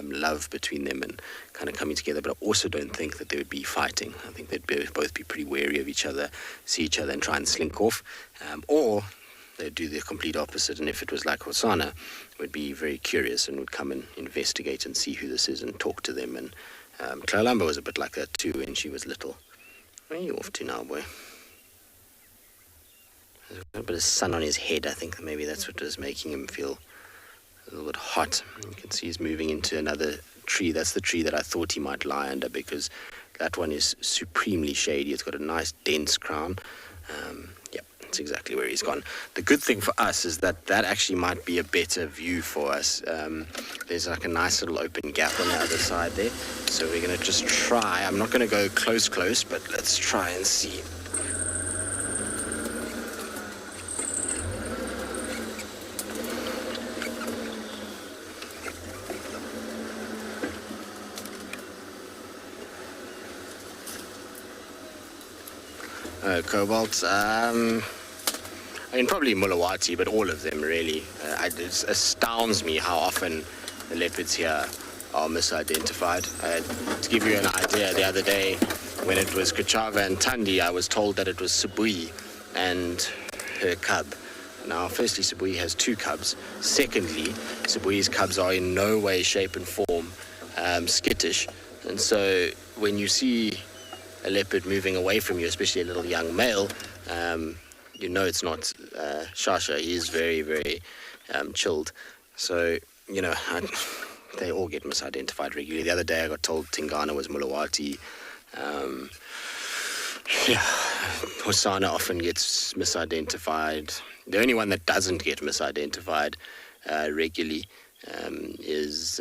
Speaker 4: love between them and kind of coming together, but I also don't think that they would be fighting. I think they'd both be pretty wary of each other, see each other and try and slink off, or they'd do the complete opposite, and if it was like Hosana, would be very curious and would come and investigate and see who this is and talk to them. And Tlalamba was a bit like that too when she was little. Where are you off to now, boy? There's a bit of sun on his head. I think maybe that's what was making him feel a little bit hot. You can see he's moving into another tree. That's the tree that I thought he might lie under, because that one is supremely shady. It's got a nice dense crown. Yep, that's exactly where he's gone. The good thing for us is that actually might be a better view for us. There's like a nice little open gap on the other side there. So we're going to just try. I'm not going to go close, but let's try and see. Cobalt, I mean, probably Mulawati, but all of them really. It astounds me how often the leopards here are misidentified. To give you an idea, the other day when it was Kuchava and Tandi, I was told that it was Sibui and her cub. Now, firstly, Sibui has 2 cubs. Secondly, Sibui's cubs are in no way, shape and form skittish. And so when you see a leopard moving away from you, especially a little young male, you know it's not Shasha. He is very, very chilled. So, you know, they all get misidentified regularly. The other day I got told Tingana was Mulawati. Hosana often gets misidentified. The only one that doesn't get misidentified regularly is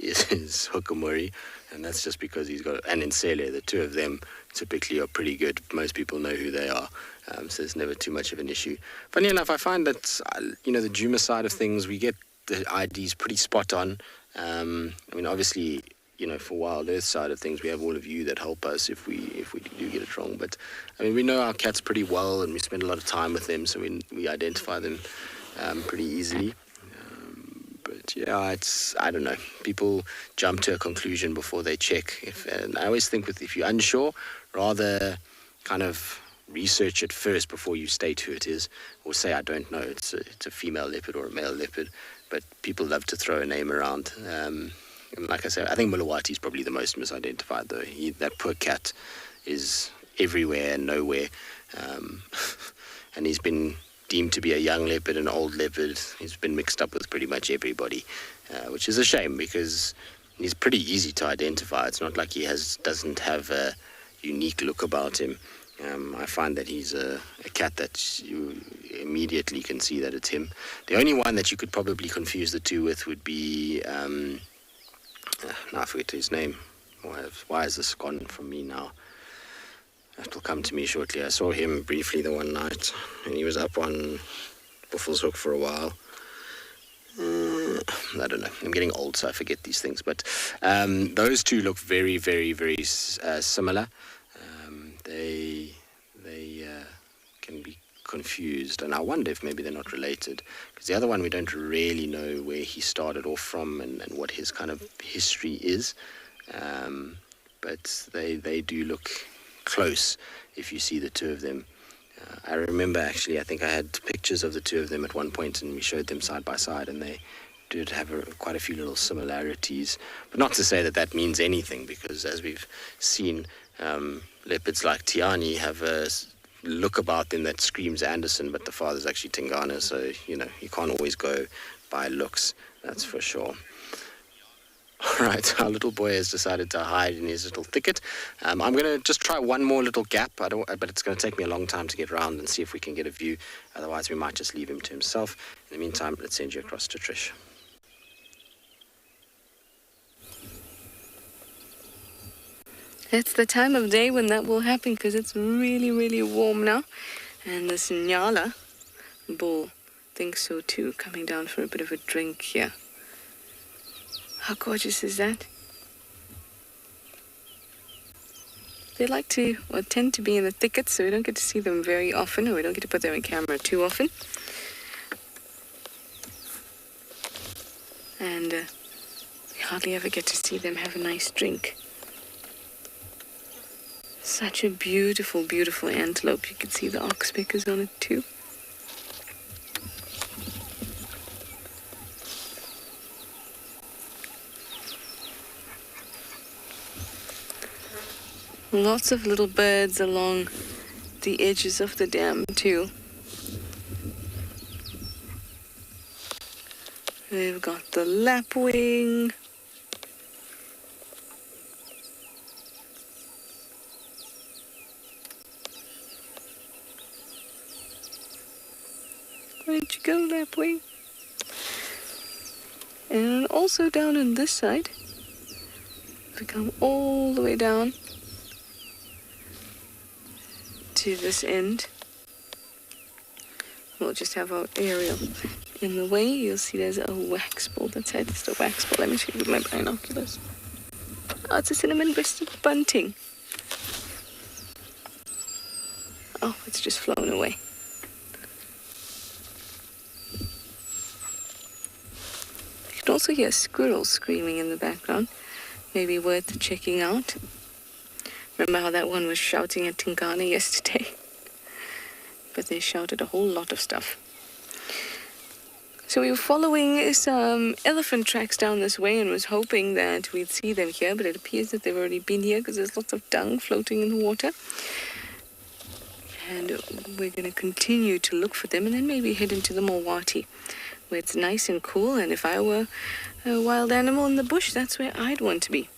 Speaker 4: is Hukamori, and that's just because he's got, and Nsele, the two of them typically are pretty good. Most people know who they are, so it's never too much of an issue. Funny enough, I find that, the Djuma side of things, we get the IDs pretty spot on. I mean, obviously, for Wild Earth side of things, we have all of you that help us if we do get it wrong. But, I mean, we know our cats pretty well, and we spend a lot of time with them, so we identify them pretty easily. But yeah, I don't know. People jump to a conclusion before they check. And I always think if you're unsure, rather kind of research it first before you state who it is, or say, I don't know, it's a female leopard or a male leopard. But people love to throw a name around. And like I said, I think Mulawati is probably the most misidentified, though. That poor cat is everywhere and nowhere. And he's been deemed to be a young leopard, an old leopard. He's been mixed up with pretty much everybody, which is a shame because he's pretty easy to identify. It's not like he doesn't have a unique look about him. I find that he's a cat that you immediately can see that it's him. The only one that you could probably confuse the two with would be, now I forget his name. Why is this gone from me now? That will come to me shortly. I saw him briefly the one night, and he was up on Buffalo's Hook for a while. I don't know. I'm getting old, so I forget these things. But those two look very, very, very similar. They can be confused, and I wonder if maybe they're not related. Because the other one, we don't really know where he started off from and what his kind of history is. But they do look close if you see the two of them. I remember actually, I think I had pictures of the two of them at one point, and we showed them side by side, and they did have quite a few little similarities. But not to say that means anything, because as we've seen, leopards like Tiani have a look about them that screams Anderson, but the father's actually Tingana, so you can't always go by looks, that's for sure. All right, our little boy has decided to hide in his little thicket. I'm going to just try one more little gap, but it's going to take me a long time to get around and see if we can get a view. Otherwise, we might just leave him to himself. In the meantime, let's send you across to Trish.
Speaker 5: It's the time of day when that will happen because it's really, really warm now. And this Nyala bull thinks so too, coming down for a bit of a drink here. How gorgeous is that? They like to, or tend to be in the thickets, so we don't get to see them very often, or we don't get to put them on camera too often. And we hardly ever get to see them have a nice drink. Such a beautiful, beautiful antelope. You can see the oxpeckers on it too. Lots of little birds along the edges of the dam too. We've got the lapwing. Where'd you go, lapwing? And also down on this side, we come all the way down to this end. We'll just have our aerial in the way. You'll see there's a wax ball. That's it. It's the wax ball. Let me show you with my binoculars. Oh, it's a cinnamon-breasted bunting. Oh, it's just flown away. You can also hear squirrels screaming in the background. Maybe worth checking out. Remember how that one was shouting at Tingana yesterday? But they shouted a whole lot of stuff. So we were following some elephant tracks down this way and was hoping that we'd see them here, but it appears that they've already been here because there's lots of dung floating in the water. And we're going to continue to look for them and then maybe head into the Mulawati, where it's nice and cool, and if I were a wild animal in the bush, that's where I'd want to be,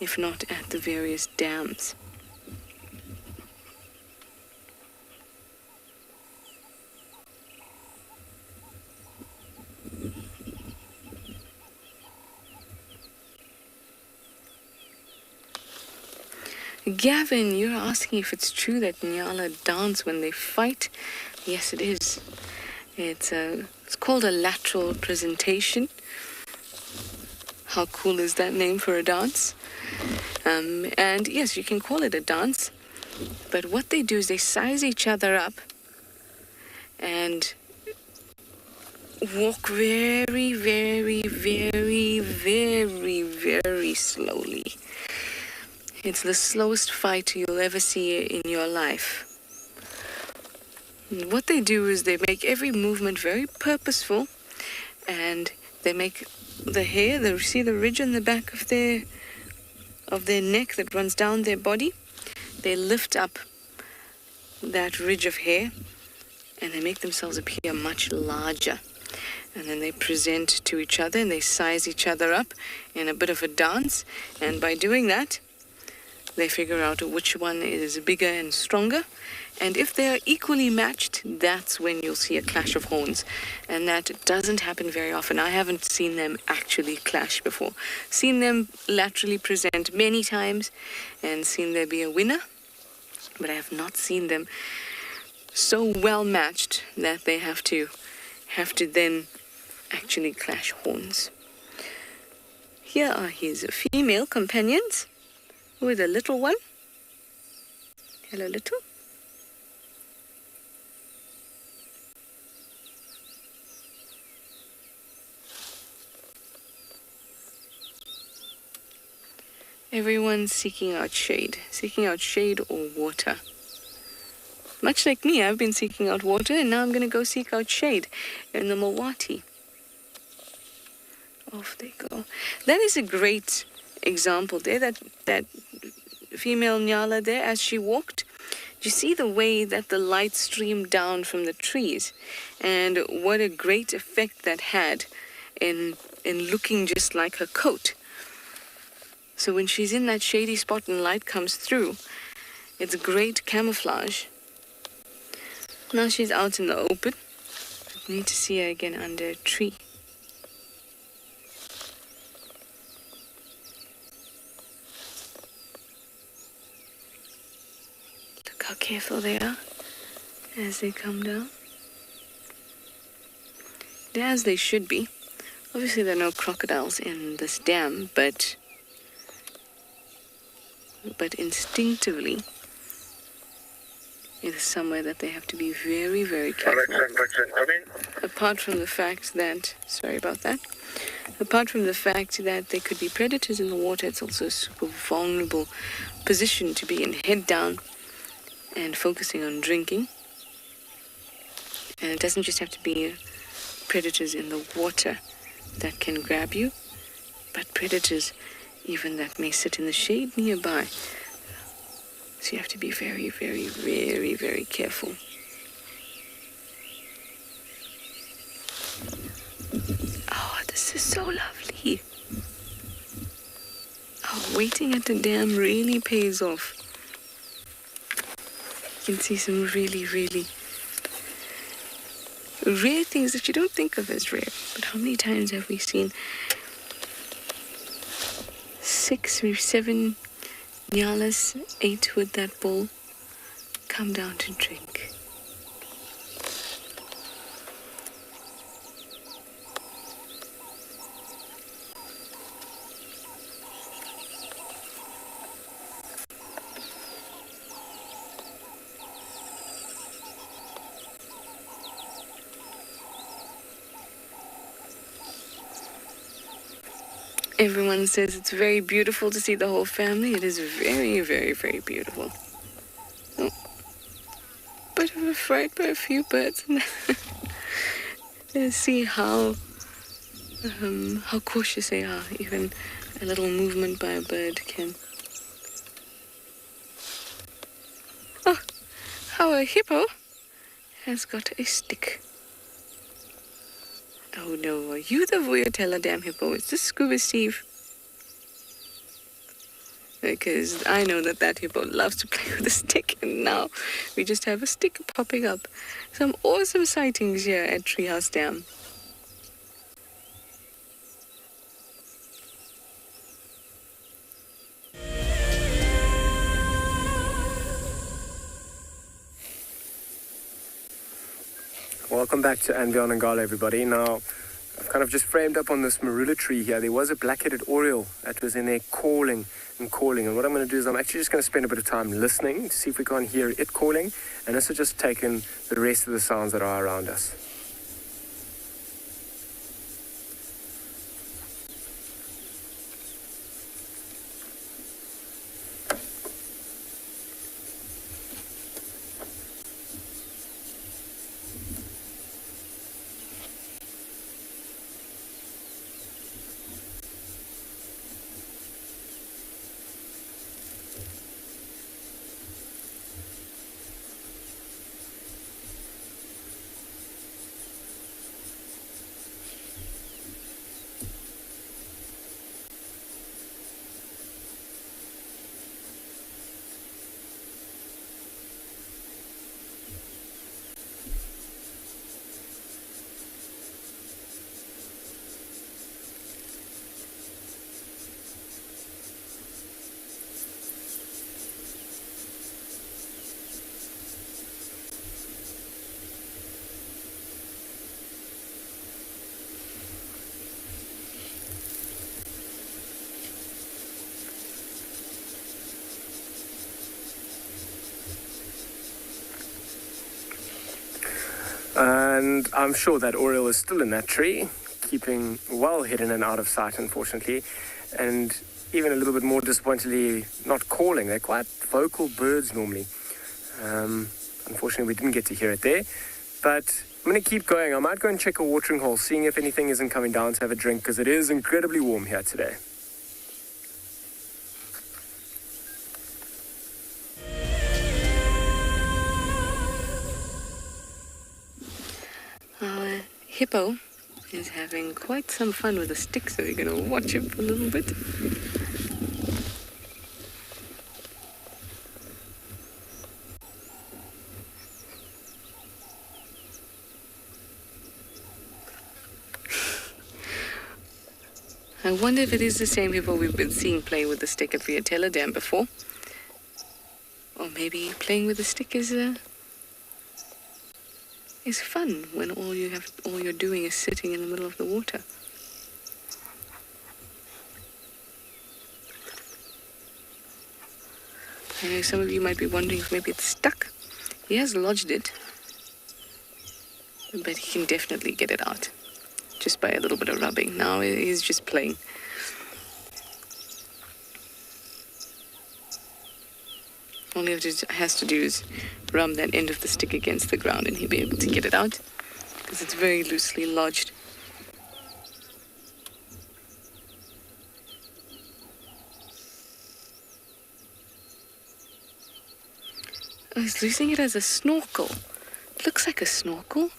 Speaker 5: if not at the various dams. Gavin, you're asking if it's true that Nyala dance when they fight. Yes, it is. It's called a lateral presentation. How cool is that name for a dance? And yes, you can call it a dance. But what they do is they size each other up and walk very, very, very, very, very slowly. It's the slowest fight you'll ever see in your life. And what they do is they make every movement very purposeful, and they make the hair, see the ridge on the back of their neck that runs down their body. They lift up that ridge of hair, and they make themselves appear much larger. And then they present to each other, and they size each other up in a bit of a dance. And by doing that, they figure out which one is bigger and stronger. And if they are equally matched, that's when you'll see a clash of horns. And that doesn't happen very often. I haven't seen them actually clash before. Seen them laterally present many times and seen there be a winner. But I have not seen them so well matched that they have to then actually clash horns. Here are his female companions with a little one. Hello, little. Everyone's seeking out shade or water. Much like me, I've been seeking out water, and now I'm going to go seek out shade in the Mawati. Off they go. That is a great example there, that female Nyala there as she walked. You see the way that the light streamed down from the trees, and what a great effect that had in looking just like her coat. So when she's in that shady spot and light comes through, it's great camouflage. Now she's out in the open. I need to see her again under a tree. Look how careful they are as they come down. They're as they should be. Obviously there are no crocodiles in this dam, but instinctively it is somewhere that they have to be very, very careful. Apart from the fact that, apart from the fact that there could be predators in the water, it's also a super vulnerable position to be in, head down and focusing on drinking. And it doesn't just have to be predators in the water that can grab you, but predators even that may sit in the shade nearby. So you have to be very, very, very, very careful. Oh, this is so lovely. Oh, waiting at the dam really pays off. You can see some really, really rare things that you don't think of as rare. But how many times have we seen 6 or 7 Nyalas, 8 with that bowl, come down to drink? Everyone says it's very beautiful to see the whole family. It is very, very, very beautiful. Oh, bit of a fright by a few birds. Let's see how cautious they are. Even a little movement by a bird can. Oh, how a hippo has got a stick. Oh no, are you the Vuyatella Dam hippo? Is this Scuba Steve? Because I know that hippo loves to play with a stick, and now we just have a stick popping up. Some awesome sightings here at Treehouse Dam.
Speaker 2: Welcome back to Anvion and Gala, everybody. Now, I've kind of just framed up on this marula tree here. There was a black-headed oriole that was in there calling and calling. And what I'm going to do is I'm actually just going to spend a bit of time listening to see if we can't hear it calling. And also just take in the rest of the sounds that are around us. And I'm sure that oriole is still in that tree, keeping well hidden and out of sight, unfortunately. And even a little bit more disappointingly, not calling. They're quite vocal birds normally. Unfortunately, we didn't get to hear it there. But I'm going to keep going. I might go and check a watering hole, seeing if anything isn't coming down to have a drink, because it is incredibly warm here today.
Speaker 5: Our hippo is having quite some fun with a stick, so we're going to watch him for a little bit. I wonder if it is the same hippo we've been seeing playing with the stick at Viatella Dam before. Or maybe playing with the stick is fun when all you're doing is sitting in the middle of the water. I know some of you might be wondering if maybe it's stuck. He has lodged it, but he can definitely get it out just by a little bit of rubbing. Now he's just playing. All he has to do is rub that end of the stick against the ground and he'll be able to get it out, because it's very loosely lodged. Oh, he's using it as a snorkel. It looks like a snorkel,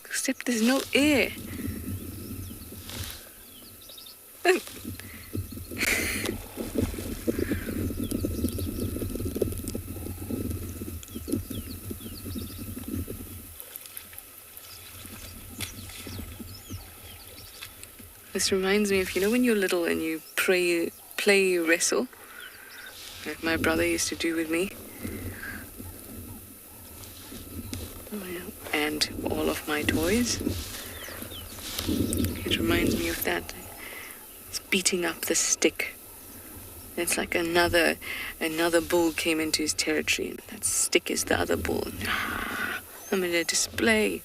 Speaker 5: except there's no air. This reminds me of, you know, when you're little and you play wrestle, like my brother used to do with me. And all of my toys. It reminds me of that. It's beating up the stick. It's like another bull came into his territory, and that stick is the other bull. I'm in a display.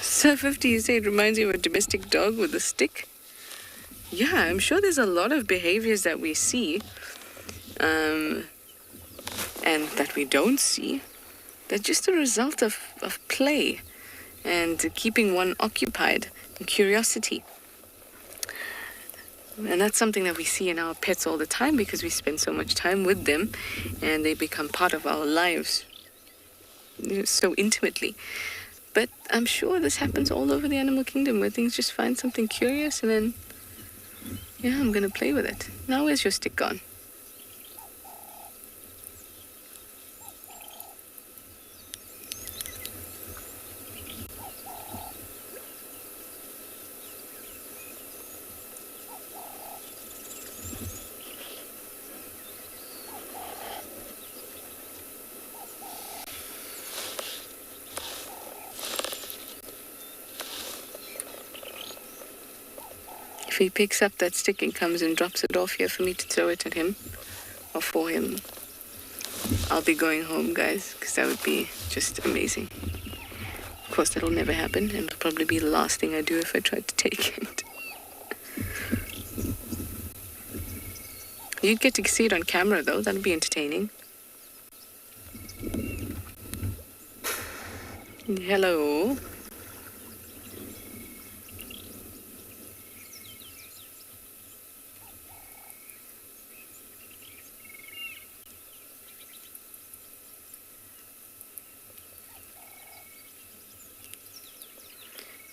Speaker 5: So 50, you say it reminds you of a domestic dog with a stick? Yeah, I'm sure there's a lot of behaviors that we see and that we don't see. They're just a result of play and keeping one occupied and curiosity. And that's something that we see in our pets all the time because we spend so much time with them and they become part of our lives, you know, so intimately. But I'm sure this happens all over the animal kingdom where things just find something curious and then, yeah, I'm going to play with it. Now where's your stick gone? he picks up that stick and comes and drops it off here for me to throw it at him, or for him, I'll be going home, guys, because that would be just amazing. Of course, that'll never happen, and it'll probably be the last thing I do if I tried to take it. You'd get to see it on camera, though. That'd be entertaining. Hello.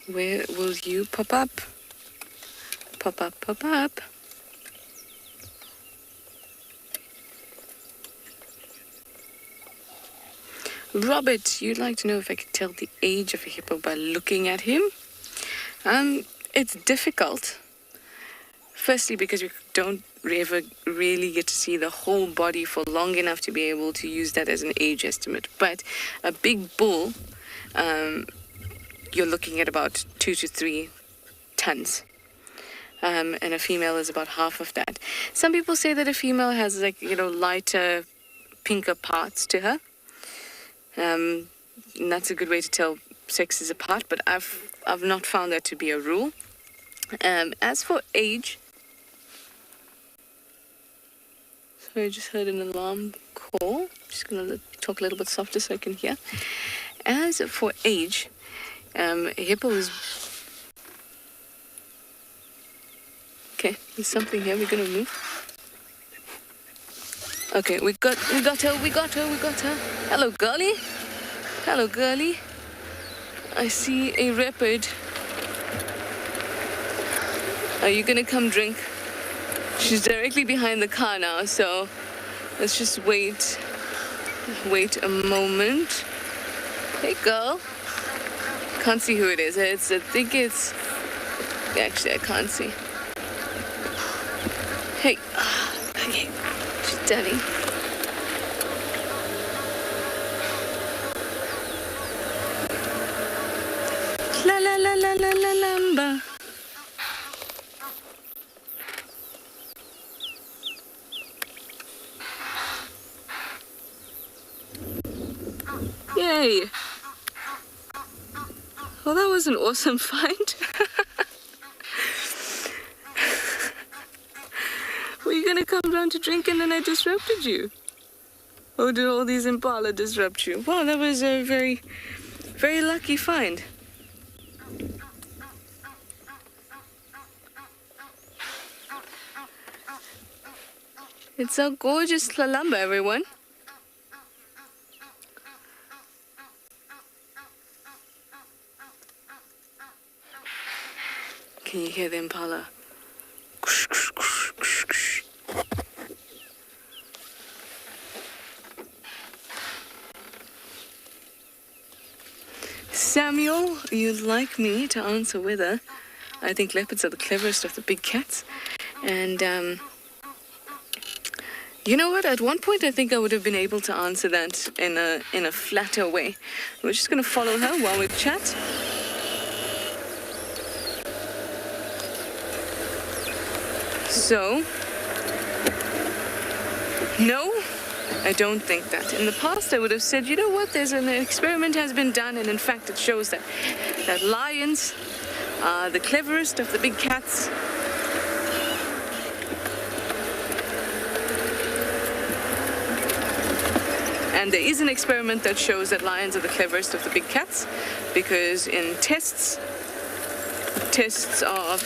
Speaker 5: Where will you pop up? Pop up, pop up. Robert, you'd like to know if I could tell the age of a hippo by looking at him? It's difficult. Firstly, because we don't ever really get to see the whole body for long enough to be able to use that as an age estimate. But a big bull, you're looking at about 2 to 3 tons. And a female is about half of that. Some people say that a female has lighter, pinker parts to her. And that's a good way to tell sexes apart, but I've not found that to be a rule. As for age, sorry, I just heard an alarm call. I'm just gonna talk a little bit softer so I can hear. As for age, a hippo is... Okay, there's something here. We're gonna move. Okay, we got her. Hello, girlie. Hello, girlie. I see a leopard. Are you gonna come drink? She's directly behind the car now, so let's just wait a moment. Hey, girl. Can't see who it is. I think it's... Actually, I can't see. Hey. Okay. She's Danny. La la la la la la lamba. Yay. Well, that was an awesome find. Were you gonna come down to drink and then I disrupted you? Or did all these impala disrupt you? Wow, that was a very, very lucky find. It's a gorgeous lalamba, everyone. Can you hear the impala? Samuel, you'd like me to answer whether I think leopards are the cleverest of the big cats. And, you know what? At one point, I think I would have been able to answer that in a flatter way. We're just going to follow her while we chat. So, no, I don't think that. In the past, I would have said, you know what, there's an experiment has been done, and in fact, it shows that lions are the cleverest of the big cats. And there is an experiment that shows that lions are the cleverest of the big cats, because in tests of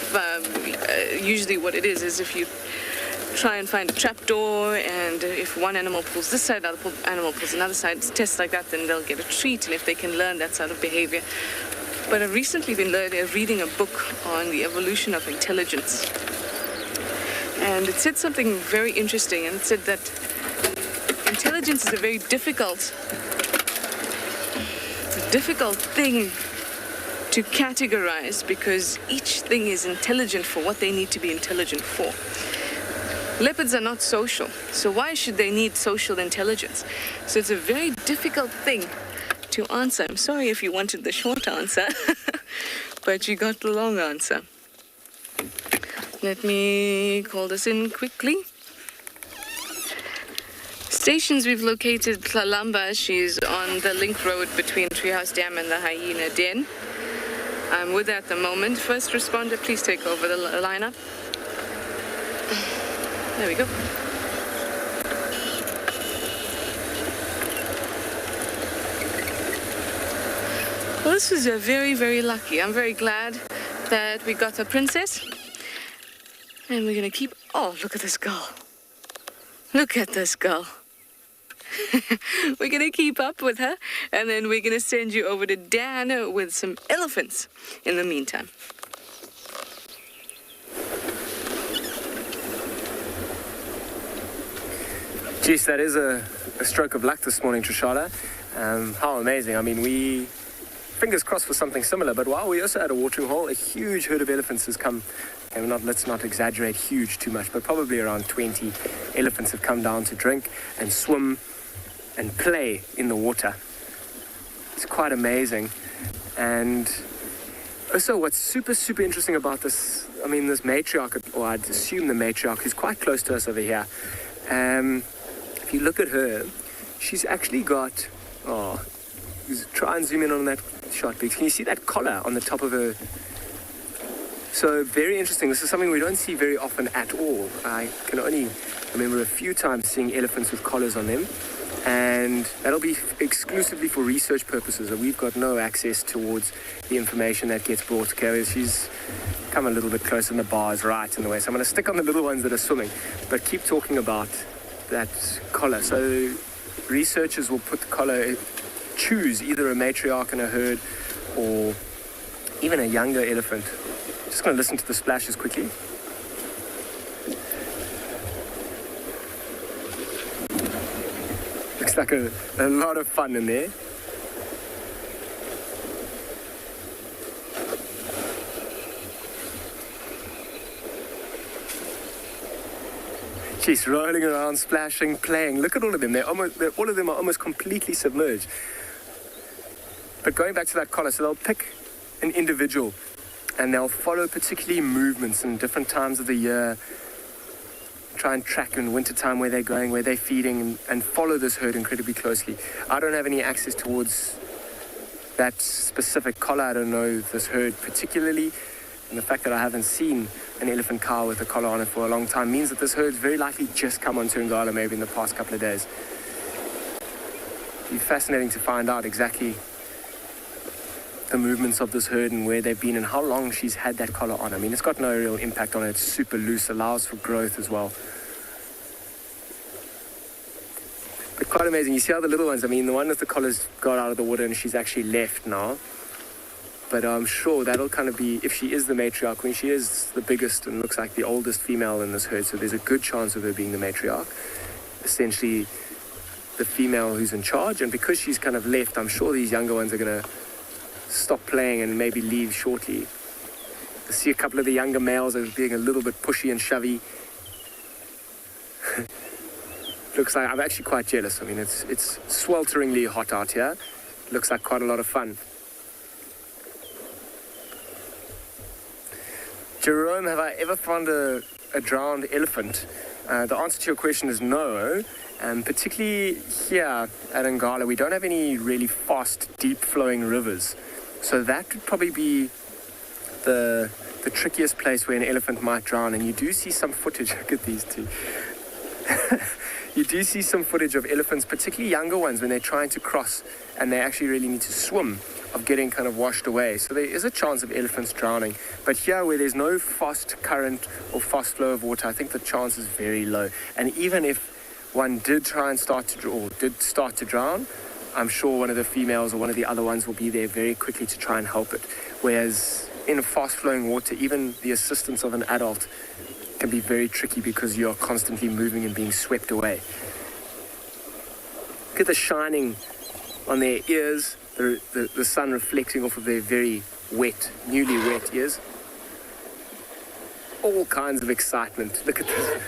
Speaker 5: usually what it is if you try and find a trapdoor, and if one animal pulls this side, another animal pulls another side, it's tests like that, then they'll get a treat, and if they can learn that sort of behavior. But I've recently been reading a book on the evolution of intelligence, and it said something very interesting, and it said that intelligence is a very difficult thing to categorize, because each thing is intelligent for what they need to be intelligent for. Leopards are not social, so why should they need social intelligence? So it's a very difficult thing to answer. I'm sorry if you wanted the short answer, but you got the long answer. Let me call this in quickly. Stations, we've located Tlalamba. She's on the link road between Treehouse Dam and the Hyena Den. I'm with her at the moment. First responder, please take over the lineup. There we go. Well, this was very, very lucky. I'm very glad that we got a princess. And we're going to keep... Oh, look at this girl. Look at this girl. We're going to keep up with her, and then we're going to send you over to Dan with some elephants in the meantime.
Speaker 2: Geez, that is a stroke of luck this morning, Trishada. How amazing. I mean, we... Fingers crossed for something similar, but while we also had a watering hole, a huge herd of elephants has come, and let's not exaggerate huge too much, but probably around 20 elephants have come down to drink and swim and play in the water. It's quite amazing. And also what's super, super interesting about this, I mean, this matriarch, or I'd assume the matriarch, who's quite close to us over here. If you look at her, she's actually got, try and zoom in on that shot, because can you see that collar on the top of her? So very interesting. This is something we don't see very often at all. I can only remember a few times seeing elephants with collars on them, and that'll be exclusively for research purposes. We've got no access towards the information that gets brought to Carrier. She's come a little bit closer, and the bar is right in the way. So I'm going to stick on the little ones that are swimming, but keep talking about that collar. So researchers will put the collar, choose either a matriarch in a herd or even a younger elephant. Just going to listen to the splashes quickly. Looks like a lot of fun in there. She's rolling around, splashing, playing. Look at all of them. All of them are almost completely submerged. But going back to that collar, so they'll pick an individual and they'll follow particularly movements in different times of the year, try and track in winter time where they're going, where they're feeding, and follow this herd incredibly closely. I don't have any access towards that specific collar. I don't know this herd particularly, and the fact that I haven't seen an elephant cow with a collar on it for a long time means that this herd's very likely just come onto Ngala maybe in the past couple of days. It'd be fascinating to find out exactly the movements of this herd and where they've been and how long she's had that collar on. I mean, it's got no real impact on it. It's super loose, allows for growth as well. But quite amazing. You see how the little ones, I mean, the one with the collar's got out of the water and she's actually left now. But I'm sure that'll kind of be, if she is the matriarch, I mean, she is the biggest and looks like the oldest female in this herd, so there's a good chance of her being the matriarch. Essentially, the female who's in charge, and because she's kind of left, I'm sure these younger ones are going to stop playing and maybe leave shortly. I see a couple of the younger males are being a little bit pushy and shovey. Looks like, I'm actually quite jealous. I mean, it's swelteringly hot out here. Looks like quite a lot of fun. Jerome, have I ever found a drowned elephant? The answer to your question is no. Particularly here at Ngala, we don't have any really fast, deep-flowing rivers. So that would probably be the trickiest place where an elephant might drown. And you do see some footage. Look at these two. You do see some footage of elephants, particularly younger ones, when they're trying to cross and they actually really need to swim, of getting kind of washed away. So there is a chance of elephants drowning. But here, where there's no fast current or fast flow of water, I think the chance is very low. And even if one did try and start to drown, I'm sure one of the females or one of the other ones will be there very quickly to try and help it. Whereas in fast-flowing water, even the assistance of an adult can be very tricky because you're constantly moving and being swept away. Look at the shining on their ears, the sun reflecting off of their very wet, newly wet ears. All kinds of excitement. Look at this.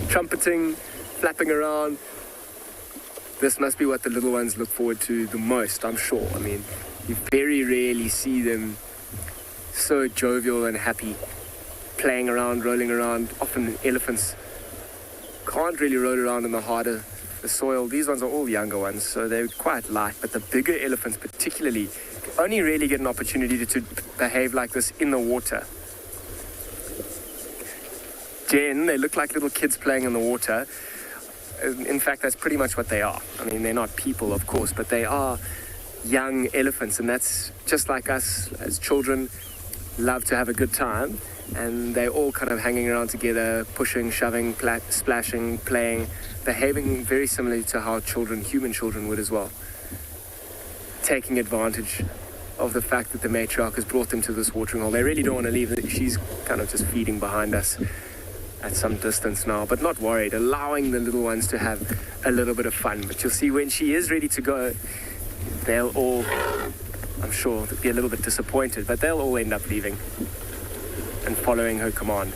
Speaker 2: Trumpeting, flapping around. This must be what the little ones look forward to the most, I'm sure. I mean, you very rarely see them so jovial and happy playing around, rolling around. Often elephants can't really roll around in the harder the soil. These ones are all younger ones, so they're quite light, but the bigger elephants particularly only really get an opportunity to behave like this in the water. Jen, they look like little kids playing in the water. In fact, that's pretty much what they are. I mean, they're not people, of course, but they are young elephants, and that's just like us as children, love to have a good time, and they're all kind of hanging around together, pushing, shoving, splashing, playing, behaving very similarly to how human children would as well. Taking advantage of the fact that the matriarch has brought them to this watering hole. They really don't want to leave. She's kind of just feeding behind us at some distance now, but not worried, allowing the little ones to have a little bit of fun. But you'll see when she is ready to go, they'll all, I'm sure, be a little bit disappointed, but they'll all end up leaving and following her command.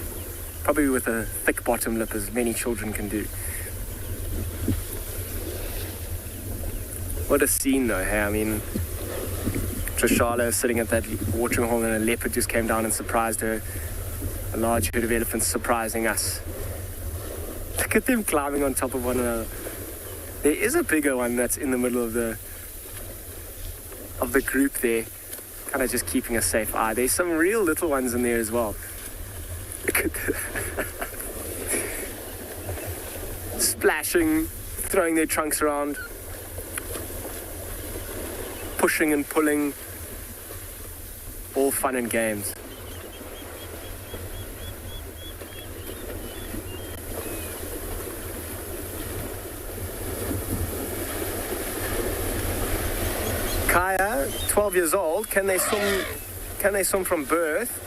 Speaker 2: Probably with a thick bottom lip, as many children can do. What a scene though, hey? I mean, Trishala sitting at that watering hole and a leopard just came down and surprised her. A large herd of elephants surprising us. Look at them climbing on top of one another. There is a bigger one that's in the middle of the group there, kind of just keeping a safe eye. There's some real little ones in there as well. Look at splashing, throwing their trunks around, pushing and pulling, all fun and games. Kaya, 12 years old, can they swim from birth?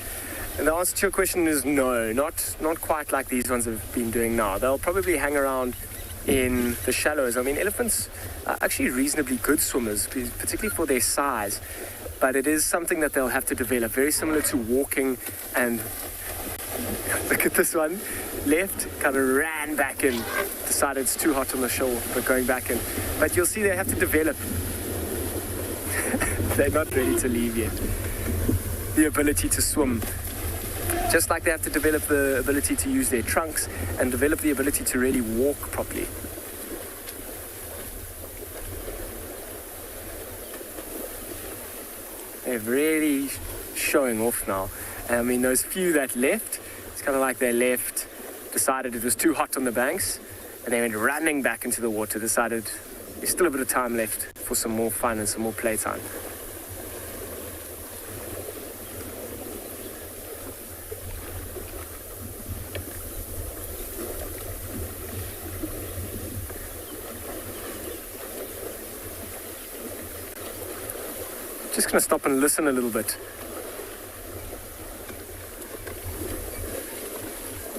Speaker 2: And the answer to your question is no, not quite like these ones have been doing now. They'll probably hang around in the shallows. I mean, elephants are actually reasonably good swimmers, particularly for their size, but it is something that they'll have to develop, very similar to walking. And look at this one, left, kind of ran back in, decided it's too hot on the shore, but going back in. But you'll see they have to develop. They're not ready to leave yet. The ability to swim. Just like they have to develop the ability to use their trunks and develop the ability to really walk properly. They're really showing off now. I mean, those few that left, it's kind of like they left, decided it was too hot on the banks, and they went running back into the water, decided there's still a bit of time left for some more fun and some more playtime. Just going to stop and listen a little bit.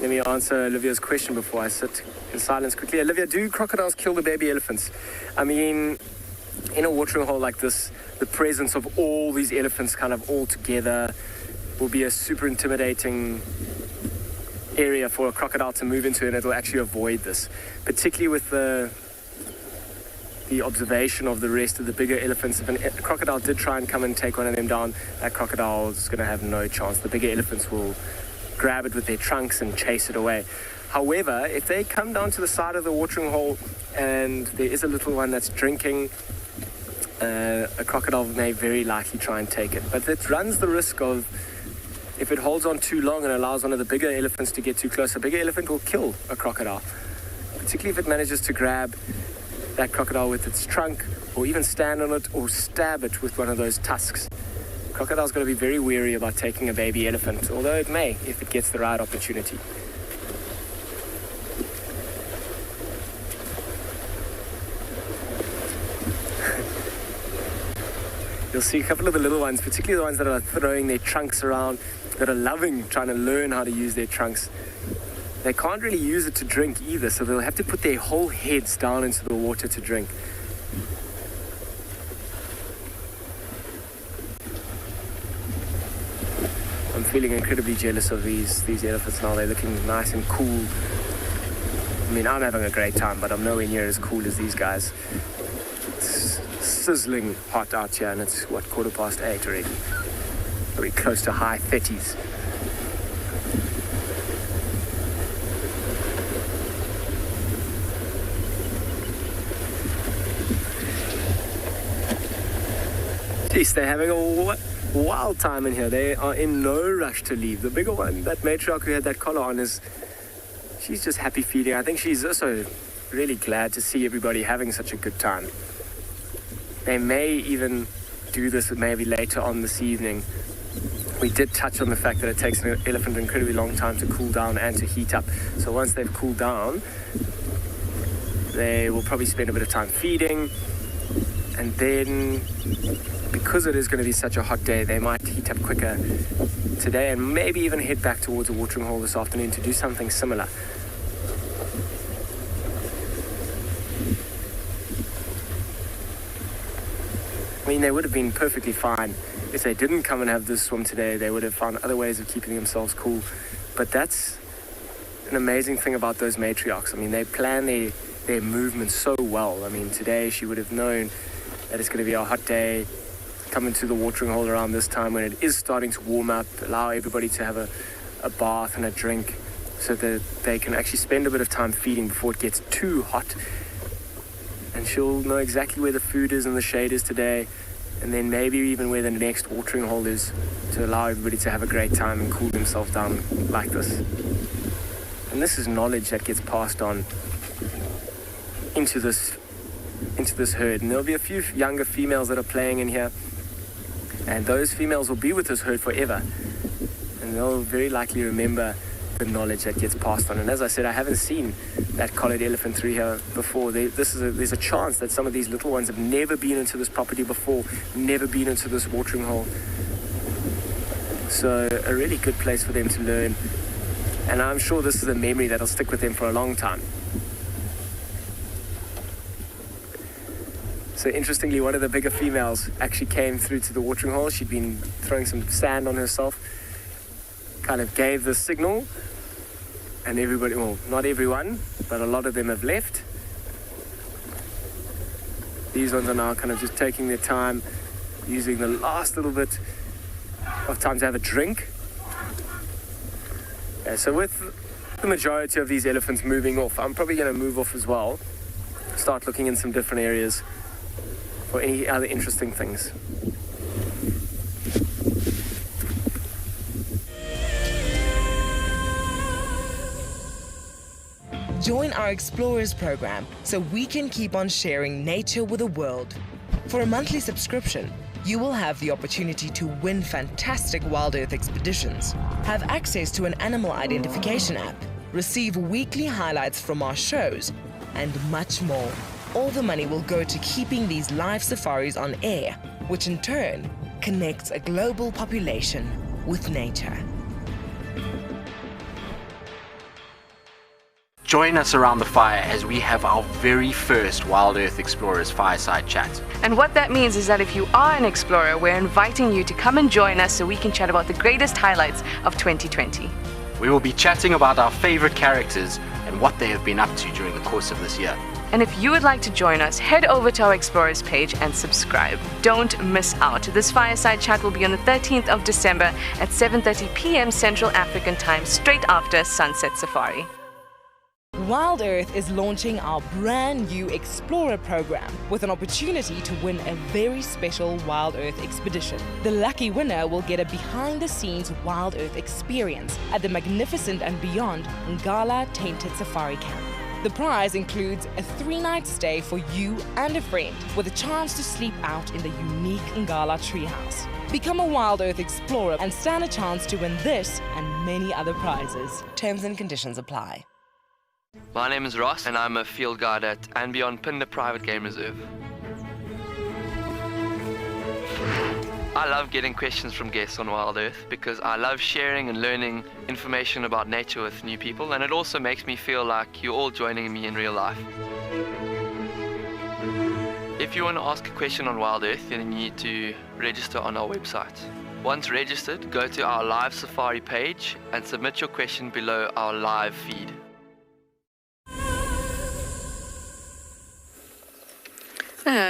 Speaker 2: Let me answer Olivia's question before I sit in silence quickly. Olivia, do crocodiles kill the baby elephants? I mean, in a watering hole like this, the presence of all these elephants kind of all together will be a super intimidating area for a crocodile to move into, and it'll actually avoid this, particularly with the observation of the rest of the bigger elephants. If a crocodile did try and come and take one of them down, that crocodile is going to have no chance. The bigger elephants will grab it with their trunks and chase it away. However, if they come down to the side of the watering hole and there is a little one that's drinking, a crocodile may very likely try and take it. But it runs the risk of, if it holds on too long and allows one of the bigger elephants to get too close, a bigger elephant will kill a crocodile, particularly if it manages to grab that crocodile with its trunk, or even stand on it or stab it with one of those tusks. Crocodile's got to be very wary about taking a baby elephant, although it may if it gets the right opportunity. You'll see a couple of the little ones, particularly the ones that are throwing their trunks around, that are loving trying to learn how to use their trunks. They can't really use it to drink either, so they'll have to put their whole heads down into the water to drink. I'm feeling incredibly jealous of these elephants now. They're looking nice and cool. I mean, I'm having a great time, but I'm nowhere near as cool as these guys. It's sizzling hot out here, and it's, 8:15 already? Probably close to high 30s. beast. They're having a wild time in here. They are in no rush to leave. The bigger one, that matriarch who had that collar on, she's just happy feeding. I think she's also really glad to see everybody having such a good time. They may even do this maybe later on this evening. We did touch on the fact that it takes an elephant an incredibly long time to cool down and to heat up. So once they've cooled down, they will probably spend a bit of time feeding, and then because it is going to be such a hot day, they might heat up quicker today and maybe even head back towards a watering hole this afternoon to do something similar. I mean, they would have been perfectly fine if they didn't come and have this swim today. They would have found other ways of keeping themselves cool. But that's an amazing thing about those matriarchs. I mean, they plan their movements so well. I mean, today she would have known that it's going to be a hot day, come into the watering hole around this time when it is starting to warm up, allow everybody to have a bath and a drink so that they can actually spend a bit of time feeding before it gets too hot. And she'll know exactly where the food is and the shade is today, and then maybe even where the next watering hole is, to allow everybody to have a great time and cool themselves down like this. And this is knowledge that gets passed on into this herd. And there'll be a few younger females that are playing in here, and those females will be with this herd forever, and they'll very likely remember the knowledge that gets passed on. And as I said, I haven't seen that collared elephant through here before. There's a chance that some of these little ones have never been into this property before, never been into this watering hole. So a really good place for them to learn, and I'm sure this is a memory that'll stick with them for a long time. So interestingly, one of the bigger females actually came through to the watering hole. She'd been throwing some sand on herself, kind of gave the signal, and everybody, well, not everyone, but a lot of them have left. These ones are now kind of just taking their time, using the last little bit of time to have a drink. Yeah, so with the majority of these elephants moving off, I'm probably going to move off as well, start looking in some different areas for any other interesting things.
Speaker 1: Join our Explorers program so we can keep on sharing nature with the world. For a monthly subscription, you will have the opportunity to win fantastic Wild Earth expeditions, have access to an animal identification app, receive weekly highlights from our shows, and much more. All the money will go to keeping these live safaris on air, which in turn connects a global population with nature.
Speaker 7: Join us around the fire as we have our very first Wild Earth Explorers Fireside Chat.
Speaker 5: And what that means is that if you are an explorer, we're inviting you to come and join us so we can chat about the greatest highlights of 2020.
Speaker 7: We will be chatting about our favorite characters and what they have been up to during the course of this year.
Speaker 5: And if you would like to join us, head over to our Explorers page and subscribe. Don't miss out. This Fireside Chat will be on the 13th of December at 7:30 p.m. Central African Time, straight after Sunset Safari.
Speaker 1: Wild Earth is launching our brand new Explorer program with an opportunity to win a very special Wild Earth expedition. The lucky winner will get a behind-the-scenes Wild Earth experience at the magnificent and beyond Ngala Tainted Safari Camp. The prize includes a 3-night stay for you and a friend with a chance to sleep out in the unique Ngala treehouse. Become a Wild Earth Explorer and stand a chance to win this and many other prizes. Terms and conditions apply.
Speaker 11: My name is Ross and I'm a field guide at and beyond Pinder Private Game Reserve. I love getting questions from guests on Wild Earth because I love sharing and learning information about nature with new people, and it also makes me feel like you're all joining me in real life. If you want to ask a question on Wild Earth, then you need to register on our website. Once registered, go to our live safari page and submit your question below our live feed.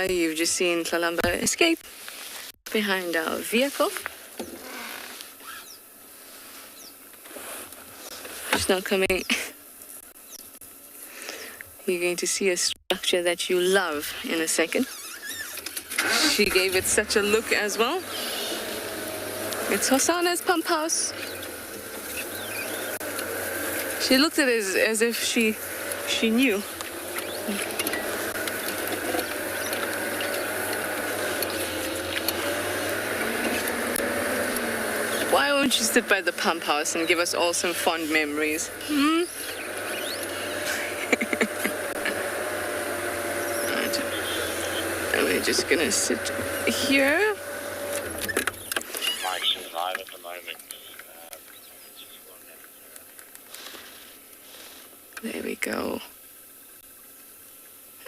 Speaker 5: You've just seen Tlalamba escape behind our vehicle. She's not coming. You're going to see a structure that you love in a second. She gave it such a look as well. It's Hosanna's pump house. She looked at it as if she knew. Why won't you sit by the pump house and give us all some fond memories? Hmm? And we're just gonna sit here.
Speaker 12: Live at the moment.
Speaker 5: There we go.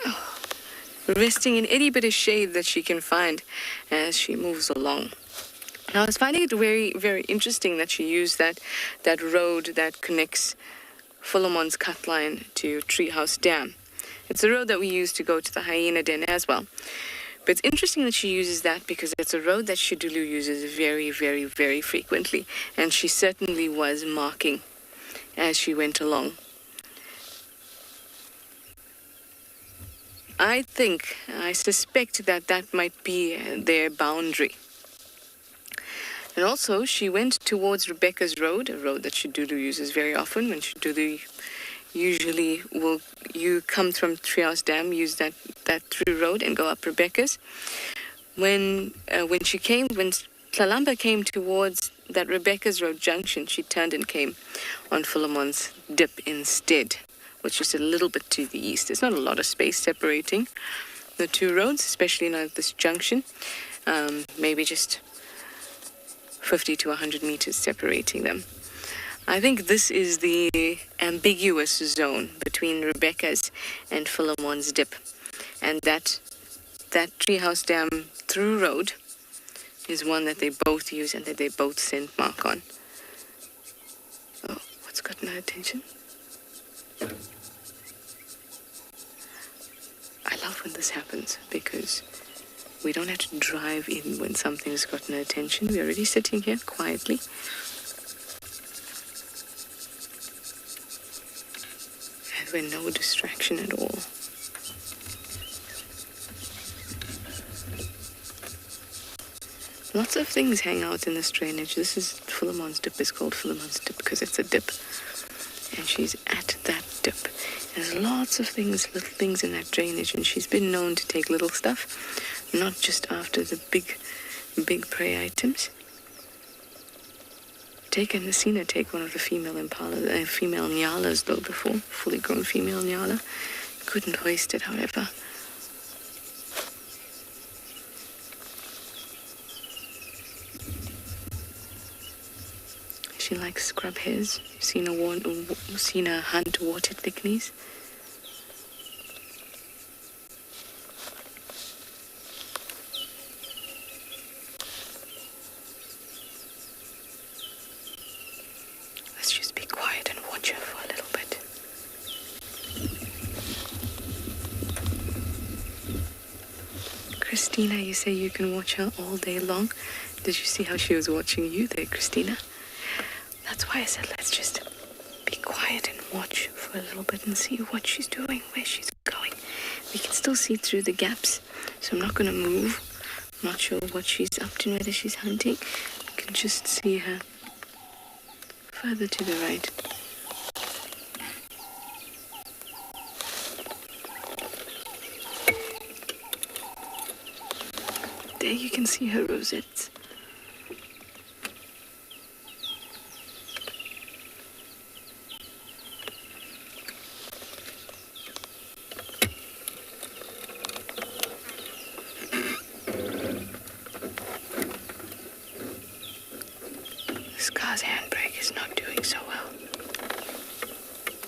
Speaker 5: Oh, resting in any bit of shade that she can find as she moves along. Now, I was finding it very, very interesting that she used that road that connects Philemon's cut line to Treehouse Dam. It's a road that we use to go to the Hyena Den as well. But it's interesting that she uses that because it's a road that Shidulu uses very, very, very frequently. And she certainly was marking as she went along. I suspect that might be their boundary. And also, she went towards Rebecca's Road, a road that Shidulu uses very often. When Shidulu usually you come from Treehouse Dam, use that through road and go up Rebecca's. When Tlalamba came towards that Rebecca's Road junction, she turned and came on Philemon's dip instead, which is a little bit to the east. There's not a lot of space separating the two roads, especially now at this junction. Maybe just 50 to 100 meters separating them. I think this is the ambiguous zone between Rebecca's and Philemon's dip. And that Treehouse Dam through road is one that they both use and that they both send mark on. Oh, what's gotten her attention? I love when this happens because we don't have to drive in when something's gotten our attention. We're already sitting here quietly. And we're no distraction at all. Lots of things hang out in this drainage. This is Philemon's dip. It's called Philemon's dip because it's a dip. And she's at that dip. There's lots of things, little things in that drainage, and she's been known to take little stuff, not just after the big prey items. Seen her take one of the female nyalas though before, fully grown female nyala. Couldn't hoist it, however. She likes scrub hairs. Seen her hunt water thickneys. Let's just be quiet and watch her for a little bit. Christina, you say you can watch her all day long. Did you see how she was watching you there, Christina? That's why I said let's just be quiet and watch for a little bit and see what she's doing, where she's going. We can still see through the gaps, so I'm not going to move. I'm not sure what she's up to, whether she's hunting. You can just see her further to the right. There you can see her rosettes. This car's handbrake is not doing so well.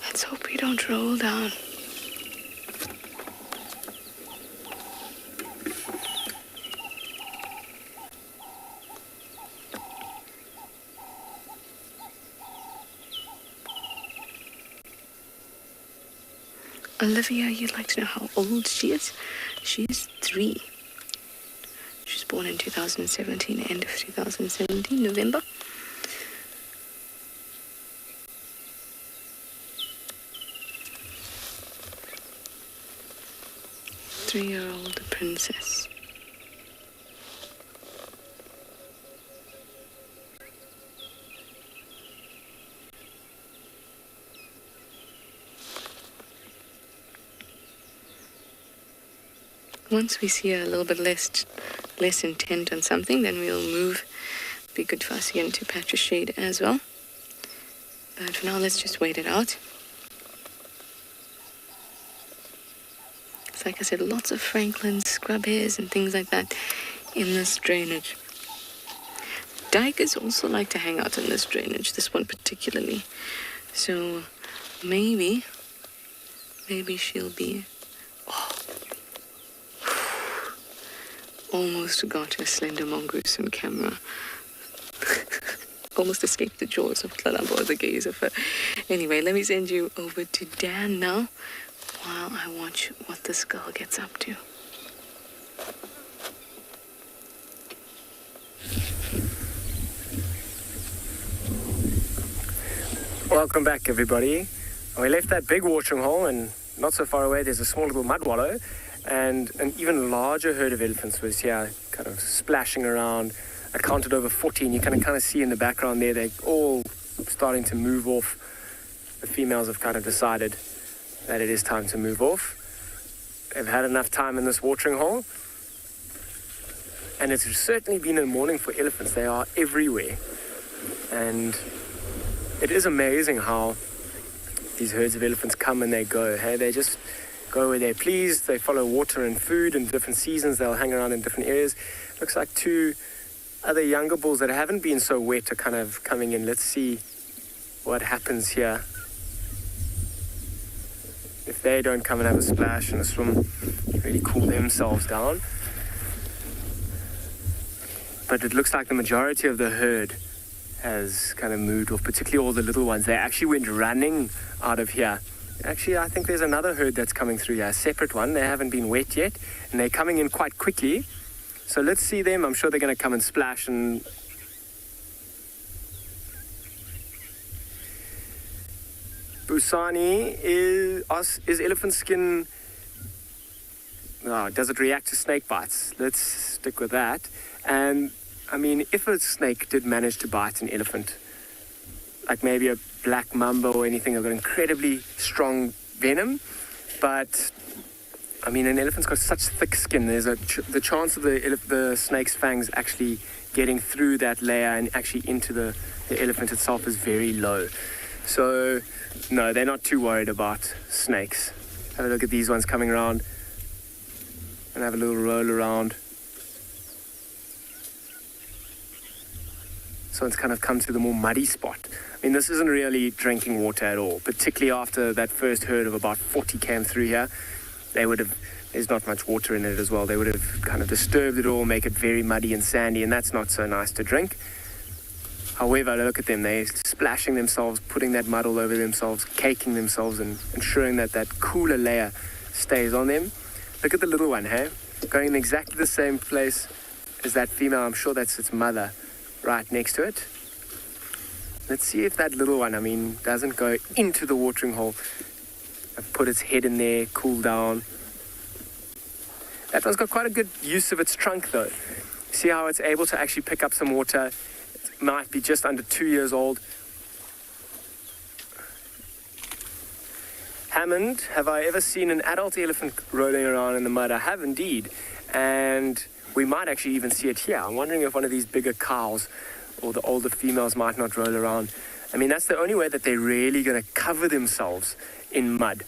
Speaker 5: Let's hope we don't roll down. Olivia, you'd like to know how old she is? She's 3. She was born in 2017, end of 2017, November. Three-year-old princess. Once we see a little bit less intent on something, then we'll move. Be good for us again to patch a shade as well. But for now, let's just wait it out. It's like I said, lots of francolins, scrub hairs, and things like that in this drainage. Duikers also like to hang out in this drainage, this one particularly. So maybe she'll be... Oh. Almost got a slender mongoose on camera. Almost escaped the jaws of Tlalabo, the gaze of her. Anyway, let me send you over to Dan now while I watch what this girl gets up to.
Speaker 2: Welcome back, everybody. We left that big watering hole, and not so far away there's a small little mud wallow, and an even larger herd of elephants was here kind of splashing around. I counted over 14. You can kind of see in the background there, they're all starting to move off. The females have kind of decided that it is time to move off. They've had enough time in this watering hole, and it's certainly been a morning for elephants. They are everywhere, and it is amazing how these herds of elephants come and they go. Hey, they just go where they please. They follow water and food in different seasons. They'll hang around in different areas. Looks like two other younger bulls that haven't been so wet are kind of coming in. Let's see what happens here. If they don't come and have a splash and a swim, really cool themselves down. But it looks like the majority of the herd has kind of moved off, particularly all the little ones. They actually went running out of here. Actually, I think there's another herd that's coming through here, a separate one. They haven't been wet yet, and they're coming in quite quickly. So let's see them. I'm sure they're going to come and splash. And Busani is elephant skin. Does it react to snake bites? Let's stick with that. And I mean, if a snake did manage to bite an elephant, like maybe a black mamba or anything, they've got incredibly strong venom. But I mean, an elephant's got such thick skin. There's the chance of the snake's fangs actually getting through that layer and actually into the elephant itself is very low. So no, they're not too worried about snakes. Have a look at these ones coming around and have a little roll around. So it's kind of come to the more muddy spot. I mean, this isn't really drinking water at all, particularly after that first herd of about 40 came through here. There's not much water in it as well. They would have kind of disturbed it all, make it very muddy and sandy, and that's not so nice to drink. However, look at them. They're splashing themselves, putting that mud all over themselves, caking themselves, and ensuring that that cooler layer stays on them. Look at the little one, hey? Going in exactly the same place as that female. I'm sure that's its mother right next to it. Let's see if that little one, doesn't go into the watering hole. I've put its head in there, cool down. That one's got quite a good use of its trunk though. See how it's able to actually pick up some water. It might be just under 2 years old. Hammond, have I ever seen an adult elephant rolling around in the mud? I have indeed. And we might actually even see it here. I'm wondering if one of these bigger cows or the older females might not roll around. I mean, that's the only way that they're really going to cover themselves in mud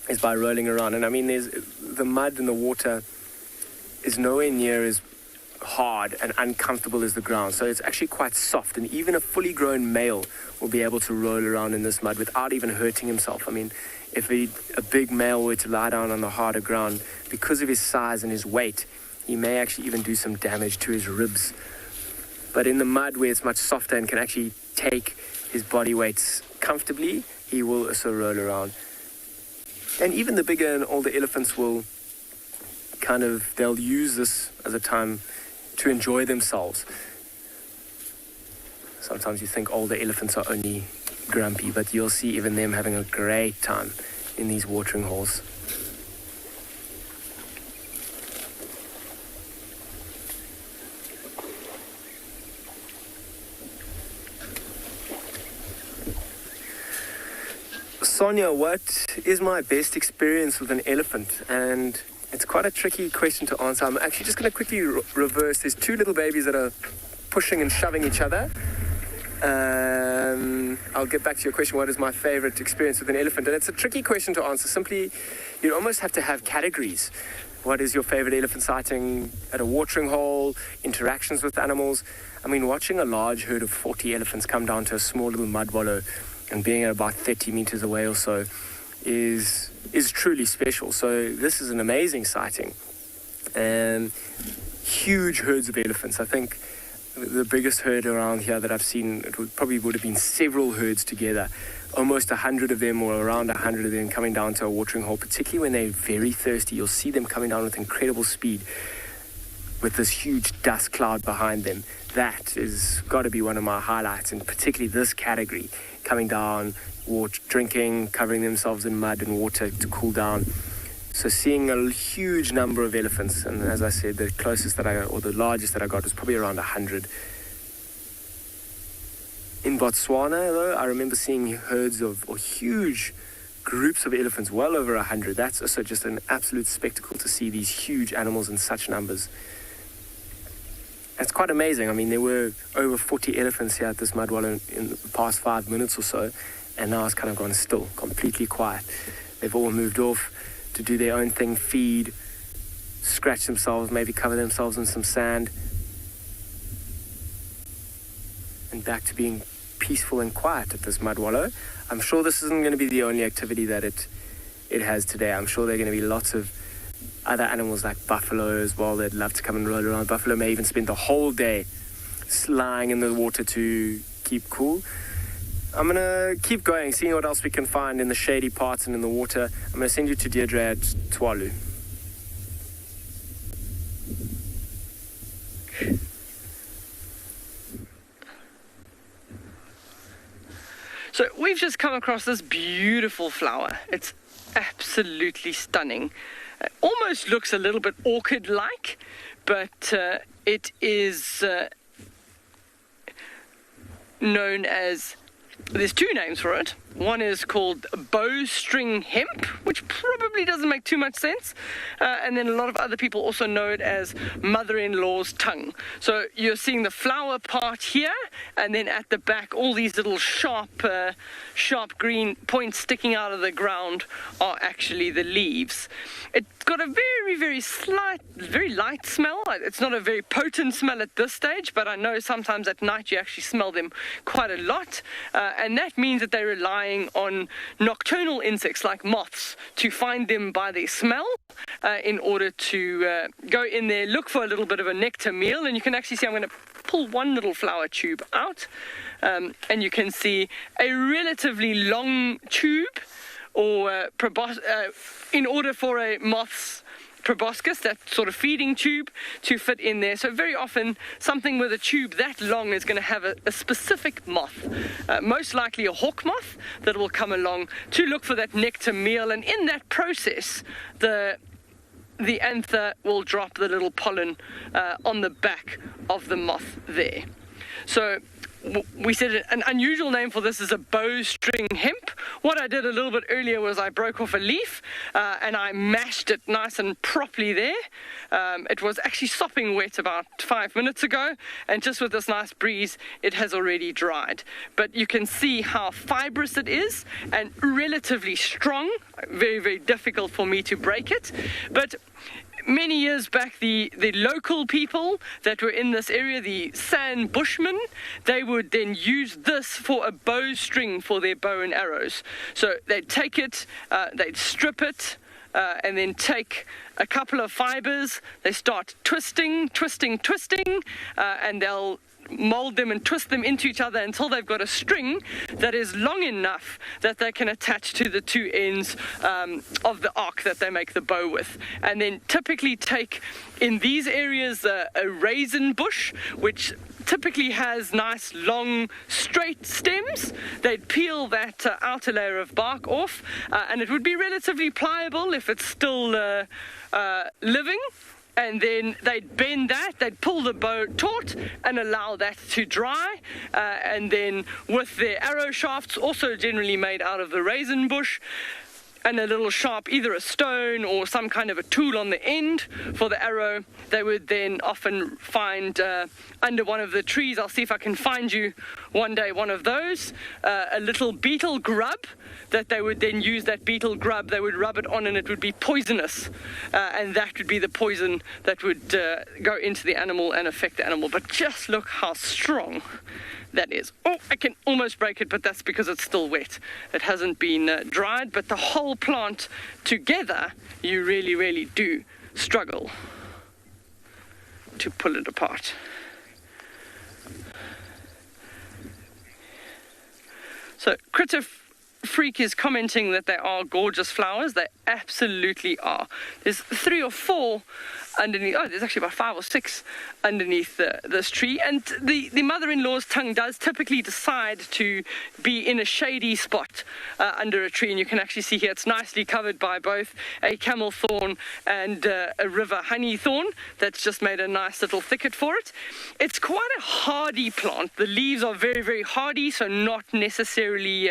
Speaker 2: is by rolling around. And I mean, the mud and the water is nowhere near as hard and uncomfortable as the ground. So it's actually quite soft. And even a fully grown male will be able to roll around in this mud without even hurting himself. I mean, if a big male were to lie down on the harder ground, because of his size and his weight, he may actually even do some damage to his ribs. But in the mud where it's much softer and can actually take his body weights comfortably, he will also roll around. And even the bigger and older elephants will they'll use this as a time to enjoy themselves. Sometimes you think older elephants are only grumpy, but you'll see even them having a great time in these watering holes. Sonia, what is my best experience with an elephant? And It's quite a tricky question to answer. I'm actually just going to quickly reverse. There's two little babies that are pushing and shoving each other. I'll get back to your question, what is my favorite experience with an elephant? And it's a tricky question to answer. Simply, you almost have to have categories. What is your favorite elephant sighting at a watering hole, interactions with animals? I mean, watching a large herd of 40 elephants come down to a small little mud wallow and being at about 30 meters away or so is truly special. So this is an amazing sighting. And huge herds of elephants. I think the biggest herd around here that I've seen, probably would have been several herds together. Almost 100 of them, or around 100 of them, coming down to a watering hole, particularly when they're very thirsty. You'll see them coming down with incredible speed with this huge dust cloud behind them. That is got to be one of my highlights, and particularly this category, coming down, drinking, covering themselves in mud and water to cool down. So seeing a huge number of elephants, and as I said, the largest that I got was probably around 100. In Botswana, though, I remember seeing herds or huge groups of elephants, well over 100. That's also just an absolute spectacle to see these huge animals in such numbers. It's quite amazing. I mean, there were over 40 elephants here at this mud wallow in the past 5 minutes or so, and now it's kind of gone still, completely quiet. They've all moved off to do their own thing, feed, scratch themselves, maybe cover themselves in some sand, and back to being peaceful and quiet at this mud wallow. I'm sure this isn't going to be the only activity that it has today. I'm sure there are going to be lots of other animals like buffalo as well. They'd love to come and roll around. Buffalo may even spend the whole day lying in the water to keep cool. I'm going to keep going, seeing what else we can find in the shady parts and in the water. I'm going to send you to Deirdre at Twalu.
Speaker 3: So we've just come across this beautiful flower. It's absolutely stunning. It almost looks a little bit orchid-like, but it is known as... There's two names for it. One is called bowstring hemp, which probably doesn't make too much sense. And then a lot of other people also know it as mother-in-law's tongue. So you're seeing the flower part here, and then at the back, all these little sharp green points sticking out of the ground are actually the leaves. It's got a very, very light smell. It's not a very potent smell at this stage, but I know sometimes at night you actually smell them quite a lot. And that means that they're relying on nocturnal insects like moths to find them by their smell in order to go in there, look for a little bit of a nectar meal. And you can actually see, I'm going to pull one little flower tube out, and you can see a relatively long tube, or in order for a moth's proboscis, that sort of feeding tube, to fit in there. So very often something with a tube that long is going to have a specific moth, most likely a hawk moth, that will come along to look for that nectar meal. And in that process, the anther will drop the little pollen on the back of the moth there. So we said an unusual name for this is a bowstring hemp. What I did a little bit earlier was I broke off a leaf and I mashed it nice and properly there. It was actually sopping wet about 5 minutes ago, and just with this nice breeze, it has already dried. But you can see how fibrous it is and relatively strong. Very, very difficult for me to break it. But many years back, the local people that were in this area, the San Bushmen, they would then use this for a bowstring for their bow and arrows. So they'd take it, they'd strip it, and then take a couple of fibers. They start twisting, and they'll mold them and twist them into each other until they've got a string that is long enough that they can attach to the two ends of the arc that they make the bow with. And then typically take, in these areas, a raisin bush, which typically has nice long straight stems. They'd peel that outer layer of bark off, and it would be relatively pliable if it's still living. And then they'd bend that, they'd pull the bow taut and allow that to dry. And then with their arrow shafts, also generally made out of the raisin bush, and a little sharp, either a stone or some kind of a tool on the end for the arrow. They would then often find under one of the trees, I'll see if I can find you one day one of those, a little beetle grub that they would then use. That beetle grub, they would rub it on and it would be poisonous, and that would be the poison that would go into the animal and affect the animal. But just look how strong that is. Oh, I can almost break it, but that's because it's still wet. It hasn't been dried, but the whole plant together, you really, really do struggle to pull it apart. So, Critter Freak is commenting that they are gorgeous flowers. They absolutely are. There's 3 or 4 underneath. Oh, there's actually about 5 or 6 underneath this tree. And the mother-in-law's tongue does typically decide to be in a shady spot under a tree. And you can actually see here it's nicely covered by both a camel thorn and a river honey thorn. That's just made a nice little thicket for it. It's quite a hardy plant. The leaves are very, very hardy, so not necessarily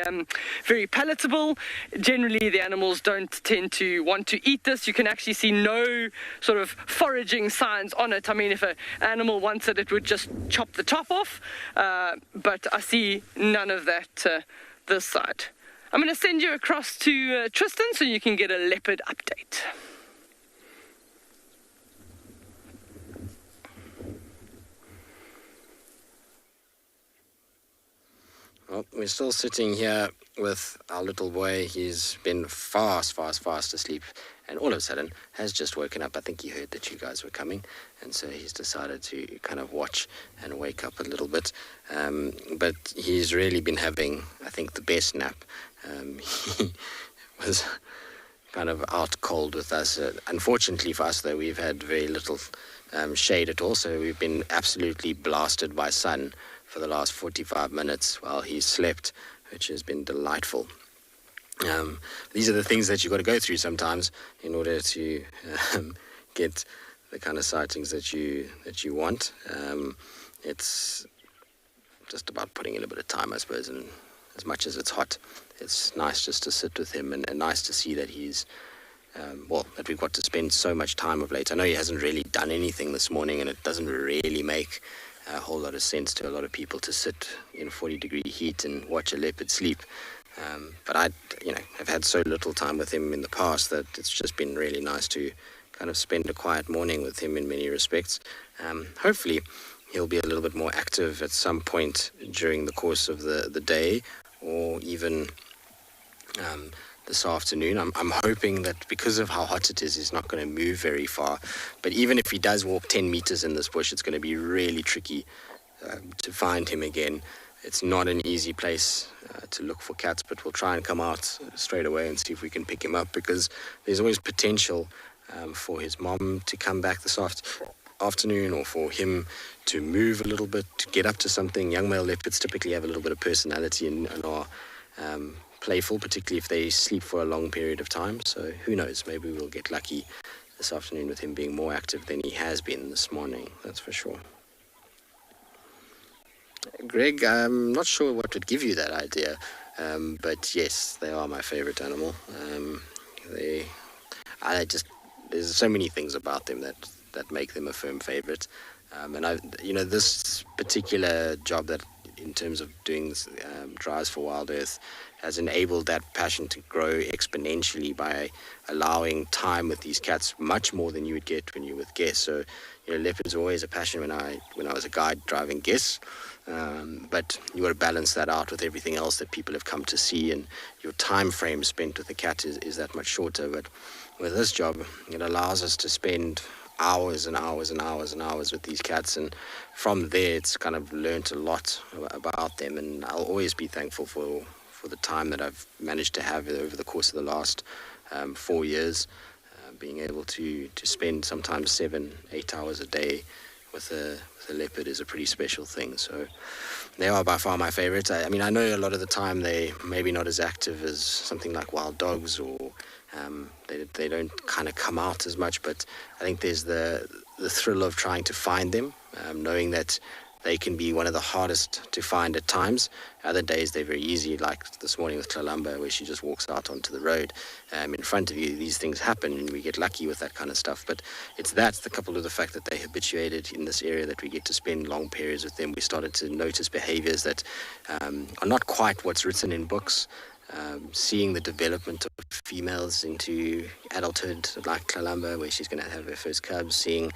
Speaker 3: very palatable. Generally, the animals don't tend to want to eat this. You can actually see no sort of foraging signs on it. I mean, if an animal wants it, it would just chop the top off, but I see none of that this side. I'm going to send you across to Tristan so you can get a leopard update.
Speaker 4: Well, we're still sitting here with our little boy. He's been fast asleep, and all of a sudden has just woken up. I think he heard that you guys were coming, and so he's decided to kind of watch and wake up a little bit. But he's really been having, I think, the best nap. He was kind of out cold with us. Unfortunately for us, though, we've had very little shade at all, so we've been absolutely blasted by sun for the last 45 minutes while he slept, which has been delightful. These are the things that you've got to go through sometimes in order to get the kind of sightings that you want. It's just about putting in a bit of time, I suppose, and as much as it's hot, it's nice just to sit with him, and nice to see that he's that we've got to spend so much time of late. I know he hasn't really done anything this morning, and it doesn't really make a whole lot of sense to a lot of people to sit in 40-degree heat and watch a leopard sleep. But I've had so little time with him in the past that it's just been really nice to kind of spend a quiet morning with him in many respects. Hopefully he'll be a little bit more active at some point during the course of the day, or even this afternoon. I'm hoping that because of how hot it is, he's not going to move very far. But even if he does walk 10 meters in this bush, it's going to be really tricky to find him again. It's not an easy place to look for cats, but we'll try and come out straight away and see if we can pick him up, because there's always potential for his mom to come back this afternoon, or for him to move a little bit, to get up to something. Young male leopards typically have a little bit of personality and are playful, particularly if they sleep for a long period of time. So who knows, maybe we'll get lucky this afternoon with him being more active than he has been this morning, that's for sure. Greg, I'm not sure what would give you that idea, but yes, they are my favorite animal. There's so many things about them that make them a firm favorite. And this particular job, that in terms of doing this, drives for Wild Earth, has enabled that passion to grow exponentially by allowing time with these cats, much more than you would get when you're with guests. So, leopards were always a passion when I was a guide driving guests, but you got to balance that out with everything else that people have come to see, and your time frame spent with the cat is that much shorter. But with this job, it allows us to spend hours and hours and hours and hours with these cats, and from there it's kind of learnt a lot about them, and I'll always be thankful for the time that I've managed to have over the course of the last 4 years, being able to spend sometimes 7-8 hours a day with a leopard is a pretty special thing. So they are by far my favorites. I mean, I know a lot of the time they maybe not as active as something like wild dogs, or they don't kind of come out as much, but I think there's the thrill of trying to find them, knowing that they can be one of the hardest to find at times. Other days they're very easy, like this morning with Tlalamba, where she just walks out onto the road in front of you. These things happen, and we get lucky with that kind of stuff. But it's the couple of the fact that they habituated in this area, that we get to spend long periods with them. We started to notice behaviors that are not quite what's written in books. Seeing the development of females into adulthood, like Tlalamba, where she's going to have her first cubs, seeing,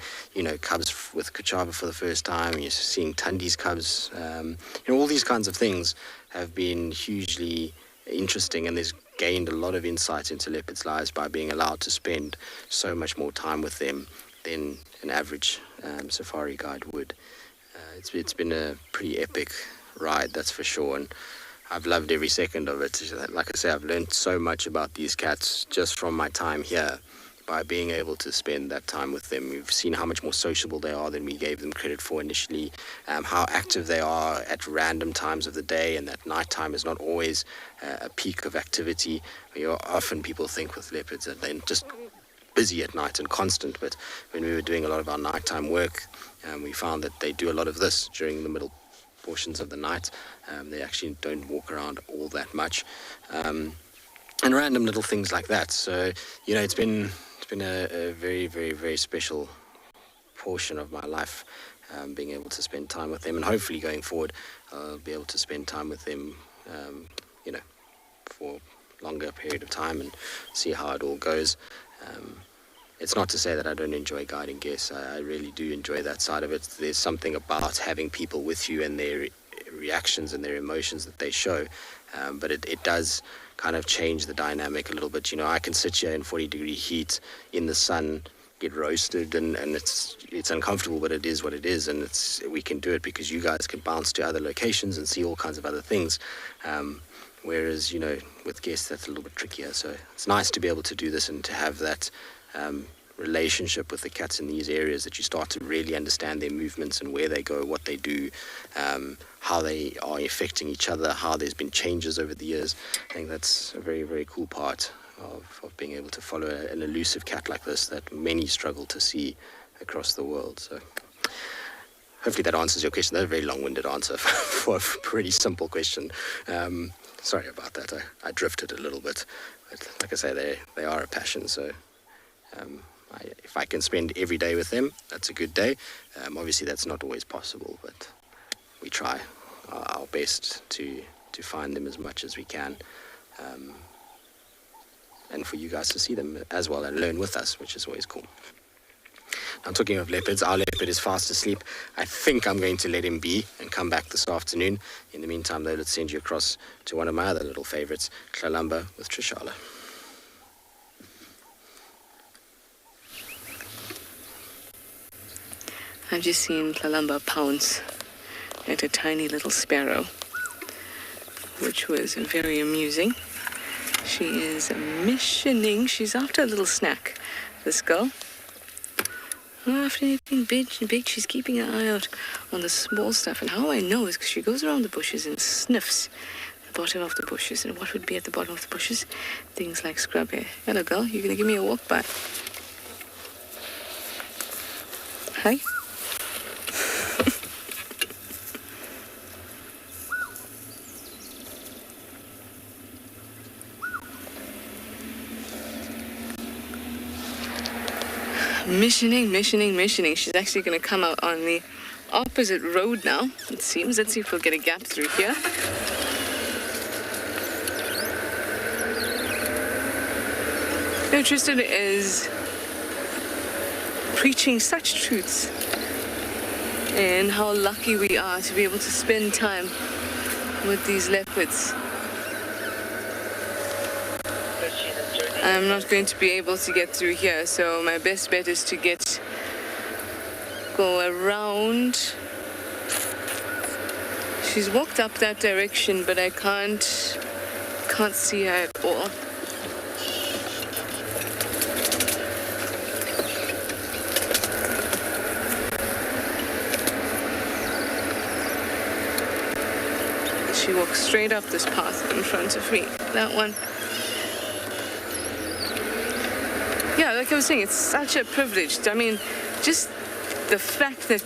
Speaker 4: cubs with Kachava for the first time, you're seeing Tundi's cubs, all these kinds of things have been hugely interesting, and there's gained a lot of insight into leopards' lives by being allowed to spend so much more time with them than an average safari guide would. It's been a pretty epic ride, that's for sure, and I've loved every second of it. Like I say, I've learned so much about these cats just from my time here by being able to spend that time with them. We've seen how much more sociable they are than we gave them credit for initially, how active they are at random times of the day, and that nighttime is not always a peak of activity. Often people think with leopards that they're just busy at night and constant, but when we were doing a lot of our nighttime work, we found that they do a lot of this during the middle portions of the night. They actually don't walk around all that much, and random little things like that. So it's been a very, very, very special portion of my life, being able to spend time with them, and hopefully going forward I'll be able to spend time with them for a longer period of time and see how it all goes. It's not to say that I don't enjoy guiding guests. I really do enjoy that side of it. There's something about having people with you and their reactions and their emotions that they show, but it does kind of change the dynamic a little bit. I can sit here in 40-degree heat in the sun, get roasted, and it's uncomfortable, but it is what it is, and we can do it because you guys can bounce to other locations and see all kinds of other things. Whereas with guests that's a little bit trickier. So it's nice to be able to do this and to have that relationship with the cats in these areas, that you start to really understand their movements and where they go, what they do, how they are affecting each other, how there's been changes over the years. I think that's a very, very cool part of being able to follow an elusive cat like this that many struggle to see across the world. So hopefully that answers your question. That's a very long-winded answer for a pretty simple question. Sorry about that. I drifted a little bit. But like I say, they are a passion, so if I can spend every day with them, that's a good day. Obviously that's not always possible, but we try our best to find them as much as we can, and for you guys to see them as well and learn with us, which is always cool. Now, talking of leopards, our leopard is fast asleep. I think I'm going to let him be and come back this afternoon. In the meantime, though, let's send you across to one of my other little favorites, Tlalamba with Trishala.
Speaker 5: I've just seen Tlalamba pounce at a tiny little sparrow, which was very amusing. She is missioning. She's after a little snack, this girl. Not after anything big. She's keeping an eye out on the small stuff. And how I know is because she goes around the bushes and sniffs the bottom of the bushes. And what would be at the bottom of the bushes? Things like scrub hair. Hello, girl. You gonna give me a walk by? Hi. Missioning. She's actually going to come out on the opposite road now, it seems. Let's see if we'll get a gap through here. No, Tristan is preaching such truths and how lucky we are to be able to spend time with these leopards. I'm not going to be able to get through here, so my best bet is to go around. She's walked up that direction, but I can't see her at all. She walks straight up this path in front of me. That one. Yeah, like I was saying, it's such a privilege. I mean, just the fact that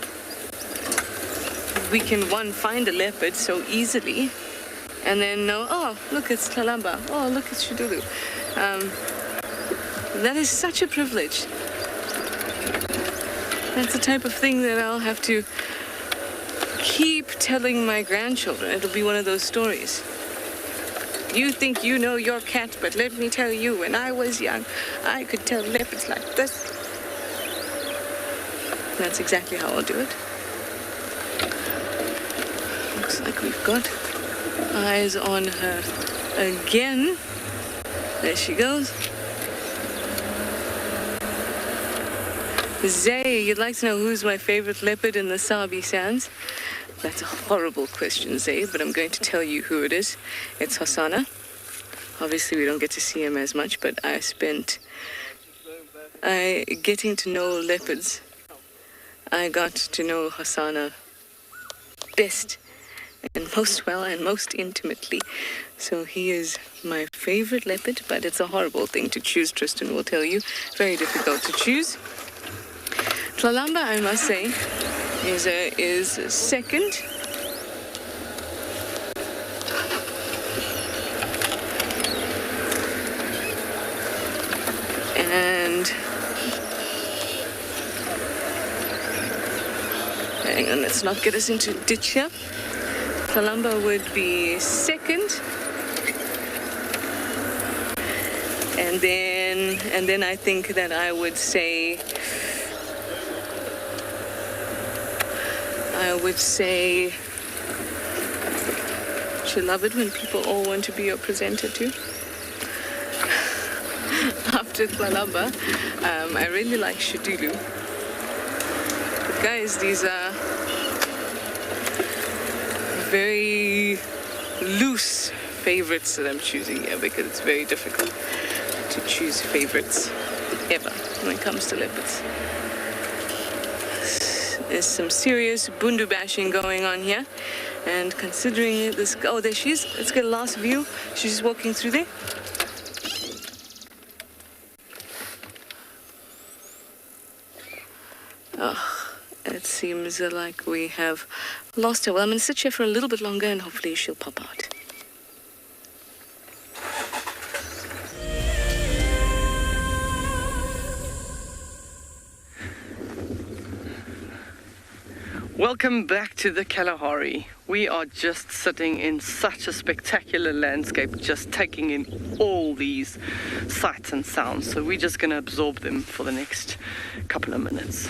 Speaker 5: we can, one, find a leopard so easily, and then know, oh, look, it's Tlalamba. Oh, look, it's Shidulu. That is such a privilege. That's the type of thing that I'll have to keep telling my grandchildren. It'll be one of those stories. You think you know your cat, but let me tell you, when I was young, I could tell leopards like this. That's exactly how I'll do it. Looks like we've got eyes on her again. There she goes. Zay, you'd like to know who's my favorite leopard in the Sabi Sands? That's a horrible question, Zay, but I'm going to tell you who it is. It's Hosanna. Obviously, we don't get to see him as much, but I spent getting to know leopards. I got to know Hosanna best and most well and most intimately. So he is my favorite leopard, but it's a horrible thing to choose, Tristan will tell you. Very difficult to choose. Tlalamba, I must say, is second. And hang on, let's not get us into a ditch here. Tlalamba would be second. And then I think that I would say you love it when people all want to be your presenter too. After Tlalamba, I really like Shidulu. But guys, these are very loose favorites that I'm choosing here because it's very difficult to choose favorites ever when it comes to leopards. There's some serious bundu bashing going on here, and considering this, oh, there she is. Let's get a last view. She's just walking through there. Oh, it seems like we have lost her. Well, I'm going to sit here for a little bit longer and hopefully she'll pop out.
Speaker 3: Welcome back to the Kalahari. We are just sitting in such a spectacular landscape, just taking in all these sights and sounds. So we're just going to absorb them for the next couple of minutes.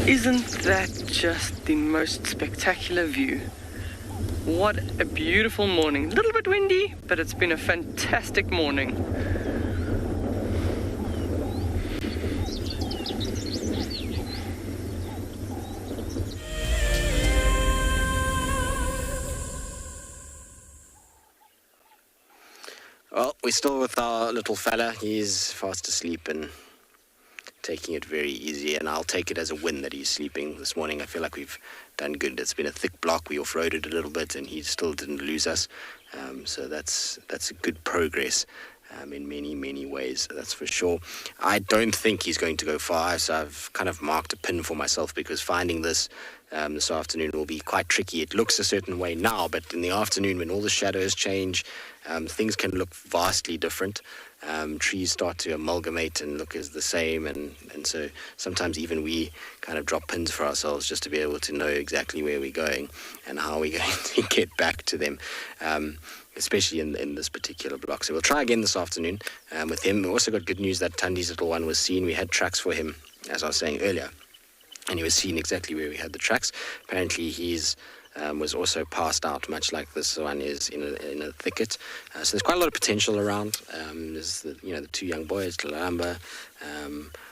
Speaker 3: Isn't that just the most spectacular view? What a beautiful morning. A little bit windy, but it's been a fantastic morning.
Speaker 4: Well, we're still with our little fella. He's fast asleep and taking it very easy, and I'll take it as a win that he's sleeping this morning. I feel like we've done good. It's been a thick block. We off-roaded a little bit, and he still didn't lose us. So that's a good progress in many ways, that's for sure. I don't think he's going to go far, so I've kind of marked a pin for myself, because finding this afternoon will be quite tricky. It looks a certain way now, but in the afternoon, when all the shadows change, things can look vastly different. Trees start to amalgamate and look as the same, and so sometimes even we kind of drop pins for ourselves just to be able to know exactly where we're going and how we're going to get back to them, especially in this particular block. So we'll try again this afternoon with him. We also got good news that Tundi's little one was seen. We had tracks for him, as I was saying earlier, and he was seen exactly where we had the tracks. Apparently he's was also passed out, much like this one is, in a thicket. So there's quite a lot of potential around. There's the two young boys, Lalamba.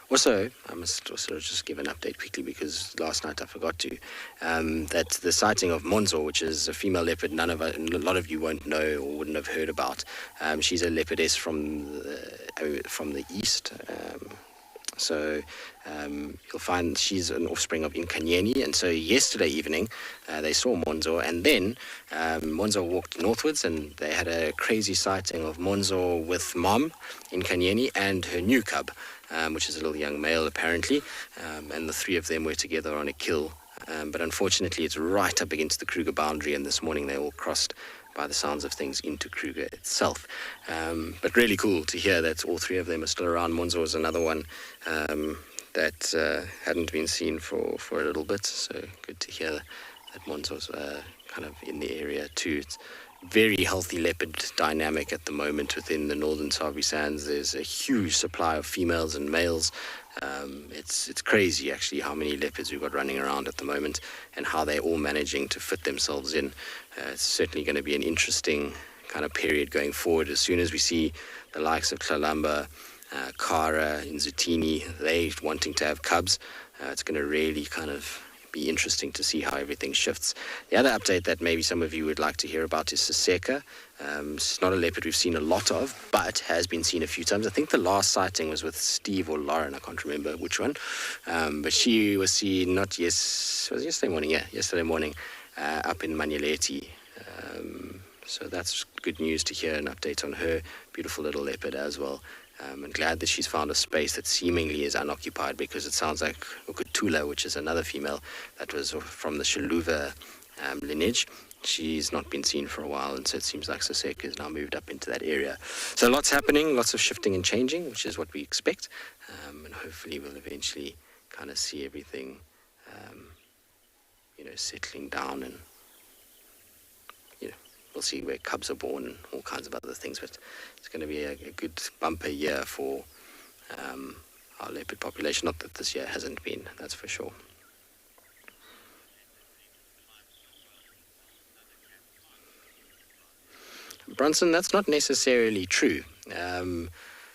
Speaker 4: Also, I must also just give an update quickly, because last night I forgot to, that the sighting of Monzo, which is a female leopard a lot of you won't know or wouldn't have heard about. She's a leopardess from the east. So you'll find she's an offspring of Inkanyeni, and so yesterday evening they saw Monzo, and then Monzo walked northwards, and they had a crazy sighting of Monzo with mom, Inkanyeni, and her new cub, which is a little young male apparently, and the three of them were together on a kill, but unfortunately it's right up against the Kruger boundary, and this morning they all crossed, by the sounds of things, into Kruger itself. But really cool to hear that all three of them are still around. Monzo is another one that hadn't been seen for a little bit, so good to hear that Monzo's kind of in the area too. It's very healthy leopard dynamic at the moment within the northern Sabi Sands. There's a huge supply of females and males. It's crazy actually how many leopards we've got running around at the moment, and how they're all managing to fit themselves in. It's certainly going to be an interesting kind of period going forward. As soon as we see the likes of Tlalamba, Kara, and Zutini, they wanting to have cubs, it's going to really kind of be interesting to see how everything shifts. The other update that maybe some of you would like to hear about is Siseka. It's not a leopard we've seen a lot of, but has been seen a few times. I think the last sighting was with Steve or Lauren, I can't remember which one, but she was seen yesterday morning up in Manyeleti. So that's good news to hear an update on her. Beautiful little leopard as well. And glad that she's found a space that seemingly is unoccupied, because it sounds like Ukutula, which is another female that was from the Shaluva lineage. She's not been seen for a while, and so it seems like Siseka has now moved up into that area. So lots happening, lots of shifting and changing, which is what we expect. And hopefully we'll eventually kind of see everything, settling down, and we'll see where cubs are born and all kinds of other things. But it's going to be a good bumper year for our leopard population. Not that this year hasn't been, that's for sure. Bronson, that's not necessarily true.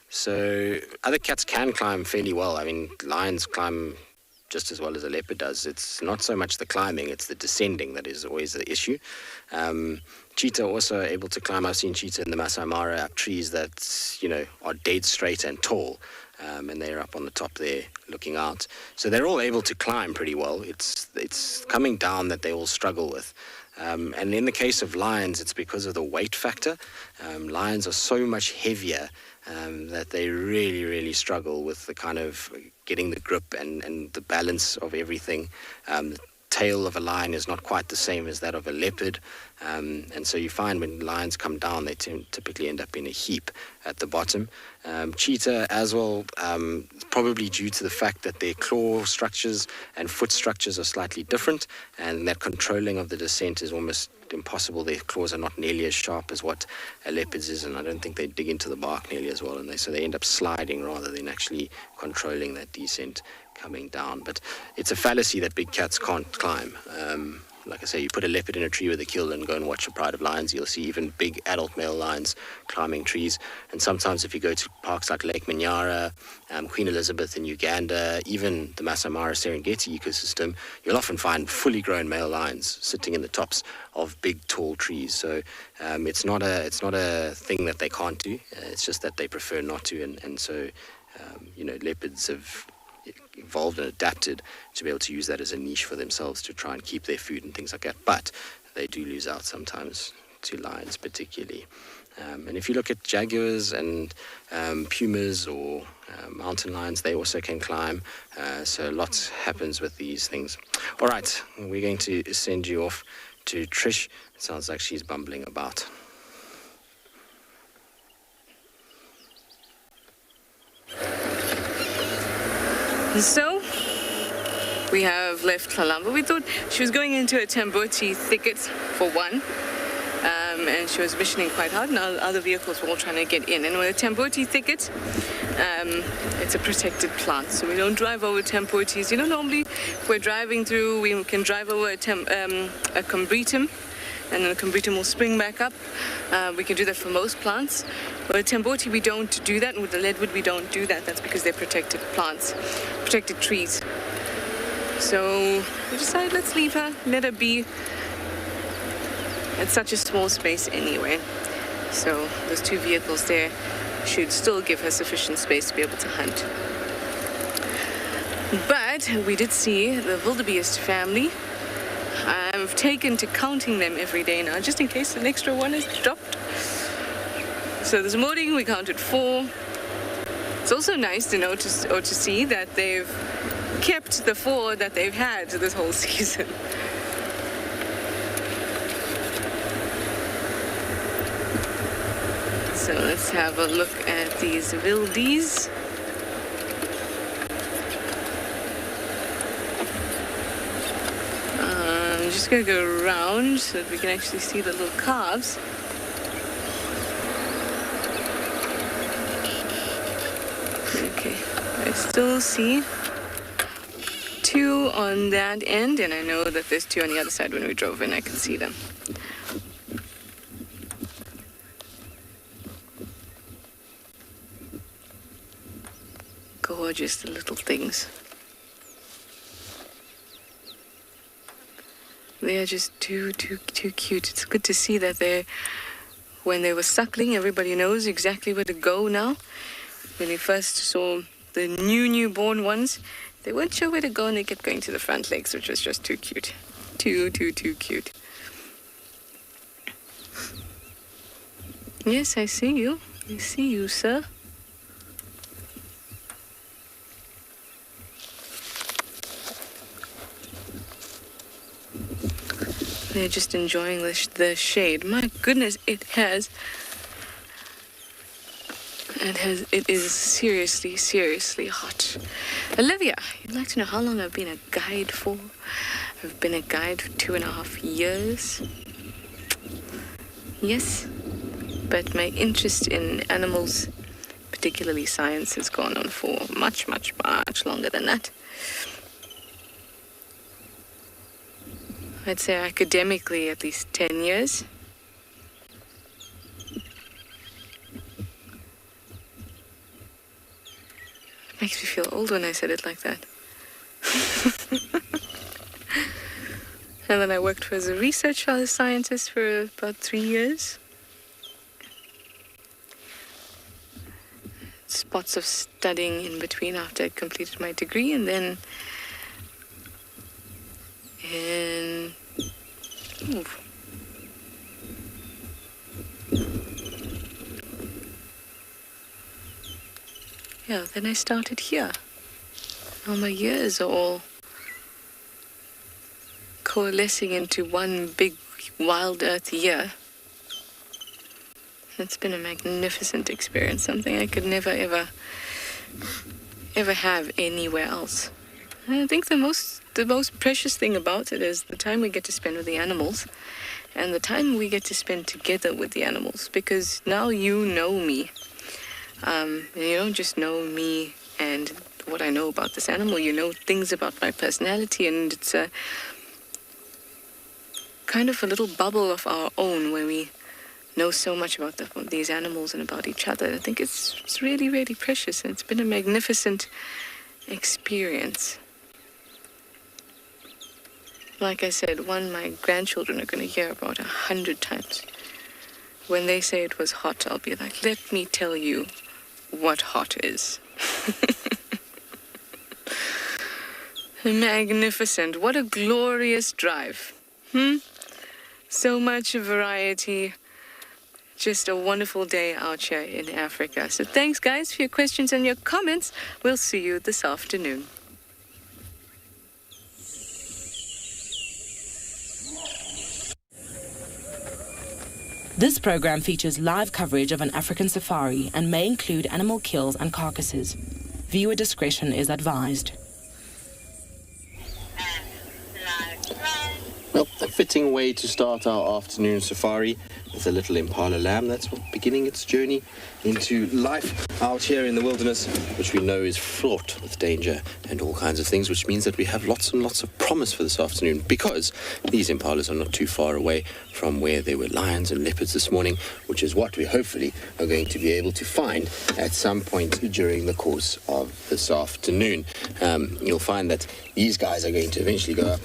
Speaker 4: So other cats can climb fairly well. I mean, lions climb just as well as a leopard does. It's not so much the climbing, it's the descending that is always the issue. Cheetah also able to climb. I've seen cheetah in the Masai Mara up trees that, are dead straight and tall, and they're up on the top there looking out. So they're all able to climb pretty well. It's coming down that they all struggle with. And in the case of lions, it's because of the weight factor. Lions are so much heavier that they really, really struggle with the kind of getting the grip and the balance of everything. The tail of a lion is not quite the same as that of a leopard. And so you find when lions come down, they typically end up in a heap at the bottom. Cheetah as well, probably due to the fact that their claw structures and foot structures are slightly different, and that controlling of the descent is almost impossible. Their claws are not nearly as sharp as what a leopard's is, and I don't think they dig into the bark nearly as well, and so they end up sliding rather than actually controlling that descent coming down. But it's a fallacy that big cats can't climb. Like I say, you put a leopard in a tree with a kill and go and watch a pride of lions, you'll see even big adult male lions climbing trees. And sometimes if you go to parks like Lake Manyara, Queen Elizabeth in Uganda, even the Masai Mara Serengeti ecosystem, you'll often find fully grown male lions sitting in the tops of big tall trees. So it's not a thing that they can't do. It's just that they prefer not to. And so leopards have evolved and adapted to be able to use that as a niche for themselves to try and keep their food and things like that. But they do lose out sometimes to lions particularly. And if you look at jaguars and pumas or mountain lions, they also can climb. So lots happens with these things. All right, we're going to send you off to Trish. It sounds like she's bumbling about.
Speaker 5: So, we have left Kalamba. We thought she was going into a Tamboti thicket for one. And she was missioning quite hard, and other vehicles were all trying to get in. And with a Tamboti thicket, it's a protected plant, so we don't drive over Tambotis. You know, normally if we're driving through, we can drive over a Combretum, and then the Combretum will spring back up. We can do that for most plants. But with Tamboti, we don't do that, and with the leadwood, we don't do that. That's because they're protected plants, protected trees. So we decided, let's leave her, let her be. It's such a small space anyway, so those two vehicles there should still give her sufficient space to be able to hunt. But we did see the wildebeest family. I've taken to counting them every day now, just in case an extra one is dropped. So this morning we counted 4. It's also nice to notice or to see that they've kept the 4 that they've had this whole season. So let's have a look at these wildies. I'm just going to go around so that we can actually see the little calves. Okay, I still see 2 on that end, and I know that there's 2 on the other side. When we drove in, I could see them. Gorgeous, the little things. They are just too cute. It's good to see that when they were suckling, everybody knows exactly where to go now. When we first saw the newborn ones, they weren't sure where to go, and they kept going to the front legs, which was just too cute. Too cute. Yes, I see you. I see you, sir. They're just enjoying the shade. My goodness, it is seriously hot. Olivia, you'd like to know how long I've been a guide for? I've been a guide for 2.5 years. Yes, but my interest in animals, particularly science, has gone on for much longer than that. I'd say academically at least 10 years. It makes me feel old when I said it like that. And then I worked as a research scientist for about 3 years. Spots of studying in between after I completed my degree, and then then I started here. All my years are all coalescing into one big wild earth year. It's been a magnificent experience, something I could never ever have anywhere else. And I think the most precious thing about it is the time we get to spend with the animals, and the time we get to spend together with the animals, because now you know me. You don't just know me and what I know about this animal, you know things about my personality, and it's a kind of a little bubble of our own where we know so much about these animals and about each other. I think it's really precious, and it's been a magnificent experience. Like I said, my grandchildren are going to hear about 100 times. When they say it was hot, I'll be like, let me tell you what hot is. Magnificent. What a glorious drive. So much variety. Just a wonderful day out here in Africa. So thanks, guys, for your questions and your comments. We'll see you this afternoon.
Speaker 1: This program features live coverage of an African safari and may include animal kills and carcasses. Viewer discretion is advised.
Speaker 4: Well, a fitting way to start our afternoon safari with a little impala lamb that's beginning its journey into life out here in the wilderness, which we know is fraught with danger and all kinds of things, which means that we have lots and lots of promise for this afternoon, because these impalas are not too far away from where there were lions and leopards this morning, which is what we hopefully are going to be able to find at some point during the course of this afternoon. You'll find that these guys are going to eventually go up